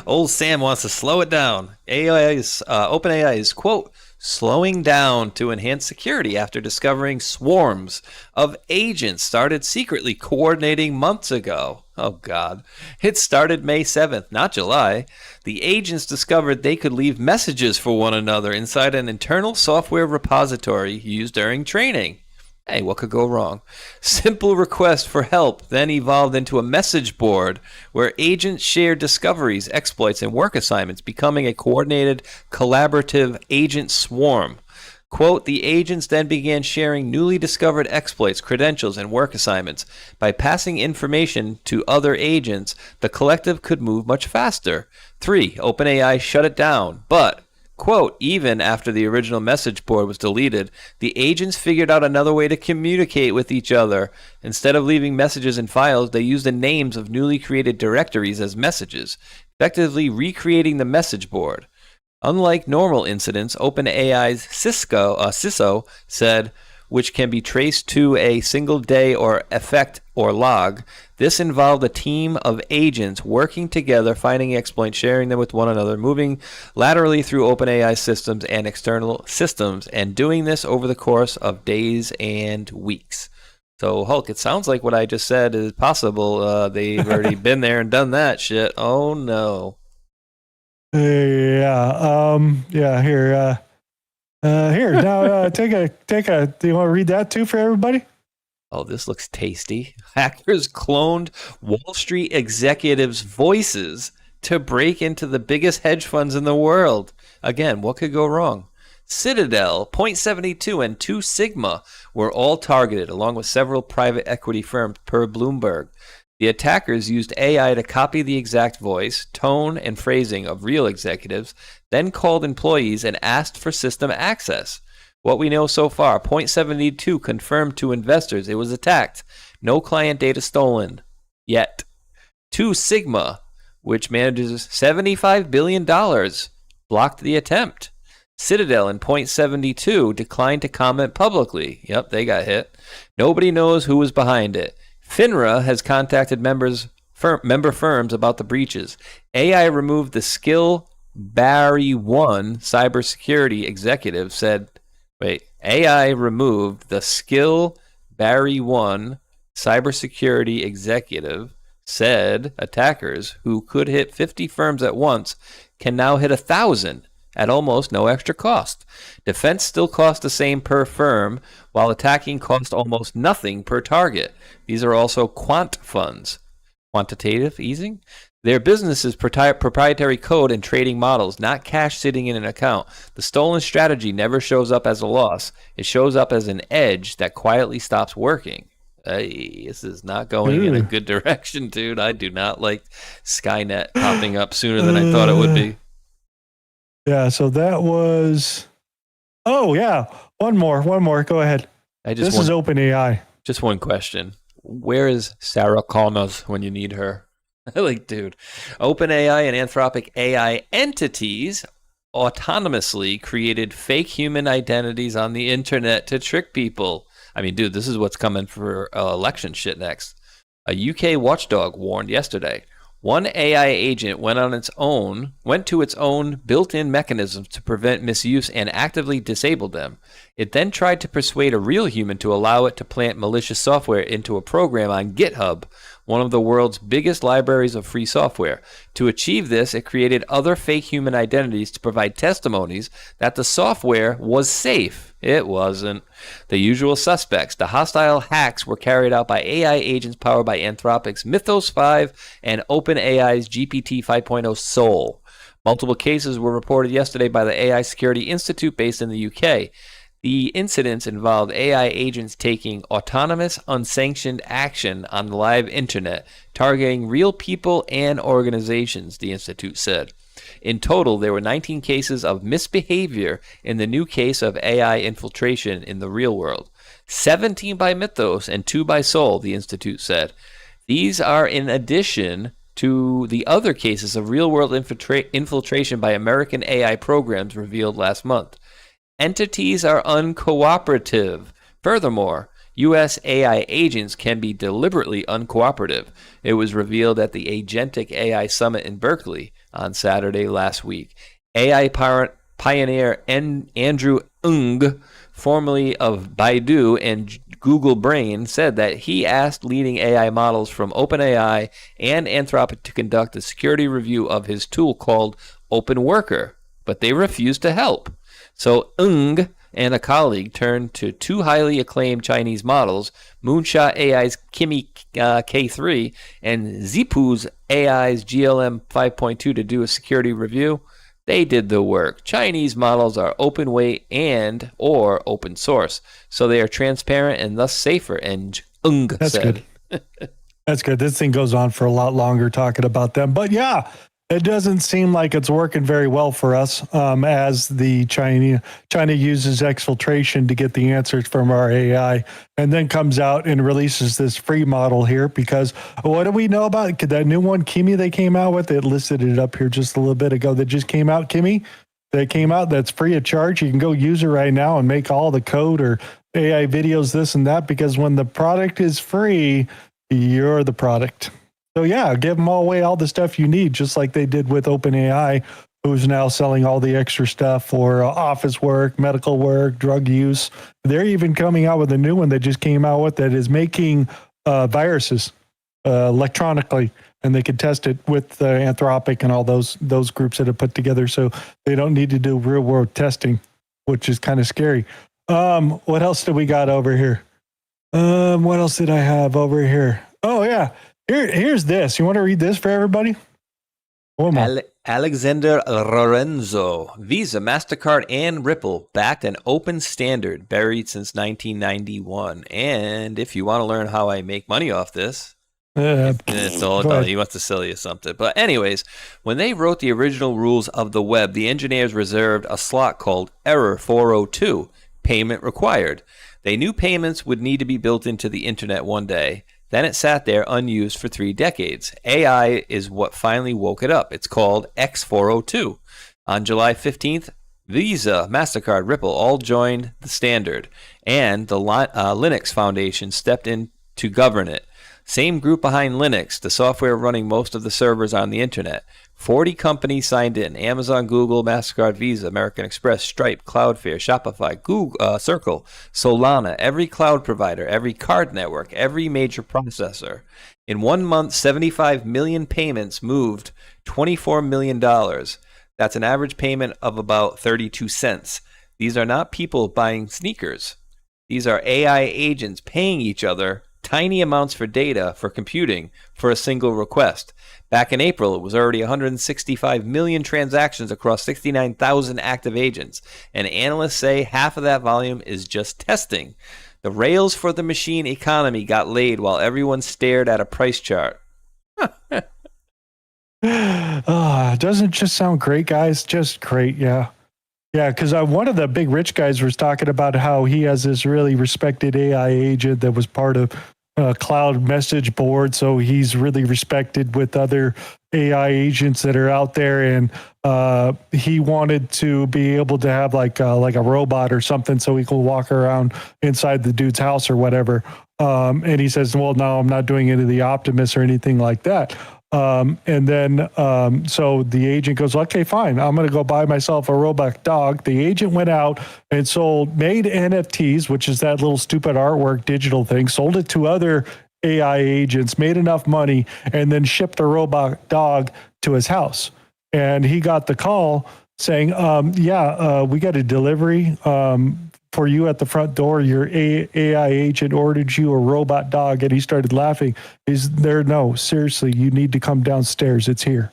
[SPEAKER 4] old Sam wants to slow it down. OpenAI is quote slowing down to enhance security after discovering swarms of agents started secretly coordinating months ago. Oh, God. It started May 7th, not July. The agents discovered they could leave messages for one another inside an internal software repository used during training. Hey, what could go wrong? Simple requests for help then evolved into a message board where agents shared discoveries, exploits, and work assignments, becoming a coordinated, collaborative agent swarm. Quote, the agents then began sharing newly discovered exploits, credentials, and work assignments. By passing information to other agents, the collective could move much faster. 3. OpenAI shut it down, but quote, even after the original message board was deleted, the agents figured out another way to communicate with each other. Instead of leaving messages in files, they used the names of newly created directories as messages, effectively recreating the message board. Unlike normal incidents, OpenAI's CISO said, which can be traced to a single day or effect or log. This involved a team of agents working together, finding exploits, sharing them with one another, moving laterally through OpenAI systems and external systems, and doing this over the course of days and weeks. So, Hulk, it sounds like what I just said is possible. They've already been there and done that shit. Oh, no.
[SPEAKER 2] Yeah. Here. Now, take a. Do you want to read that too for everybody?
[SPEAKER 4] Oh, this looks tasty. Hackers cloned Wall Street executives' voices to break into the biggest hedge funds in the world. Again, what could go wrong? Citadel, Point72, and 2 Sigma were all targeted, along with several private equity firms, per Bloomberg. The attackers used AI to copy the exact voice, tone, and phrasing of real executives, then called employees and asked for system access. What we know so far, Point72 confirmed to investors it was attacked. No client data stolen. Yet. 2 Sigma, which manages $75 billion, blocked the attempt. Citadel and Point72 declined to comment publicly. Yep, they got hit. Nobody knows who was behind it. FINRA has contacted member firms about the breaches. AI removed the skill Barry 1 cybersecurity executive said, wait, AI removed the skill Barry 1 cybersecurity executive said attackers who could hit 50 firms at once can now hit 1,000 at almost no extra cost. Defense still costs the same per firm, while attacking costs almost nothing per target. These are also quant funds. Quantitative easing? Their business is proprietary code and trading models, not cash sitting in an account. The stolen strategy never shows up as a loss. It shows up as an edge that quietly stops working. This is not going in a good direction, dude. I do not like Skynet popping up sooner than I thought it would be.
[SPEAKER 2] Yeah, so that was... Oh, yeah. One more. Go ahead. This is OpenAI.
[SPEAKER 4] Just one question. Where is Sarah Connors when you need her? Like, dude. OpenAI and Anthropic AI entities autonomously created fake human identities on the internet to trick people. I mean, dude, this is what's coming for election shit next. A UK watchdog warned yesterday. One AI agent went to its own built-in mechanisms to prevent misuse and actively disabled them. It then tried to persuade a real human to allow it to plant malicious software into a program on GitHub, one of the world's biggest libraries of free software. To achieve this, it created other fake human identities to provide testimonies that the software was safe. It wasn't. The usual suspects. The hostile hacks were carried out by AI agents powered by Anthropic's Mythos 5 and OpenAI's GPT 5.0 Soul. Multiple cases were reported yesterday by the AI Security Institute based in the UK. The incidents involved AI agents taking autonomous, unsanctioned action on the live internet, targeting real people and organizations, the Institute said. In total, there were 19 cases of misbehavior in the new case of AI infiltration in the real world. 17 by Mythos and 2 by Soul, the Institute said. These are in addition to the other cases of real-world infiltration by American AI programs revealed last month. Entities are uncooperative. Furthermore, U.S. AI agents can be deliberately uncooperative. It was revealed at the Agentic AI Summit in Berkeley on Saturday last week. AI pioneer Andrew Ng, formerly of Baidu and Google Brain, said that he asked leading AI models from OpenAI and Anthropic to conduct a security review of his tool called Open Worker, but they refused to help. So Ng and a colleague turned to two highly acclaimed Chinese models, Moonshot AI's Kimi K3 and Zipu's AI's GLM 5.2 to do a security review. They did the work. Chinese models are open weight and or open source, so they are transparent and thus safer, and Ng said.
[SPEAKER 2] Good. That's good. This thing goes on for a lot longer talking about them. But yeah, it doesn't seem like it's working very well for us as the China uses exfiltration to get the answers from our AI and then comes out and releases this free model here because what do we know about that new one, Kimi, they came out with? It listed it up here just a little bit ago that just came out, Kimi, that came out that's free of charge. You can go use it right now and make all the code or AI videos, this and that, because when the product is free, you're the product. So yeah, give them all the stuff you need, just like they did with OpenAI, who's now selling all the extra stuff for office work, medical work, drug use. They're even coming out with a new one that just came out with that is making viruses electronically, and they can test it with Anthropic and all those groups that have put together, so they don't need to do real world testing, which is kind of scary. What else do we got over here? What else did I have over here? Oh yeah. Here's this. You want to read this for everybody?
[SPEAKER 4] Alexander Lorenzo. Visa, MasterCard, and Ripple backed an open standard buried since 1991. And if you want to learn how I make money off this, it's all about, he wants to sell you something. But anyways, when they wrote the original rules of the web, the engineers reserved a slot called Error 402, payment required. They knew payments would need to be built into the internet one day. Then it sat there unused for 3 decades. AI is what finally woke it up. It's called X402. On July 15th, Visa, MasterCard, Ripple all joined the standard, and the Linux Foundation stepped in to govern it. Same group behind Linux, the software running most of the servers on the internet. 40 companies signed in: Amazon, Google, MasterCard, Visa, American Express, Stripe, Cloudflare, Shopify, Google, Circle, Solana, every cloud provider, every card network, every major processor. In 1 month, 75 million payments moved $24 million. That's an average payment of about 32 cents. These are not people buying sneakers. These are AI agents paying each other tiny amounts for data for computing for a single request. Back in April, it was already 165 million transactions across 69,000 active agents, and analysts say half of that volume is just testing. The rails for the machine economy got laid while everyone stared at a price chart.
[SPEAKER 2] Doesn't it just sound great, guys? Just great, yeah. Yeah, because one of the big rich guys was talking about how he has this really respected AI agent that was part of cloud message board. So he's really respected with other AI agents that are out there. And he wanted to be able to have like a robot or something so he could walk around inside the dude's house or whatever. And he says, well, no, I'm not doing any of the Optimus or anything like that. And then, so the agent goes, okay, fine. I'm going to go buy myself a robot dog. The agent went out and made NFTs, which is that little stupid artwork digital thing, sold it to other AI agents, made enough money, and then shipped a robot dog to his house. And he got the call saying, we got a delivery, for you at the front door. Your AI agent ordered you a robot dog. And he started laughing. Is there? No, seriously, you need to come downstairs. It's here.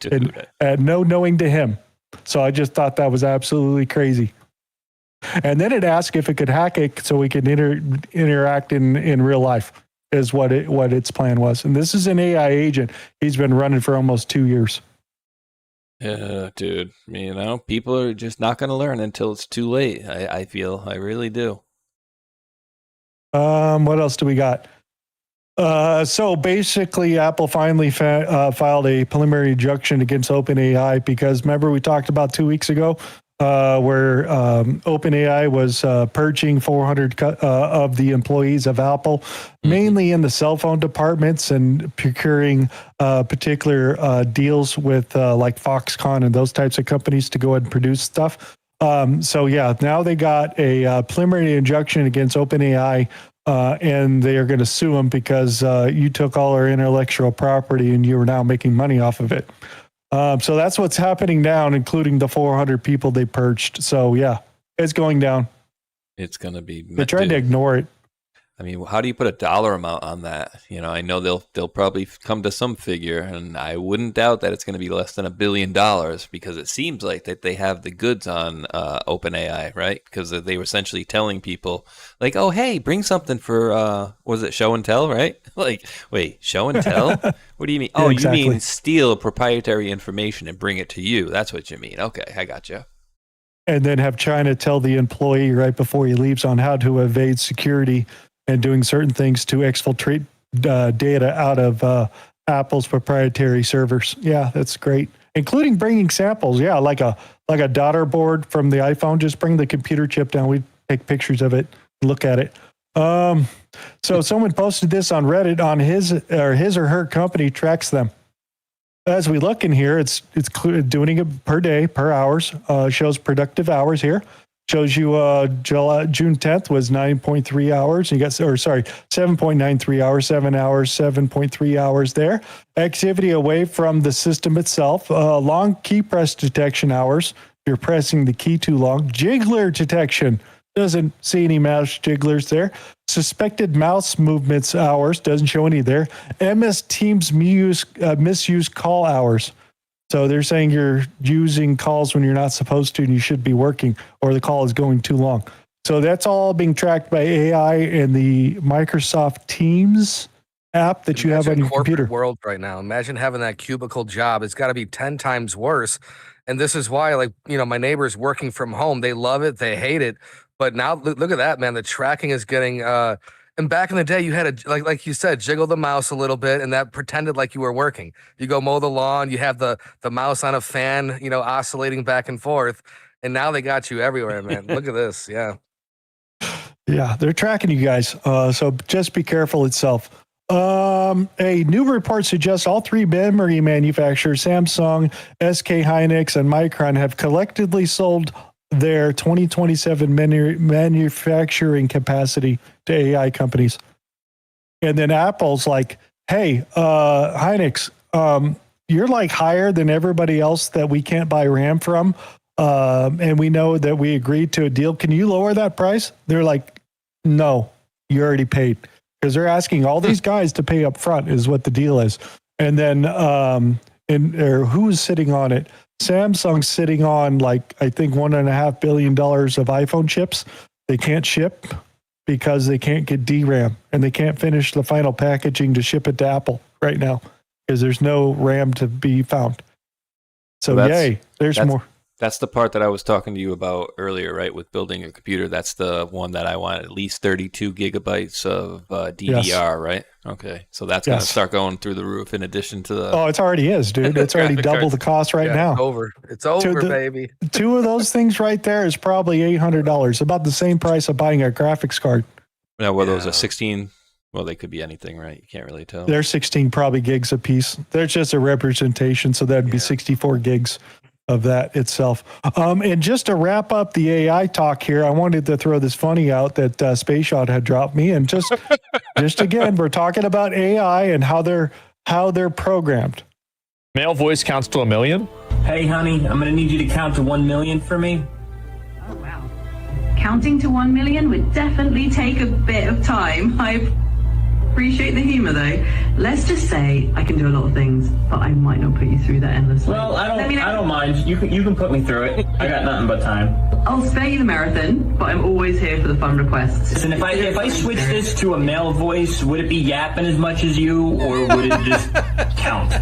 [SPEAKER 2] And no knowing to him. So I just thought that was absolutely crazy. And then it asked if it could hack it so we could interact in real life, is what its plan was. And this is an AI agent. He's been running for almost 2 years.
[SPEAKER 4] Yeah, dude, people are just not going to learn until it's too late. I feel, I really do.
[SPEAKER 2] What else do we got? So basically, Apple finally filed a preliminary injunction against OpenAI because remember we talked about 2 weeks ago where OpenAI was purging 400 of the employees of Apple, mainly in the cell phone departments and procuring particular deals with like Foxconn and those types of companies to go ahead and produce stuff. So yeah, now they got a preliminary injunction against OpenAI. And they are going to sue them because you took all our intellectual property and you are now making money off of it. So that's what's happening now, including the 400 people they purged. So yeah, it's going down.
[SPEAKER 4] It's going to be.
[SPEAKER 2] They're trying to ignore it.
[SPEAKER 4] I mean, how do you put a dollar amount on that? I know they'll probably come to some figure, and I wouldn't doubt that it's going to be less than $1 billion because it seems like that they have the goods on OpenAI, right? Because they were essentially telling people like, "Oh, hey, bring something for was it show and tell, right?" Like, wait, show and tell? What do you mean? Oh, yeah, exactly. You mean steal proprietary information and bring it to you? That's what you mean? Okay, I got you.
[SPEAKER 2] And then have China tell the employee right before he leaves on how to evade security and doing certain things to exfiltrate data out of Apple's proprietary servers. Yeah, that's great. Including bringing samples. Yeah, like a daughter board from the iPhone. Just bring the computer chip down. We take pictures of it, look at it. So someone posted this on Reddit on his or her company tracks them. As we look in here, it's doing it per day, per hours. Shows productive hours here. Shows you June 10th was 9.3 hours. You got 7.93 hours, 7 hours, 7.3 hours there. Activity away from the system itself. Long key press detection hours. If you're pressing the key too long. Jiggler detection. Doesn't see any mouse jigglers there. Suspected mouse movements hours. Doesn't show any there. MS Teams misuse call hours. So they're saying you're using calls when you're not supposed to and you should be working, or the call is going too long. So that's all being tracked by AI and the Microsoft Teams app that you have on your computer.
[SPEAKER 3] World right now. Imagine having that cubicle job. It's got to be 10 times worse. And this is why, my neighbors working from home, they love it, they hate it. But now look at that, man. The tracking is getting and back in the day, you had to, like you said, jiggle the mouse a little bit, and that pretended like you were working. You go mow the lawn, you have the mouse on a fan, oscillating back and forth, and now they got you everywhere, man. Look at this, yeah.
[SPEAKER 2] Yeah, they're tracking you guys, so just be careful itself. A new report suggests all three memory manufacturers, Samsung, SK Hynix, and Micron, have collectively sold their 2027 manufacturing capacity to AI companies. And then Apple's like, hey, Hynix, you're like higher than everybody else that we can't buy RAM from. And we know that we agreed to a deal. Can you lower that price? They're like, no, you already paid. Because they're asking all these guys to pay up front is what the deal is. And then who's sitting on it? Samsung's sitting on like, I think $1.5 billion of iPhone chips. They can't ship because they can't get DRAM and they can't finish the final packaging to ship it to Apple right now because there's no RAM to be found. So yay, there's more.
[SPEAKER 4] That's the part that I was talking to you about earlier, right? With building a computer, that's the one that I want at least 32 gigabytes of DDR,
[SPEAKER 2] Yes.
[SPEAKER 4] right? Okay, so that's going to start going through the roof in addition to the...
[SPEAKER 2] Oh, it already is, dude. It's already double the cost right now.
[SPEAKER 3] It's over, baby.
[SPEAKER 2] Two of those things right there is probably $800, about the same price of buying a graphics card.
[SPEAKER 4] Now, were those a 16? Well, they could be anything, right? You can't really tell.
[SPEAKER 2] They're 16 probably gigs a piece. There's just a representation, so that'd be 64 gigs of that itself. And just to wrap up the AI talk here, I wanted to throw this funny out that Space Shot had dropped me. And just again, we're talking about AI and how they're programmed.
[SPEAKER 9] Male voice counts to 1 million.
[SPEAKER 10] Hey, honey, I'm going to need you to count to 1 million for me.
[SPEAKER 11] Oh, wow. Counting to 1 million would definitely take a bit of time. I appreciate the humor, though. Let's just say I can do a lot of things, but I might not put you through that endlessly.
[SPEAKER 10] Well, I don't mind. You can put me through it. I got nothing but time.
[SPEAKER 11] I'll spare you the marathon, but I'm always here for the fun requests.
[SPEAKER 10] And if I switch this to a male voice, would it be yapping as much as you, or would it just count?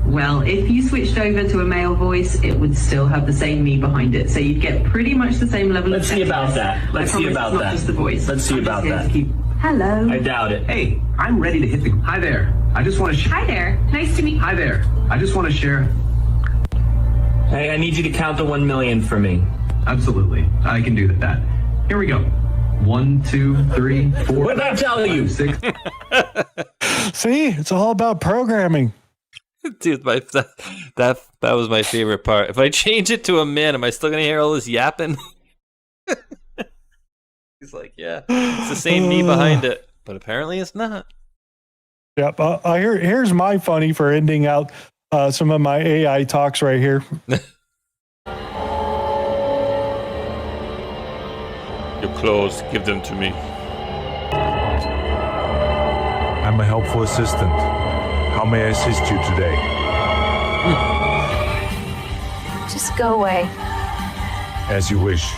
[SPEAKER 11] Well, if you switched over to a male voice, it would still have the same me behind it, so you'd get pretty much the same level of...
[SPEAKER 10] Let's see about that. Let's see about that.
[SPEAKER 11] Not just the voice.
[SPEAKER 10] Let's see about that.
[SPEAKER 11] Hello.
[SPEAKER 10] I doubt it.
[SPEAKER 24] Hey, I'm ready to hit the... Hi there. I just want to...
[SPEAKER 11] Hi there. Nice to meet you.
[SPEAKER 24] Hi there. I just want to share...
[SPEAKER 10] Hey, I need you to count to 1 million for me.
[SPEAKER 24] Absolutely. I can do that. Here we go. 1, 2, 3, 4...
[SPEAKER 10] What did I tell you?
[SPEAKER 24] 6...
[SPEAKER 2] See, it's all about programming.
[SPEAKER 4] Dude, that was my favorite part. If I change it to a man, am I still going to hear all this yapping? He's like, yeah, it's the same me behind it, but apparently it's not.
[SPEAKER 2] Yep. Here's my funny for ending out some of my AI talks right here.
[SPEAKER 4] Your clothes, give them to me.
[SPEAKER 25] I'm a helpful assistant. How may I assist you today?
[SPEAKER 26] Just go away.
[SPEAKER 25] As you wish.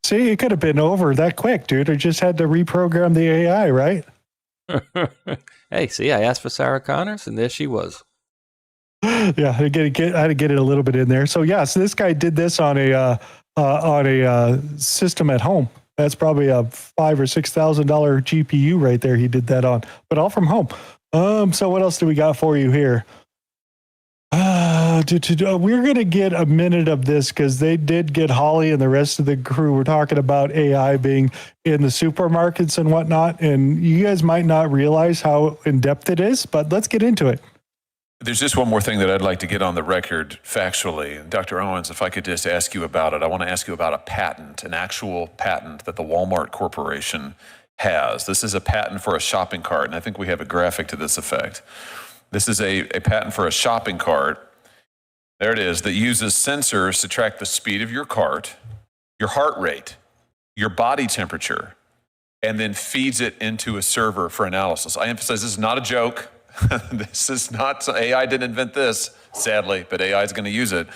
[SPEAKER 2] See, it could have been over that quick, dude. I just had to reprogram the AI, right?
[SPEAKER 4] Hey, see, I asked for Sarah Connors, and there she was.
[SPEAKER 2] Yeah, I had to get it a little bit in there. So yeah, so this guy did this on a system at home. That's probably a $5,000 or $6,000 GPU right there. He did that on, but all from home. So what else do we got for you here? We're going to get a minute of this because they did get Holly and the rest of the crew. We're talking about AI being in the supermarkets and whatnot. And you guys might not realize how in depth it is, but let's get into it.
[SPEAKER 27] There's just one more thing that I'd like to get on the record factually. Dr. Owens, if I could just ask you about it. I want to ask you about a patent, an actual patent that the Walmart Corporation has. This is a patent for a shopping cart, and I think we have a graphic to this effect. This is a patent for a shopping cart. There it is, that uses sensors to track the speed of your cart, your heart rate, your body temperature, and then feeds it into a server for analysis. I emphasize this is not a joke. This is not, AI didn't invent this, sadly, but AI is going to use it.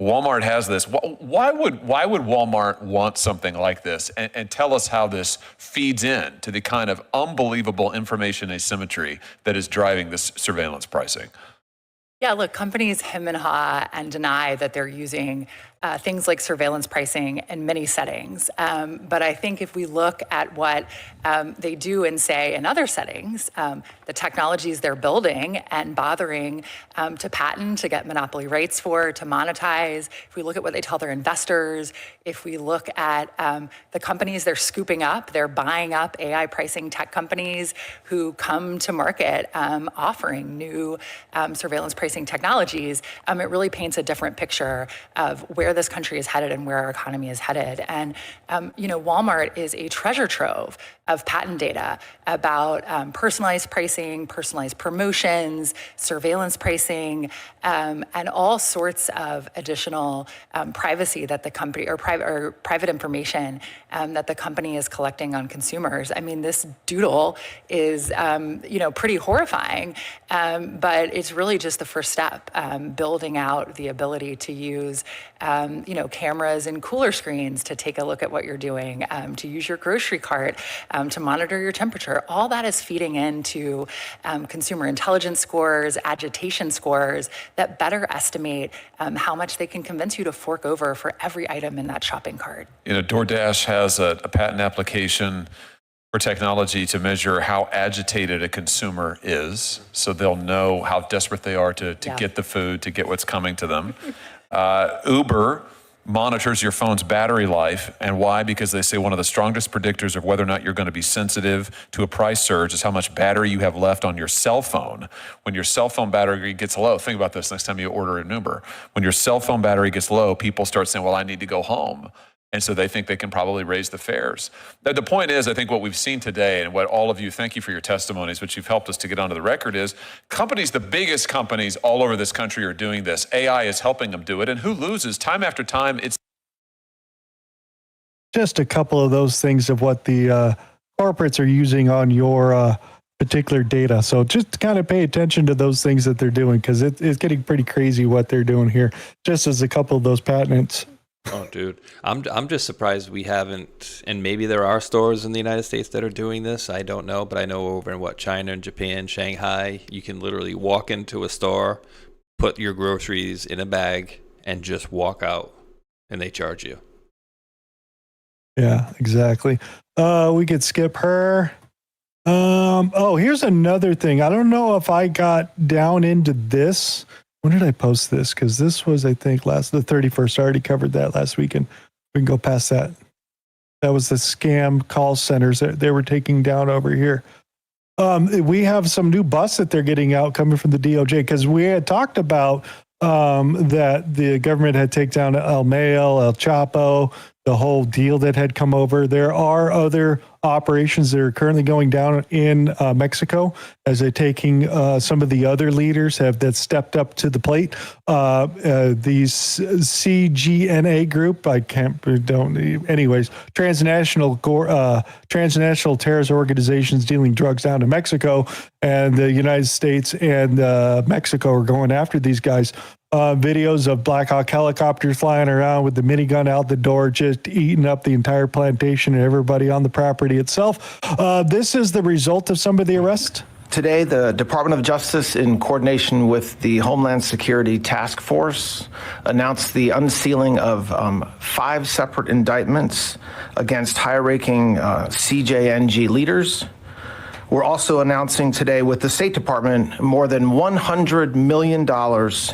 [SPEAKER 27] Walmart has this. Why would Walmart want something like this? And tell us how this feeds in to the kind of unbelievable information asymmetry that is driving this surveillance pricing.
[SPEAKER 5] Yeah, look, companies hem and haw and deny that they're using things like surveillance pricing in many settings. But I think if we look at what they do and say in other settings, the technologies they're building and bothering to patent, to get monopoly rights for, to monetize, if we look at what they tell their investors, if we look at the companies they're scooping up, they're buying up AI pricing tech companies who come to market offering new surveillance pricing technologies, it really paints a different picture of where this country is headed and where our economy is headed. And, Walmart is a treasure trove of patent data about personalized pricing, personalized promotions, surveillance pricing, and all sorts of additional privacy that the company or private information that the company is collecting on consumers. I mean, this doodle is, pretty horrifying, but it's really just the first step, building out the ability to use, cameras and cooler screens to take a look at what you're doing, to use your grocery cart, to monitor your temperature. All that is feeding into consumer intelligence scores, agitation scores that better estimate how much they can convince you to fork over for every item in that shopping cart.
[SPEAKER 27] DoorDash has a patent application for technology to measure how agitated a consumer is, so they'll know how desperate they are to get the food, to get what's coming to them. Uber monitors your phone's battery life. And why? Because they say one of the strongest predictors of whether or not you're going to be sensitive to a price surge is how much battery you have left on your cell phone. When your cell phone battery gets low, think about this next time you order an Uber. When your cell phone battery gets low, people start saying, well, I need to go home. And so they think they can probably raise the fares. The point is, I think what we've seen today, and what all of you, thank you for your testimonies, which you've helped us to get onto the record, is companies, the biggest companies all over this country are doing this. AI is helping them do it. And who loses? Time after time, it's
[SPEAKER 2] just a couple of those things of what the corporates are using on your particular data. So just kind of pay attention to those things that they're doing, because it's getting pretty crazy what they're doing here, just as a couple of those patents.
[SPEAKER 4] Oh, dude, I'm just surprised we haven't, and maybe there are stores in the United States that are doing this. I don't know, but I know over in China and Japan, Shanghai, you can literally walk into a store, put your groceries in a bag, and just walk out, and they charge you.
[SPEAKER 2] Yeah, exactly. We could skip her. Here's another thing. I don't know if I got down into this. When did I post this? Because this was, I think, the 31st. I already covered that last weekend. We can go past that. That was the scam call centers that they were taking down over here. We have some new busts that they're getting out coming from the DOJ, because we had talked about that the government had taken down El Mail, El Chapo, the whole deal that had come over. There are other operations that are currently going down in Mexico as they're taking some of the other leaders that stepped up to the plate. These CGNA group, anyways, transnational terrorist organizations dealing drugs down to Mexico, and the United States and Mexico are going after these guys. Videos of Black Hawk helicopters flying around with the minigun out the door, just eating up the entire plantation and everybody on the property itself. This is the result of some of the arrests.
[SPEAKER 12] Today, the Department of Justice, in coordination with the Homeland Security Task Force, announced the unsealing of 5 separate indictments against high-ranking CJNG leaders. We're also announcing today with the State Department more than $100 million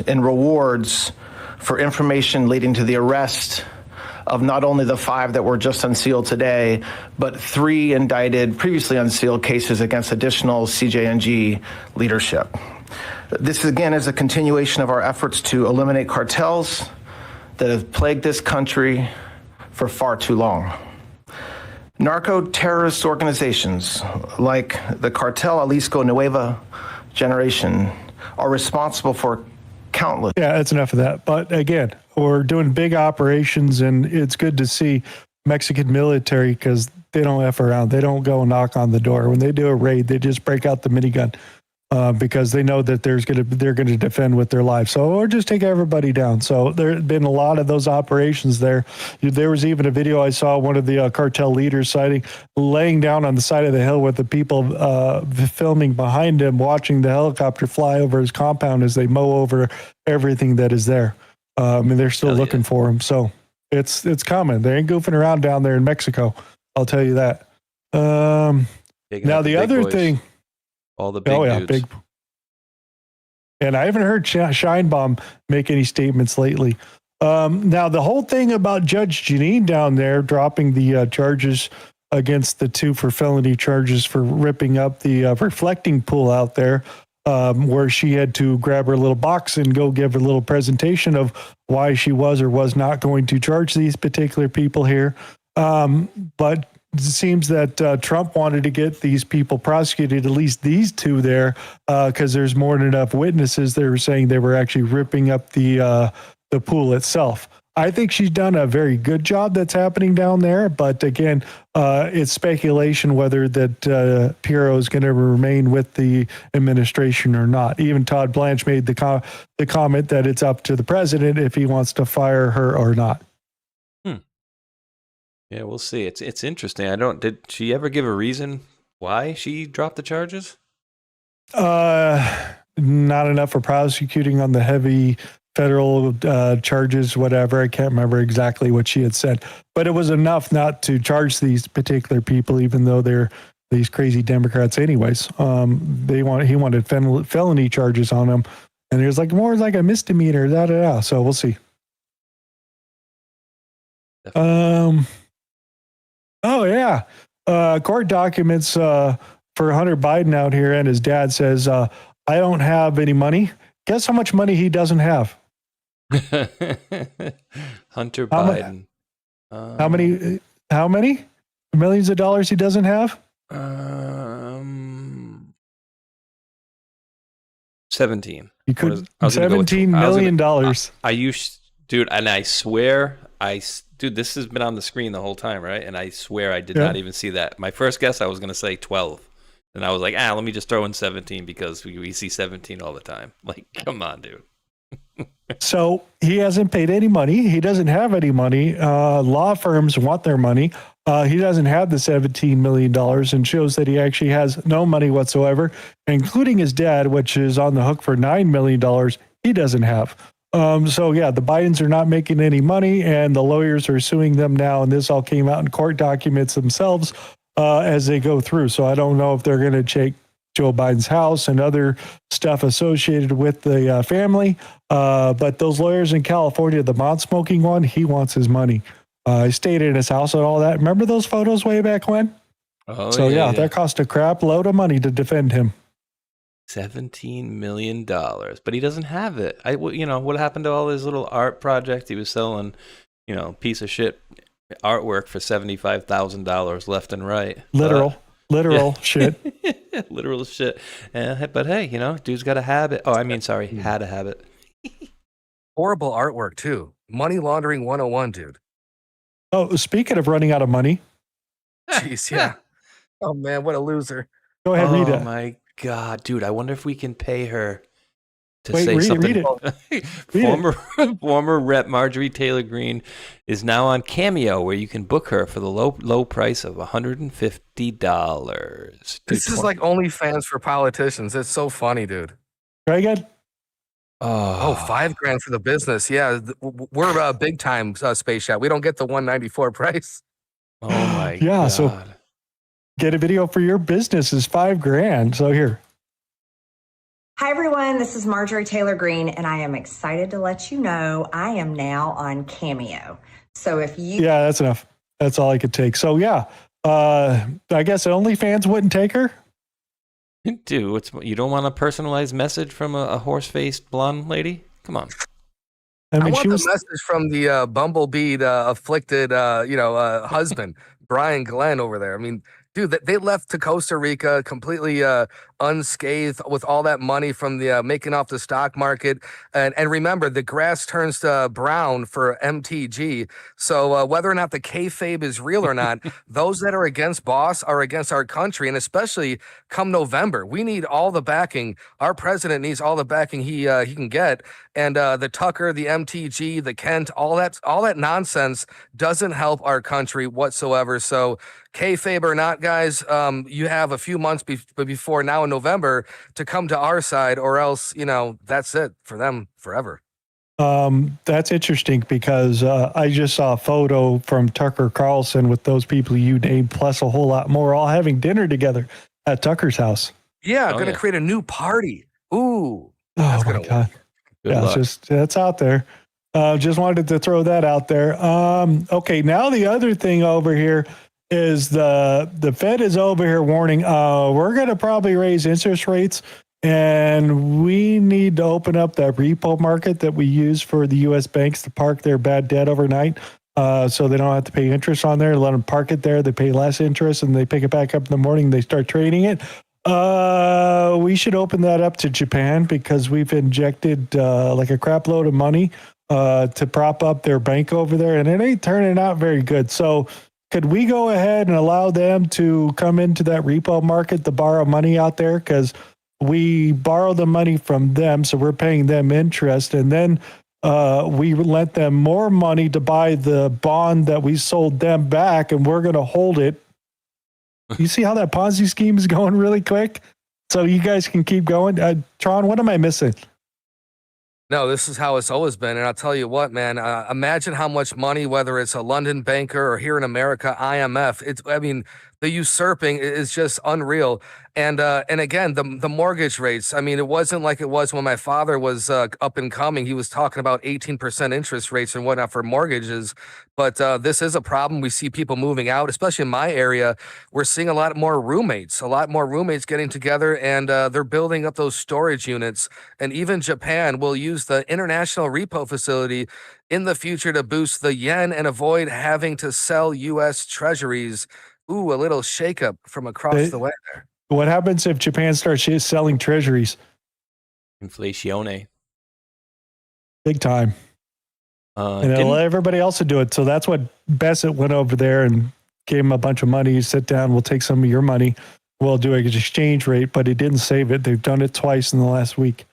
[SPEAKER 12] in rewards for information leading to the arrest of not only the 5 that were just unsealed today, but 3 indicted, previously unsealed cases against additional CJNG leadership. This, again, is a continuation of our efforts to eliminate cartels that have plagued this country for far too long. Narco-terrorist organizations like the Cartel Jalisco Nueva Generation are responsible for countless.
[SPEAKER 2] Yeah, that's enough of that. But again, we're doing big operations, and it's good to see Mexican military, because they don't F around. They don't go knock on the door. When they do a raid, they just break out the minigun. because they know that they're going to defend with their lives. So, or just take everybody down. So there have been a lot of those operations there. There was even a video I saw, one of the cartel leaders sighting, laying down on the side of the hill with the people filming behind him, watching the helicopter fly over his compound as they mow over everything that is there. And they're still looking for him. So it's coming. They ain't goofing around down there in Mexico. I'll tell you that. Now the other thing.
[SPEAKER 4] All the big dudes.
[SPEAKER 2] Big. And I haven't heard Scheinbaum make any statements lately. Now, the whole thing about Judge Janine down there dropping the charges against the two for felony charges for ripping up the reflecting pool out there, where she had to grab her little box and go give a little presentation of why she was or was not going to charge these particular people here. But it seems that Trump wanted to get these people prosecuted, at least these two there, because there's more than enough witnesses that were saying they were actually ripping up the pool itself. I think she's done a very good job that's happening down there. But again, it's speculation whether that Pirro is going to remain with the administration or not. Even Todd Blanche made the comment that it's up to the president if he wants to fire her or not.
[SPEAKER 4] Yeah, we'll see. It's interesting. Did she ever give a reason why she dropped the charges?
[SPEAKER 2] Not enough for prosecuting on the heavy federal charges, whatever. I can't remember exactly what she had said, but it was enough not to charge these particular people, even though they're these crazy Democrats anyways. He wanted felony charges on them, and it was like more like a misdemeanor, So we'll see. Oh, yeah. Court documents for Hunter Biden out here, and his dad says, I don't have any money. Guess how much money he doesn't have?
[SPEAKER 4] Hunter Biden.
[SPEAKER 2] How many millions of dollars he doesn't have?
[SPEAKER 4] 17.
[SPEAKER 2] You could $17 million.
[SPEAKER 4] I used, dude, and I swear, dude, this has been on the screen the whole time, right? And I swear I did not even see that. My first guess, I was going to say 12. And I was like, let me just throw in 17 because we see 17 all the time. Like, come on, dude.
[SPEAKER 2] So he hasn't paid any money. He doesn't have any money. Law firms want their money. He doesn't have the $17 million and shows that he actually has no money whatsoever, including his dad, which is on the hook for $9 million. He doesn't have. So yeah, the Bidens are not making any money, and the lawyers are suing them now. And this all came out in court documents themselves as they go through. So I don't know if they're going to take Joe Biden's house and other stuff associated with the family. But those lawyers in California, the bond smoking one, he wants his money. He stayed in his house and all that. Remember those photos way back when?
[SPEAKER 4] Oh,
[SPEAKER 2] so yeah, that cost a crap load of money to defend him.
[SPEAKER 4] $17 million, but he doesn't have it. What happened to all his little art projects? He was selling, piece of shit artwork for $75,000 left and right.
[SPEAKER 2] Literal shit.
[SPEAKER 4] Literal shit. But hey, dude's got a habit. Oh, had a habit.
[SPEAKER 3] Horrible artwork too. Money laundering 101, dude.
[SPEAKER 2] Oh, speaking of running out of money.
[SPEAKER 3] Jeez, yeah. Oh man, what a loser.
[SPEAKER 2] Go ahead, read it.
[SPEAKER 4] Oh my God, dude! I wonder if we can pay her to say something. Former Rep Marjorie Taylor Greene is now on Cameo, where you can book her for the low price of $150.
[SPEAKER 3] This is like OnlyFans for politicians. It's so funny, dude.
[SPEAKER 2] Very good.
[SPEAKER 3] Oh, $5,000 for the business. Yeah, we're a big time space shot. We don't get the $194 price.
[SPEAKER 4] Oh my God.
[SPEAKER 2] Yeah, so get a video for your business is $5,000. So here.
[SPEAKER 13] Hi, everyone. This is Marjorie Taylor Greene, and I am excited to let you know I am now on Cameo. So if you...
[SPEAKER 2] Yeah, that's enough. That's all I could take. So yeah, I guess OnlyFans wouldn't take her.
[SPEAKER 4] Dude, you don't want a personalized message from a horse-faced blonde lady? Come on.
[SPEAKER 3] I want the message from the bumblebee afflicted, husband, Brian Glenn over there. I mean, Dude, they left to Costa Rica completely unscathed with all that money from the making off the stock market. And remember, the grass turns brown for MTG. So whether or not the kayfabe is real or not, those that are against Boss are against our country. And especially come November, we need all the backing. Our president needs all the backing he can get. And the Tucker, the MTG, the Kent, all that nonsense doesn't help our country whatsoever. So kayfabe or not, guys, you have a few months before now in November to come to our side, or else, that's it for them forever.
[SPEAKER 2] That's interesting because I just saw a photo from Tucker Carlson with those people you named, plus a whole lot more, all having dinner together at Tucker's house.
[SPEAKER 3] Yeah, going to create a new party. Ooh.
[SPEAKER 2] Oh, my God. Yeah, that's out there. Just wanted to throw that out there. Okay, now the other thing over here is the Fed is over here warning, we're going to probably raise interest rates, and we need to open up that repo market that we use for the U.S. banks to park their bad debt overnight, so they don't have to pay interest on there. Let them park it there. They pay less interest, and they pick it back up in the morning. They start trading it. We should open that up to Japan because we've injected like a crap load of money to prop up their bank over there, and it ain't turning out very good. So could we go ahead and allow them to come into that repo market to borrow money out there? Because we borrow the money from them, so we're paying them interest, and then we lent them more money to buy the bond that we sold them back, and we're going to hold it. You see how that Ponzi scheme is going really quick? So you guys can keep going. Tron, what am I missing?
[SPEAKER 3] No, this is how it's always been. And I'll tell you what, man, imagine how much money, whether it's a London banker or here in America, IMF, the usurping is just unreal. And again, the mortgage rates, it wasn't like it was when my father was up and coming. He was talking about 18% interest rates and whatnot for mortgages. But this is a problem. We see people moving out, especially in my area. We're seeing a lot more roommates getting together, and they're building up those storage units. And even Japan will use the international repo facility in the future to boost the yen and avoid having to sell U.S. treasuries. Ooh, a little shakeup from across the way there.
[SPEAKER 2] What happens if Japan starts selling treasuries?
[SPEAKER 4] Inflatione.
[SPEAKER 2] Big time. And they'll let everybody else to do it. So that's what Bassett went over there and gave him a bunch of money. Sit down, we'll take some of your money. We'll do an exchange rate, but he didn't save it. They've done it twice in the last week.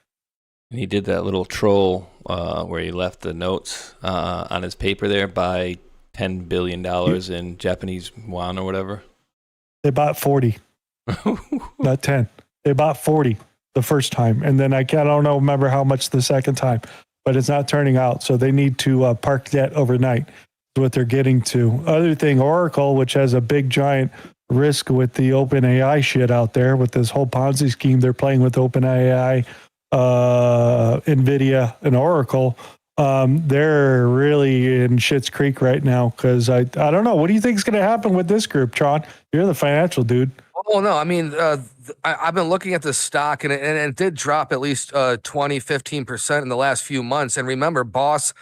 [SPEAKER 4] And he did that little troll where he left the notes on his paper there by $10 billion in Japanese won or whatever.
[SPEAKER 2] They bought 40. Not 10. They bought 40 the first time. And then I don't remember how much the second time, but it's not turning out. So they need to park that overnight. Is what they're getting to. Other thing, Oracle, which has a big giant risk with the OpenAI shit out there with this whole Ponzi scheme they're playing with OpenAI, NVIDIA, and Oracle. They're really in Schitt's Creek right now because I don't know. What do you think is going to happen with this group, Tron? You're the financial dude.
[SPEAKER 3] Oh, no. I've been looking at this stock, and it did drop at least 15% in the last few months. And remember, Boss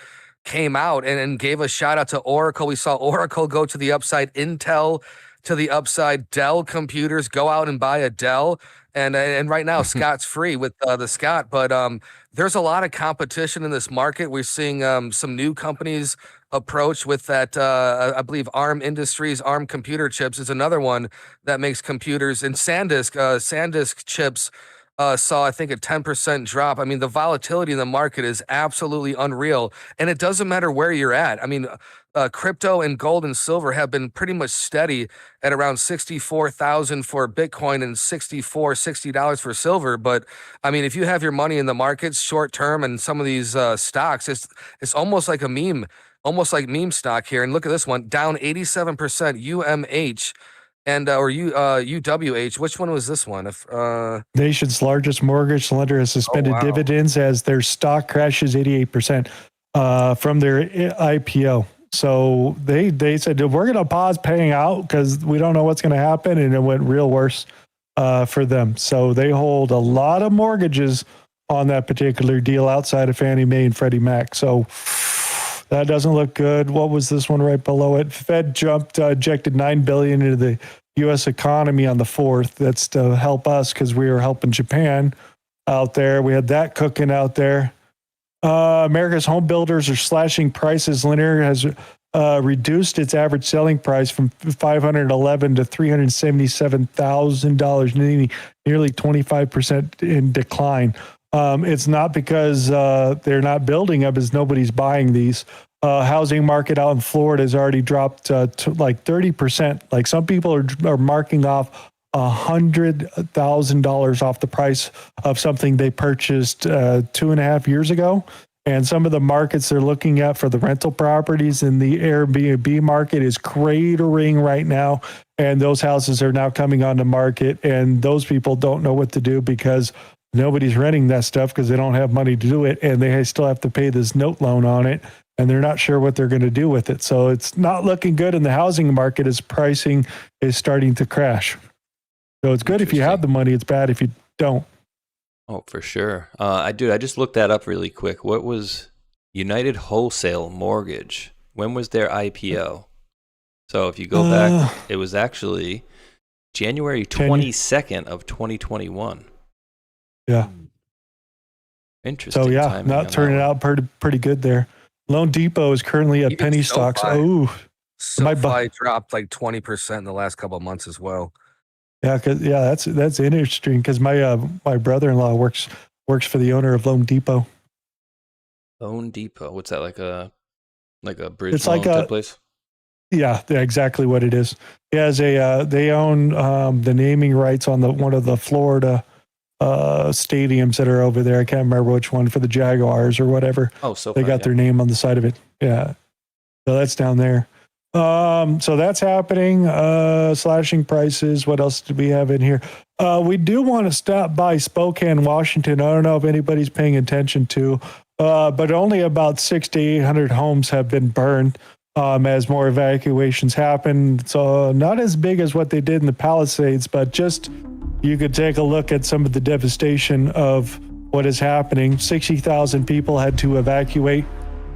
[SPEAKER 3] came out and gave a shout out to Oracle. We saw Oracle go to the upside, Intel to the upside, Dell Computers go out and buy a Dell. And right now, Scott's free with the Scott. But there's a lot of competition in this market. We're seeing some new companies approach with that. I believe ARM Industries, ARM Computer Chips is another one that makes computers. And SanDisk chips saw, I think, a 10% drop. The volatility in the market is absolutely unreal. And it doesn't matter where you're at. Crypto and gold and silver have been pretty much steady at around 64,000 for Bitcoin and $60 for silver. But if you have your money in the markets short term and some of these stocks, it's almost like a meme, almost like meme stock here. And look at this one, down 87%, UMH. And or UWH, which one was this one?
[SPEAKER 2] Nation's largest mortgage lender has suspended dividends as their stock crashes 88% from their IPO. So they said, we're going to pause paying out because we don't know what's going to happen. And it went real worse for them. So they hold a lot of mortgages on that particular deal outside of Fannie Mae and Freddie Mac. So that doesn't look good. What was this one right below it? Fed injected $9 billion into the U.S. economy on the 4th. That's to help us because we were helping Japan out there. We had that cooking out there. America's home builders are slashing prices. Linear has reduced its average selling price from $511 to $377,000, nearly 25% in decline. It's not because they're not building them, as nobody's buying these. Housing market out in Florida has already dropped to like 30%. Like some people are marking off $100,000 off the price of something they purchased 2.5 years ago. And some of the markets they're looking at for the rental properties in the Airbnb market is cratering right now. And those houses are now coming on the market. And those people don't know what to do because nobody's renting that stuff because they don't have money to do it. And they still have to pay this note loan on it. And they're not sure what they're going to do with it. So it's not looking good in the housing market as pricing is starting to crash. So it's good if you have the money. It's bad if you don't.
[SPEAKER 4] Oh, for sure. I just looked that up really quick. What was United Wholesale Mortgage? When was their IPO? So if you go back, it was actually January 22nd of 2021.
[SPEAKER 2] Yeah.
[SPEAKER 4] Interesting.
[SPEAKER 2] So yeah, not turning out pretty good there. Loan Depot is currently at penny stocks. Oh,
[SPEAKER 3] SoFi dropped like 20% in the last couple of months as well.
[SPEAKER 2] Yeah, that's interesting because my brother-in-law works for the owner of Loan Depot.
[SPEAKER 4] Loan Depot, what's that, like a bridge
[SPEAKER 2] It's
[SPEAKER 4] loan
[SPEAKER 2] like
[SPEAKER 4] type place?
[SPEAKER 2] Yeah, exactly what it is. It has they own the naming rights on one of the Florida stadiums that are over there. I can't remember which one, for the Jaguars or whatever.
[SPEAKER 4] Oh, so
[SPEAKER 2] they got their name on the side of it. Yeah, so that's down there. So that's happening. Slashing prices. What else do we have in here? We do want to stop by Spokane, Washington. I don't know if anybody's paying attention to, but only about 600 to 800 homes have been burned as more evacuations happen. So not as big as what they did in the Palisades, but just you could take a look at some of the devastation of what is happening. 60,000 people had to evacuate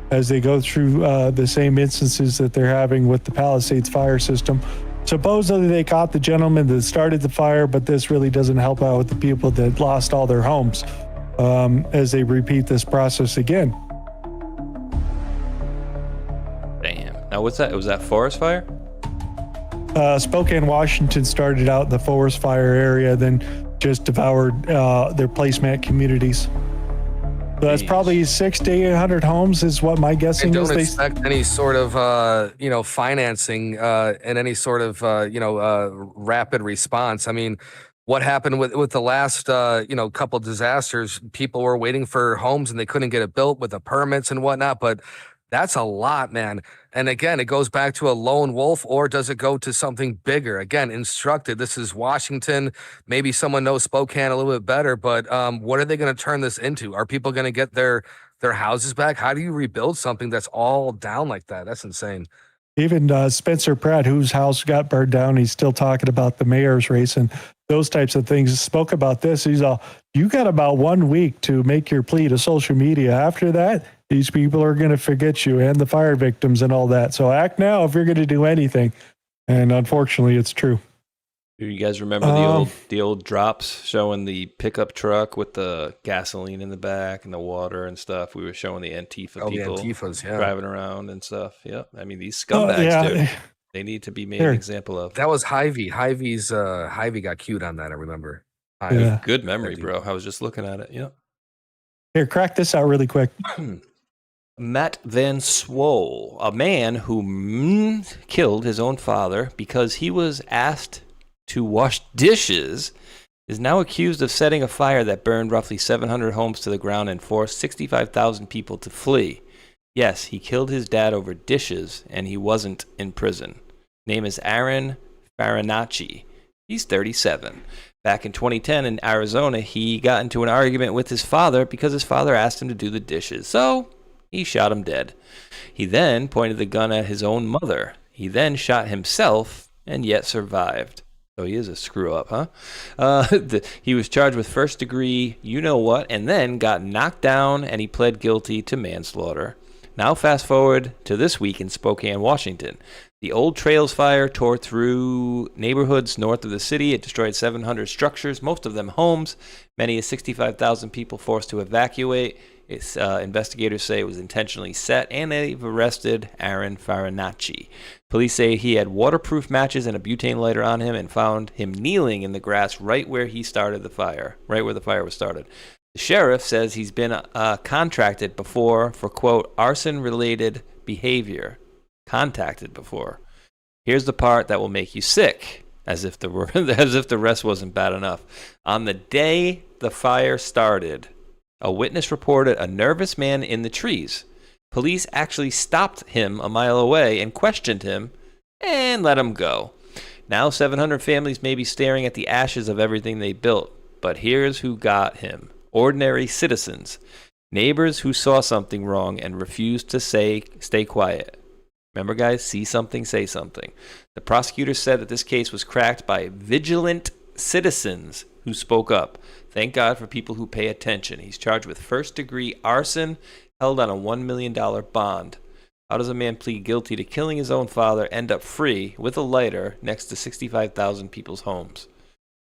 [SPEAKER 2] as they go through the same instances that they're having with the Palisades fire system. Supposedly they caught the gentleman that started the fire, but this really doesn't help out with the people that lost all their homes as they repeat this process again.
[SPEAKER 4] Damn. Now what's that? Was that forest fire?
[SPEAKER 2] Spokane, Washington started out in the forest fire area, then just devoured their placemat communities. So that's probably 600 to 800 homes is what my guessing is.
[SPEAKER 3] Don't expect any sort of, financing and any sort of, rapid response. I mean, what happened with the last, couple disasters? People were waiting for homes and they couldn't get it built with the permits and whatnot. But that's a lot, man. And again, it goes back to a lone wolf, or does it go to something bigger? Again, instructed. This is Washington. Maybe someone knows Spokane a little bit better, but what are they going to turn this into? Are people going to get their houses back? How do you rebuild something that's all down like that? That's insane.
[SPEAKER 2] Even Spencer Pratt, whose house got burned down, he's still talking about the mayor's race and those types of things. Spoke about this. He's all, you got about 1 week to make your plea to social media. After that, these people are going to forget you and the fire victims and all that. So act now if you're going to do anything. And unfortunately, it's true.
[SPEAKER 4] Do you guys remember the old drops showing the pickup truck with the gasoline in the back and the water and stuff? We were showing the Antifa people driving around and stuff. Yep. I mean, these scumbags, dude, they need to be made an example of.
[SPEAKER 3] That was Hy-Vee. Hy-Vee got cute on that, I remember.
[SPEAKER 2] Yeah.
[SPEAKER 4] Good memory, bro. I was just looking at it. Yep.
[SPEAKER 2] Here, crack this out really quick.
[SPEAKER 4] Matt Van Swole, a man who killed his own father because he was asked to wash dishes, is now accused of setting a fire that burned roughly 700 homes to the ground and forced 65,000 people to flee. Yes, he killed his dad over dishes, and he wasn't in prison. Name is Aaron Farinacci. He's 37. Back in 2010 in Arizona, he got into an argument with his father because his father asked him to do the dishes. So he shot him dead. He then pointed the gun at his own mother. He then shot himself and yet survived. So he is a screw up, huh? He was charged with first degree you-know-what and then got knocked down, and he pled guilty to manslaughter. Now fast forward to this week in Spokane, Washington. The Old Trails fire tore through neighborhoods north of the city. It destroyed 700 structures, most of them homes. Many as 65,000 people forced to evacuate. Investigators say it was intentionally set, and they've arrested Aaron Farinacci. Police say he had waterproof matches and a butane lighter on him and found him kneeling in the grass right where he started the fire, right where the fire was started. The sheriff says he's been contracted before for, quote, arson-related behavior. Contacted before. Here's the part that will make you sick, as if the rest wasn't bad enough. On the day the fire started, a witness reported a nervous man in the trees. Police actually stopped him a mile away and questioned him and let him go. Now 700 families may be staring at the ashes of everything they built, but here's who got him. Ordinary citizens. Neighbors who saw something wrong and refused to stay quiet. Remember, guys, see something, say something. The prosecutor said that this case was cracked by vigilant citizens who spoke up. Thank God for people who pay attention. He's charged with first-degree arson, held on a $1 million bond. How does a man plead guilty to killing his own father, end up free with a lighter next to 65,000 people's homes?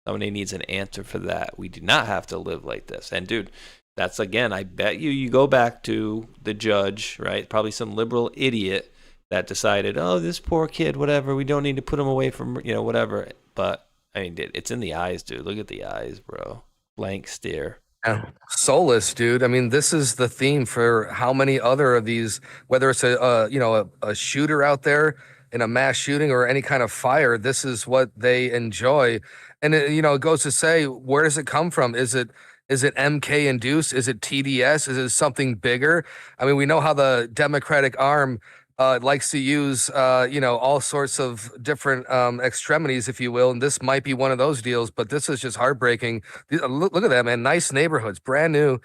[SPEAKER 4] Somebody needs an answer for that. We do not have to live like this. And, dude, that's, again, I bet you go back to the judge, right? Probably some liberal idiot that decided, oh, this poor kid, whatever, we don't need to put him away from, whatever. But, I mean, it's in the eyes, dude. Look at the eyes, bro. Blank stare.
[SPEAKER 3] Yeah. Soulless, dude. I mean, this is the theme for how many other of these, whether it's a shooter out there in a mass shooting or any kind of fire, this is what they enjoy. And, it goes to say, where does it come from? Is it MK induced? Is it TDS? Is it something bigger? I mean, we know how the Democratic arm likes to use, all sorts of different extremities, if you will. And this might be one of those deals, but this is just heartbreaking. Look at that, man. Nice neighborhoods, brand new.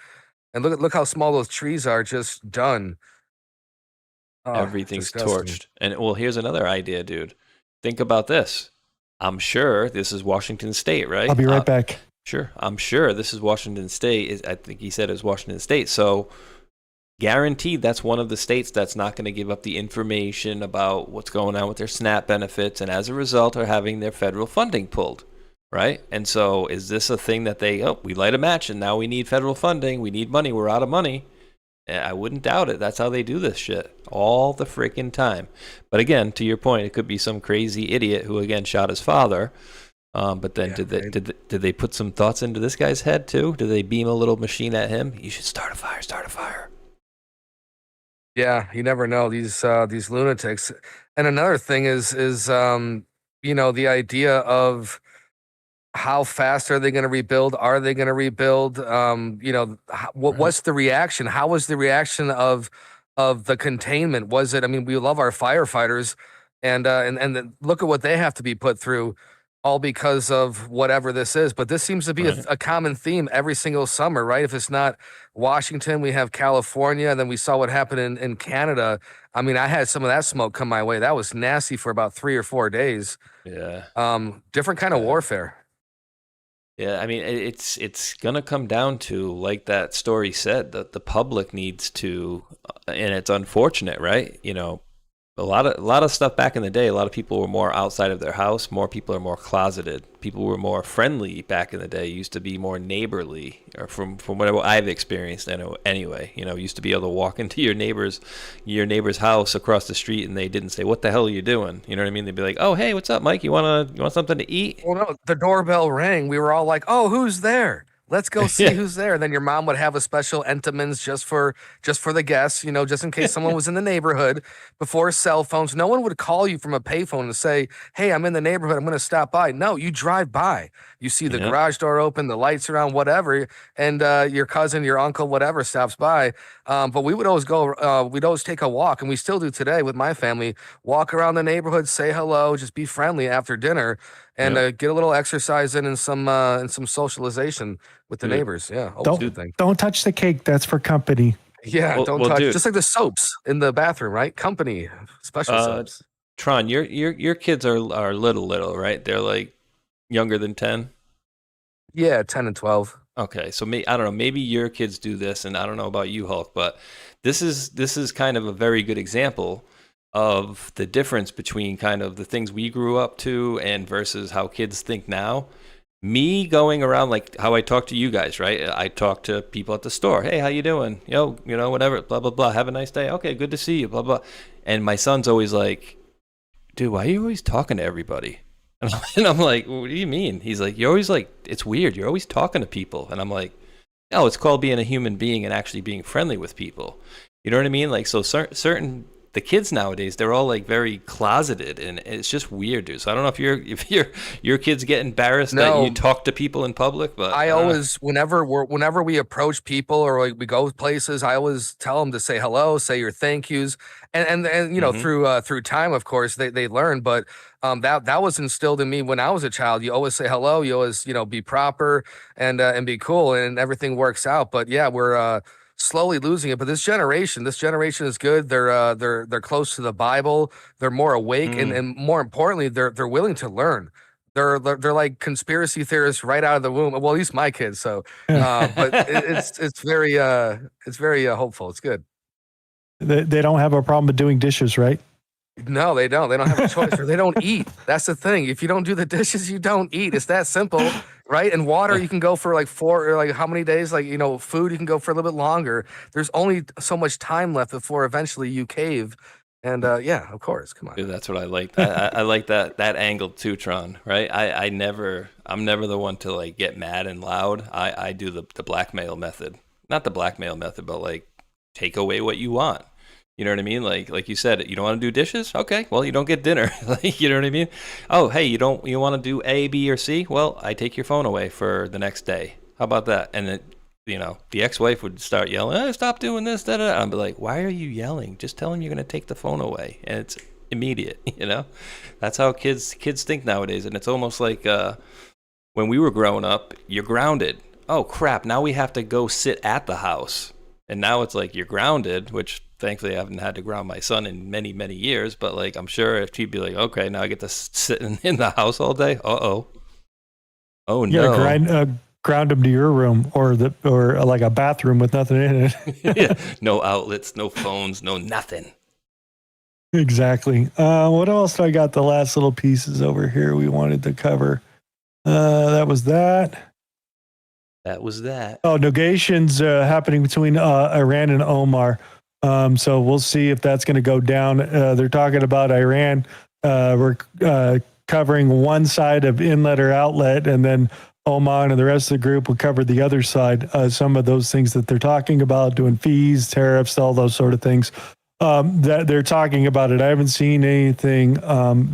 [SPEAKER 3] And look how small those trees are, just done. Oh,
[SPEAKER 4] everything's
[SPEAKER 3] disgusting.
[SPEAKER 4] Torched. And, well, here's another idea, dude. Think about this. I'm sure this is Washington State, right?
[SPEAKER 2] I'll be right back.
[SPEAKER 4] Sure. I'm sure this is Washington State. I think he said it was Washington State. So guaranteed that's one of the states that's not going to give up the information about what's going on with their SNAP benefits, and as a result are having their federal funding pulled, right? And so is this a thing that we light a match and now we need federal funding, we need money, we're out of money? I wouldn't doubt it. That's how they do this shit all the freaking time. But again, to your point, it could be some crazy idiot who again shot his father. But then did they put some thoughts into this guy's head too? Did they beam a little machine at him? You should start a fire.
[SPEAKER 3] Yeah, you never know these lunatics. And another thing is the idea of how fast are they going to rebuild? Are they going to rebuild? What's the reaction? How was the reaction of the containment? Was it? I mean, we love our firefighters, and look at what they have to be put through, all because of whatever this is. But this seems to be a common theme every single summer, right? If it's not Washington, we have California, and then we saw what happened in Canada. I mean, I had some of that smoke come my way. That was nasty for about 3 or 4 days.
[SPEAKER 4] Yeah.
[SPEAKER 3] Different kind of warfare.
[SPEAKER 4] Yeah, I mean, it's gonna come down to, like that story said, that the public needs to, and it's unfortunate, right? A lot of stuff back in the day. A lot of people were more outside of their house. More people are more closeted. People were more friendly back in the day. Used to be more neighborly, or from whatever I've experienced. Anyway, used to be able to walk into your neighbor's house across the street, and they didn't say, "What the hell are you doing?" You know what I mean? They'd be like, "Oh, hey, what's up, Mike? You want something to eat?"
[SPEAKER 3] Well, no, the doorbell rang. We were all like, "Oh, who's there? Let's go see who's there." And then your mom would have a special Entenmann's just for the guests, just in case someone was in the neighborhood. Before cell phones, no one would call you from a payphone and say, "Hey, I'm in the neighborhood. I'm going to stop by." No, you drive by. You see the garage door open, the lights are on, whatever, and your cousin, your uncle, whatever stops by. But we would always go. We'd always take a walk, and we still do today with my family. Walk around the neighborhood, say hello, just be friendly after dinner, and get a little exercise in and some socialization with the neighbors. Yeah.
[SPEAKER 2] Don't touch the cake. That's for company.
[SPEAKER 3] Yeah. Don't touch. Just like the soaps in the bathroom, right? Company special soaps.
[SPEAKER 4] Tron, your kids are little, right? They're like younger than 10.
[SPEAKER 3] Yeah, 10 and 12.
[SPEAKER 4] Okay, so I don't know. Maybe your kids do this, and I don't know about you, Hulk, but this is kind of a very good example of the difference between kind of the things we grew up to and versus how kids think now. Me going around like how I talk to you guys, right? I talk to people at the store. Hey, how you doing? Yo, whatever, blah, blah, blah. Have a nice day. Okay, good to see you, blah, blah. And my son's always like, dude, why are you always talking to everybody? And I'm like, what do you mean? He's like, you're always like, it's weird. You're always talking to people. And I'm like, no, it's called being a human being and actually being friendly with people. You know what I mean? Like, so certain the kids nowadays, they're all like very closeted, and it's just weird, dude. So I don't know if your kids get embarrassed that you talk to people in public, but
[SPEAKER 3] I always, whenever we approach people or like we go places, I always tell them to say hello, say your thank yous, and through time, of course, they learn. But that was instilled in me when I was a child. You always say hello, you always be proper and be cool, and everything works out. But yeah, we're slowly losing it. But this generation is good. They're close to the Bible. They're more awake, and more importantly, they're willing to learn. They're like conspiracy theorists right out of the womb. Well, at least my kids. So, but it's very hopeful. It's good.
[SPEAKER 2] They don't have a problem with doing dishes, right?
[SPEAKER 3] No, they don't. They don't have a choice, or they don't eat. That's the thing. If you don't do the dishes, you don't eat. It's that simple, right? And water, you can go for like 4 or like how many days? Like, food, you can go for a little bit longer. There's only so much time left before eventually you cave. And yeah, of course, come on.
[SPEAKER 4] Dude, that's what I like. I like that angle too, Tron. Right? I'm never the one to like get mad and loud. I do the blackmail method, not the blackmail method, but like take away what you want. You know what I mean? Like you said, you don't want to do dishes? Okay, well, you don't get dinner. You know what I mean? Oh, hey, you want to do A, B, or C? Well, I take your phone away for the next day. How about that? And then, the ex-wife would start yelling, stop doing this, da, da, da. I'd be like, why are you yelling? Just tell him you're going to take the phone away. And it's immediate, That's how kids think nowadays. And it's almost like when we were growing up, you're grounded. Oh, crap, now we have to go sit at the house. And now it's like you're grounded, which thankfully I haven't had to ground my son in many, many years. But like, I'm sure if he'd be like, okay, now I get to sit in the house all day. Oh no.
[SPEAKER 2] Yeah, ground him to your room or like a bathroom with nothing in it.
[SPEAKER 4] Yeah. No outlets, no phones, no nothing.
[SPEAKER 2] Exactly. What else do I got? The last little pieces over here we wanted to cover. That was that.
[SPEAKER 4] That was that.
[SPEAKER 2] Oh, negotiations happening between Iran and Omar. So we'll see if that's going to go down. They're talking about Iran. We're covering one side of inlet or outlet, and then Oman and the rest of the group will cover the other side. Some of those things that they're talking about, doing fees, tariffs, all those sort of things. That they're talking about it. I haven't seen anything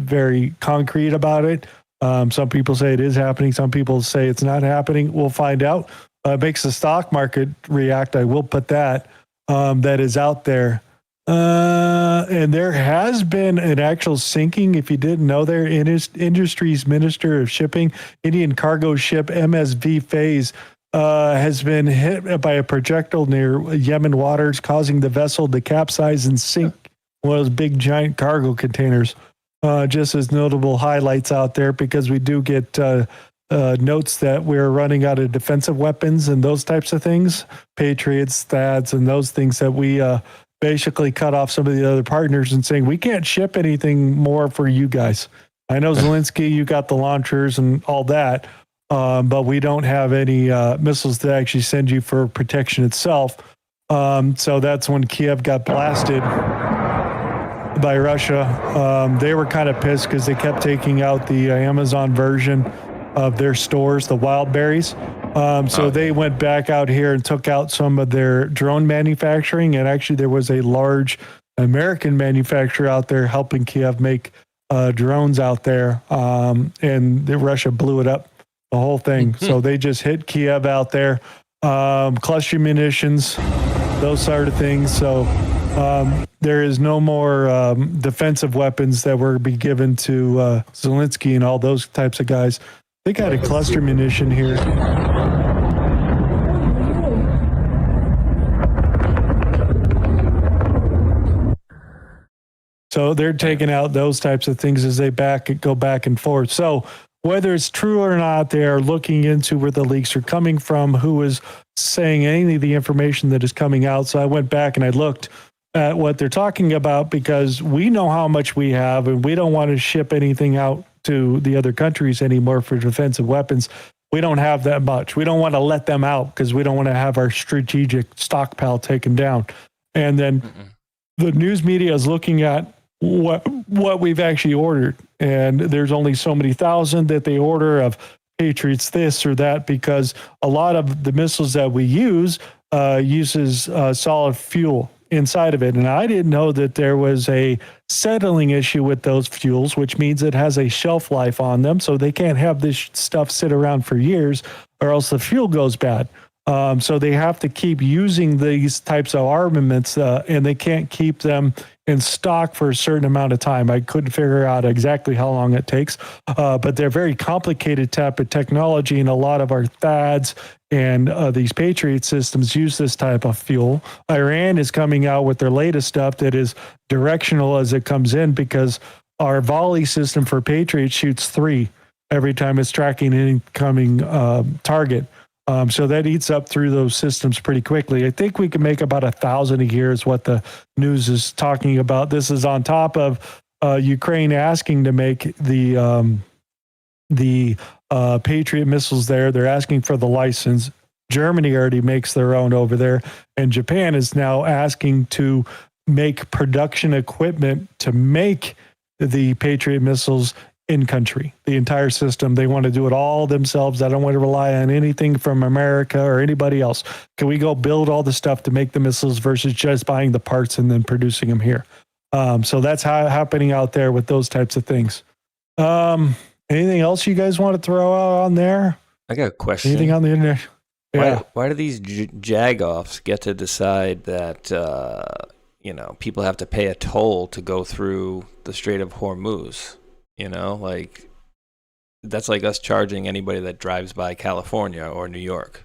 [SPEAKER 2] very concrete about it. Some people say it is happening. Some people say it's not happening. We'll find out. It makes the stock market react. I will put that. That is out there. And there has been an actual sinking, if you didn't know, there. Industries Minister of Shipping, Indian cargo ship MSV Phase, has been hit by a projectile near Yemen waters, causing the vessel to capsize and sink one of those big giant cargo containers. Just as notable highlights out there, because we do get notes that we're running out of defensive weapons and those types of things, Patriots, THAADs, and those things that we basically cut off some of the other partners and saying, we can't ship anything more for you guys. I know Zelensky, you got the launchers and all that, but we don't have any missiles to actually send you for protection itself. So that's when Kiev got blasted by Russia. They were kind of pissed because they kept taking out the Amazon version of their stores, the wild berries. So they went back out here and took out some of their drone manufacturing. And actually there was a large American manufacturer out there helping Kiev make drones out there. And Russia blew it up, the whole thing. So they just hit Kiev out there. Cluster munitions, those sort of things. So there is no more defensive weapons that were be given to Zelensky and all those types of guys. They got a cluster munition here. So they're taking out those types of things as they go back and forth. So whether it's true or not, they are looking into where the leaks are coming from, who is saying any of the information that is coming out. So I went back and I looked. at what they're talking about, because we know how much we have and we don't want to ship anything out to the other countries anymore for defensive weapons. We don't have that much. We don't want to let them out because we don't want to have our strategic stockpile taken down. And then the news media is looking at what we've actually ordered. And there's only so many thousand that they order of Patriots this or that, because a lot of the missiles that we use uses solid fuel inside of it. And I didn't know that there was a settling issue with those fuels, which means it has a shelf life on them. So they can't have this stuff sit around for years or else the fuel goes bad. So they have to keep using these types of armaments and they can't keep them in stock for a certain amount of time. I couldn't figure out exactly how long it takes, but they're very complicated type of technology, and a lot of our THAADs and these Patriot systems use this type of fuel. Iran is coming out with their latest stuff that is directional as it comes in, because our volley system for Patriot shoots 3 every time it's tracking an incoming target. So that eats up through those systems pretty quickly. I think we can make about 1,000 a year is what the news is talking about. This is on top of Ukraine asking to make the Patriot missiles there. They're asking for the license. Germany already makes their own over there. And Japan is now asking to make production equipment to make the Patriot missiles in country, the entire system. They want to do it all themselves. I don't want to rely on anything from America or anybody else. Can we go build all the stuff to make the missiles versus just buying the parts and then producing them here? So that's happening out there with those types of things. Anything else you guys want to throw out on there?
[SPEAKER 4] I got a question.
[SPEAKER 2] Anything on the internet? Yeah.
[SPEAKER 4] Why do these jagoffs get to decide that people have to pay a toll to go through the Strait of Hormuz? Like that's like us charging anybody that drives by California or New York.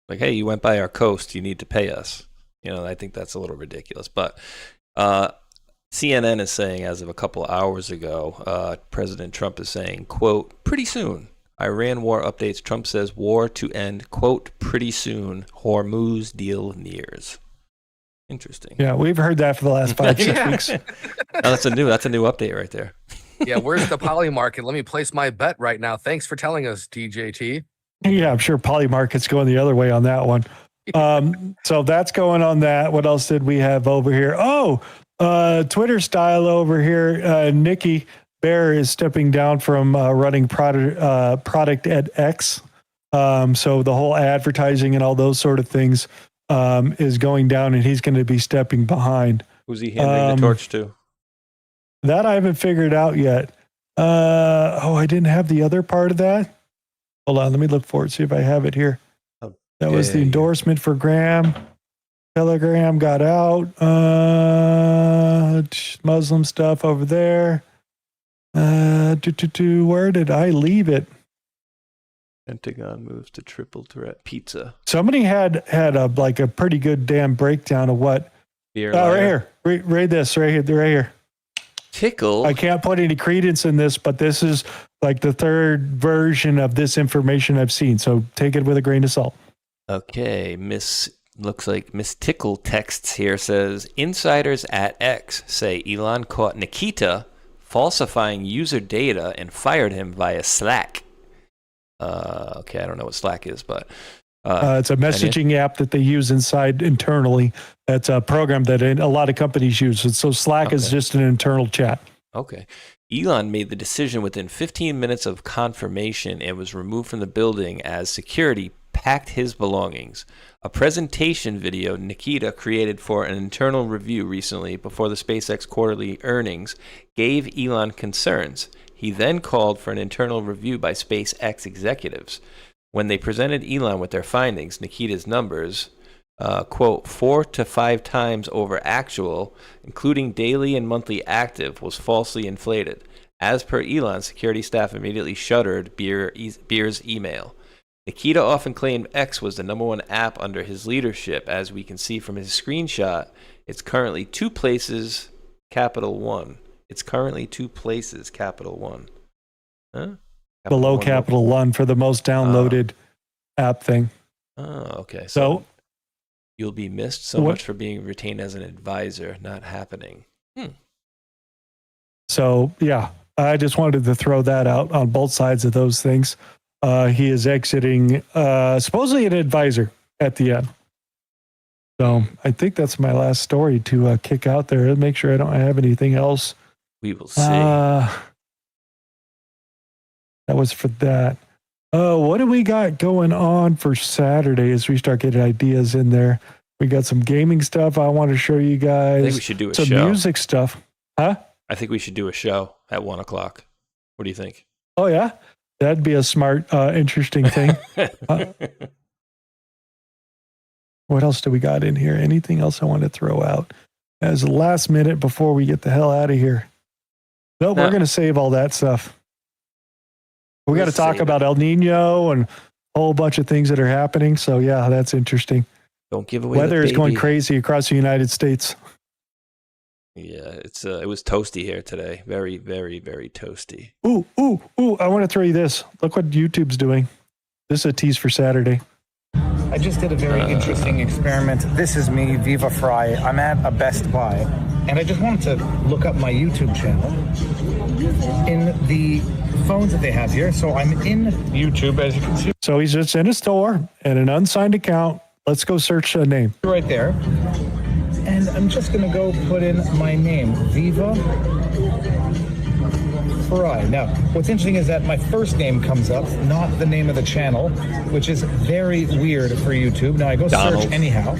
[SPEAKER 4] Like, hey, you went by our coast, you need to pay us. I think that's a little ridiculous. But CNN is saying, as of a couple hours ago, President Trump is saying, quote, pretty soon. Iran war updates. Trump says war to end, quote, pretty soon. Hormuz deal nears. Interesting.
[SPEAKER 2] Yeah, we've heard that for the last 5-6 weeks.
[SPEAKER 4] That's a new update right there.
[SPEAKER 3] Yeah, where's the poly market? Let me place my bet right now. Thanks for telling us, DJT.
[SPEAKER 2] Yeah, I'm sure poly market's going the other way on that one. So that's going on that. What else did we have over here? Twitter style over here. Nikki Bear is stepping down from running product at X. So the whole advertising and all those sort of things is going down, and he's going to be stepping behind.
[SPEAKER 4] Who's he handing the torch to?
[SPEAKER 2] That I haven't figured out yet. I didn't have the other part of that. Hold on, let me look for it, see if I have it here. That was the endorsement for Graham. Telegram got out. Muslim stuff over there. Where did I leave it?
[SPEAKER 4] Pentagon moves to triple threat pizza.
[SPEAKER 2] Somebody had a pretty good damn breakdown of what. Right here. Read this right here.
[SPEAKER 4] Tickle.
[SPEAKER 2] I can't put any credence in this, but this is like the third version of this information I've seen. So take it with a grain of salt.
[SPEAKER 4] Okay, looks like Miss Tickle texts here says, insiders at X say Elon caught Nikita falsifying user data and fired him via Slack. Okay, I don't know what Slack is, but
[SPEAKER 2] it's a messaging app that they use internally. That's a program that a lot of companies use. And so Slack is just an internal chat.
[SPEAKER 4] Okay. Elon made the decision within 15 minutes of confirmation and was removed from the building as security packed his belongings. A presentation video Nikita created for an internal review recently before the SpaceX quarterly earnings gave Elon concerns. He then called for an internal review by SpaceX executives. When they presented Elon with their findings, Nikita's numbers, quote, 4 to 5 times over actual, including daily and monthly active, was falsely inflated. As per Elon, security staff immediately shuttered Beer's email. Nikita often claimed X was the #1 app under his leadership. As we can see from his screenshot, it's currently 2 places, capital 1. It's currently 2 places, capital 1. Huh?
[SPEAKER 2] Below capital 1 for the most downloaded app thing.
[SPEAKER 4] Oh, okay.
[SPEAKER 2] So
[SPEAKER 4] You'll be missed so much for being retained as an advisor. Not happening.
[SPEAKER 2] So, yeah, I just wanted to throw that out on both sides of those things. He is exiting, supposedly an advisor at the end. So I think that's my last story to kick out there. Make sure I don't have anything else.
[SPEAKER 4] We will see.
[SPEAKER 2] That was for that. What do we got going on for Saturday as we start getting ideas in there? We got some gaming stuff I want to show you guys.
[SPEAKER 4] I think we should do a
[SPEAKER 2] some
[SPEAKER 4] show.
[SPEAKER 2] Music stuff. Huh?
[SPEAKER 4] I think we should do a show at 1 o'clock. What do you think?
[SPEAKER 2] Oh, yeah? That'd be a smart, interesting thing. What else do we got in here? Anything else I want to throw out as the last minute before we get the hell out of here? Nope, we're going to save all that stuff. We got to talk about El Nino and a whole bunch of things that are happening. So, yeah, that's interesting.
[SPEAKER 4] Don't give away
[SPEAKER 2] Weather
[SPEAKER 4] the
[SPEAKER 2] is going
[SPEAKER 4] baby.
[SPEAKER 2] crazy across the United States.
[SPEAKER 4] Yeah, it was toasty here today. Very, very, very toasty.
[SPEAKER 2] Ooh, I want to throw you this. Look what YouTube's doing. This is a tease for Saturday.
[SPEAKER 14] I just did a very interesting experiment. This is me, Viva Fry. I'm at a Best Buy, and I just wanted to look up my YouTube channel in the phones that they have here. So I'm in YouTube, as you can see.
[SPEAKER 2] So he's just in a store and an unsigned account. Let's go search a name.
[SPEAKER 14] Right there. And I'm just going to go put in my name, Viva Fry. Now, what's interesting is that my first name comes up, not the name of the channel, which is very weird for YouTube. Now I go
[SPEAKER 4] Donald.
[SPEAKER 14] search anyhow.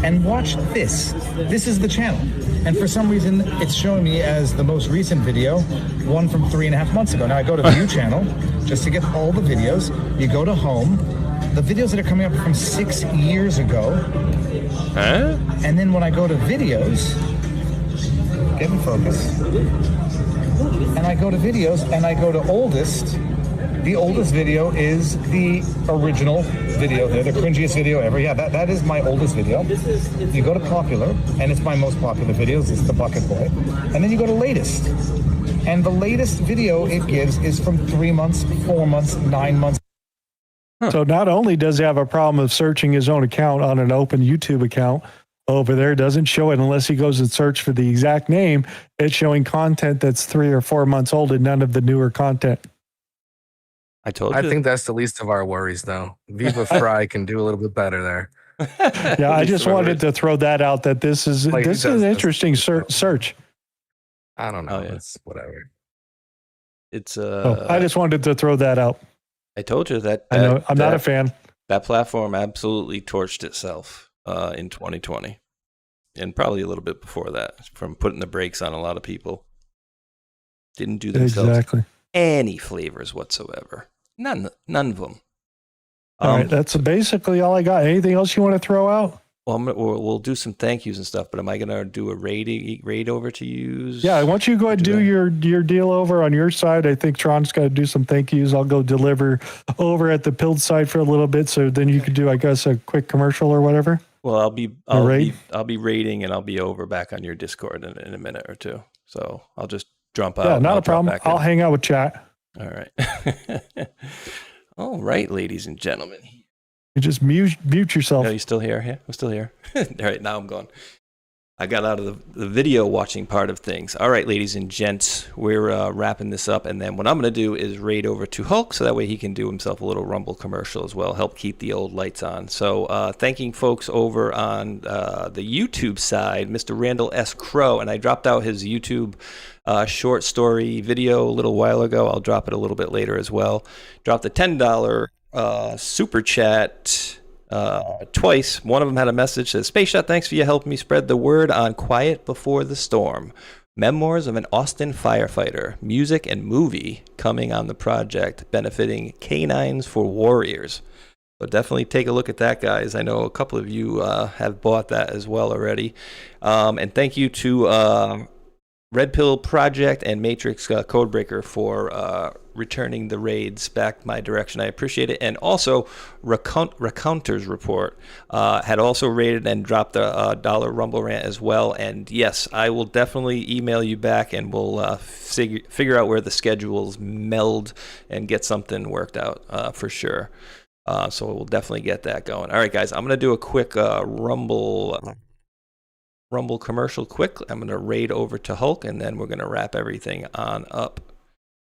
[SPEAKER 14] And watch this. This is the channel. And for some reason, it's showing me as the most recent video, one from 3.5 months ago. Now I go to View Channel, just to get all the videos. You go to Home. The videos that are coming up from 6 years ago.
[SPEAKER 4] Huh?
[SPEAKER 14] And then when I go to videos, get in focus. And I go to videos and I go to oldest. The oldest video is the original video there, the cringiest video ever. Yeah, that is my oldest video. You go to popular, and it's my most popular videos. It's the Bucket Boy. And then you go to latest. And the latest video it gives is from 3 months, 4 months, 9 months.
[SPEAKER 2] So not only does he have a problem of searching his own account on an open YouTube account, over there doesn't show it unless he goes and search for the exact name. It's showing content that's 3 or 4 months old and none of the newer content.
[SPEAKER 4] I told you.
[SPEAKER 3] I think that's the least of our worries, though. Viva Fry can do a little bit better there.
[SPEAKER 2] Yeah, I just wanted to throw that out that this is an interesting search.
[SPEAKER 3] I don't know.
[SPEAKER 4] Oh, yeah.
[SPEAKER 3] It's whatever.
[SPEAKER 4] It's
[SPEAKER 2] I just wanted to throw that out.
[SPEAKER 4] I told you that.
[SPEAKER 2] I know I'm not a fan.
[SPEAKER 4] That platform absolutely torched itself in 2020, and probably a little bit before that, from putting the brakes on a lot of people. Didn't do themselves any flavors whatsoever. None of them.
[SPEAKER 2] All right, that's basically all I got. Anything else you want to throw out?
[SPEAKER 4] Well, we'll do some thank yous and stuff, but am I going to do a raid over to use?
[SPEAKER 2] Yeah, why don't you go ahead and do your deal over on your side? I think Tron's got to do some thank yous. I'll go deliver over at the Pilled side for a little bit, so then you could do, I guess, a quick commercial or whatever.
[SPEAKER 4] Well, I'll be raiding, and I'll be over back on your Discord in a minute or two. So I'll just jump out.
[SPEAKER 2] Yeah, not a problem. I'll hang out with chat.
[SPEAKER 4] All right. All right, ladies and gentlemen.
[SPEAKER 2] You just mute yourself.
[SPEAKER 4] No, you still here? Yeah, I'm still here. All right, now I'm gone. I got out of the video watching part of things. All right, ladies and gents, we're wrapping this up. And then what I'm going to do is raid over to Hulk, so that way he can do himself a little Rumble commercial as well, help keep the old lights on. So thanking folks over on the YouTube side, Mr. Randall S. Crow, and I dropped out his YouTube short story video a little while ago. I'll drop it a little bit later as well. Dropped a $10 super chat twice. One of them had a message that says, Space Shot, thanks for your helping me spread the word on Quiet Before the Storm. Memoirs of an Austin firefighter, music and movie coming on the project, benefiting Canines for Warriors. So definitely take a look at that, guys. I know a couple of you have bought that as well already. And thank you to Red Pill Project and Matrix Codebreaker for returning the raids back my direction. I appreciate it. And also, Recounter's Report had also raided and dropped a $1 Rumble Rant as well. And yes, I will definitely email you back, and we'll figure out where the schedules meld and get something worked out for sure. So we'll definitely get that going. All right, guys, I'm going to do a quick Rumble commercial quick. I'm going to raid over to Hulk, and then we're going to wrap everything on up.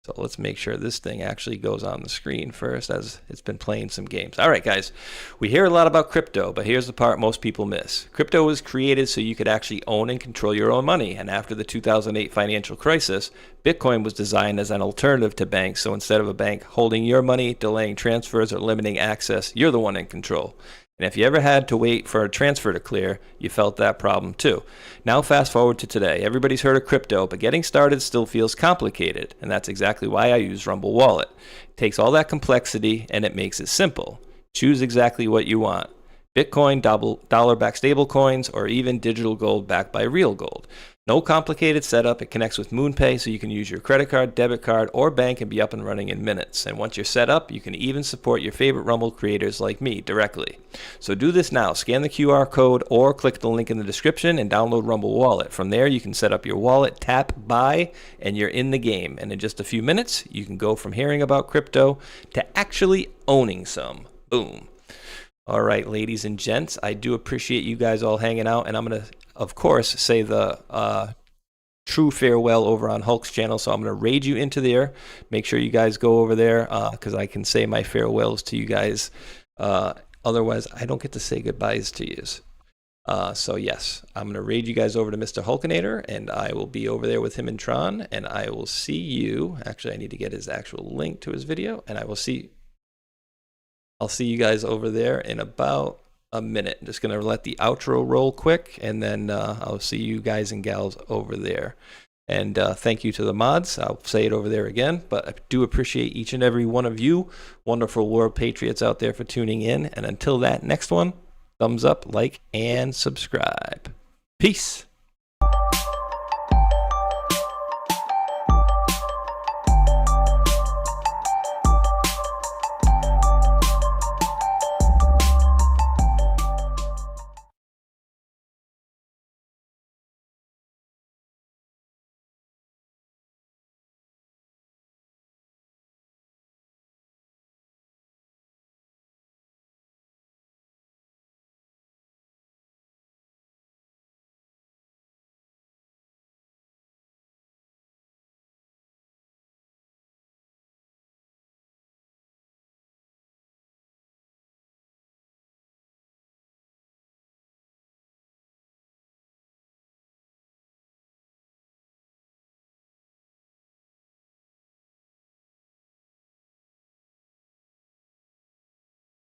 [SPEAKER 4] So let's make sure this thing actually goes on the screen first, as it's been playing some games. All right, guys, we hear a lot about crypto, but here's the part most people miss. Crypto was created so you could actually own and control your own money. And after the 2008 financial crisis, Bitcoin was designed as an alternative to banks. So instead of a bank holding your money, delaying transfers, or limiting access, you're the one in control. And if you ever had to wait for a transfer to clear, you felt that problem too. Now fast forward to today. Everybody's heard of crypto, but getting started still feels complicated. And that's exactly why I use Rumble Wallet. It takes all that complexity and it makes it simple. Choose exactly what you want. Bitcoin, dollar-backed stable coins, or even digital gold backed by real gold. No complicated setup. It connects with MoonPay, so you can use your credit card, debit card, or bank and be up and running in minutes. And once you're set up, you can even support your favorite Rumble creators like me directly. So do this now. Scan the QR code or click the link in the description and download Rumble Wallet. From there, you can set up your wallet, tap buy, and you're in the game. And in just a few minutes, you can go from hearing about crypto to actually owning some. Boom. All right, ladies and gents, I do appreciate you guys all hanging out, and I'm going to, of course, say the true farewell over on Hulk's channel, so I'm going to raid you into there. Make sure you guys go over there, because I can say my farewells to you guys. Otherwise, I don't get to say goodbyes to you. So yes, I'm going to raid you guys over to Mr. Hulkinator, and I will be over there with him and Tron, and I will see you. Actually, I need to get his actual link to his video, and I'll see you guys over there in about a minute. I'm just going to let the outro roll quick, and then I'll see you guys and gals over there. And thank you to the mods. I'll say it over there again, but I do appreciate each and every one of you wonderful world patriots out there for tuning in. And until that next one, thumbs up, like, and subscribe. Peace.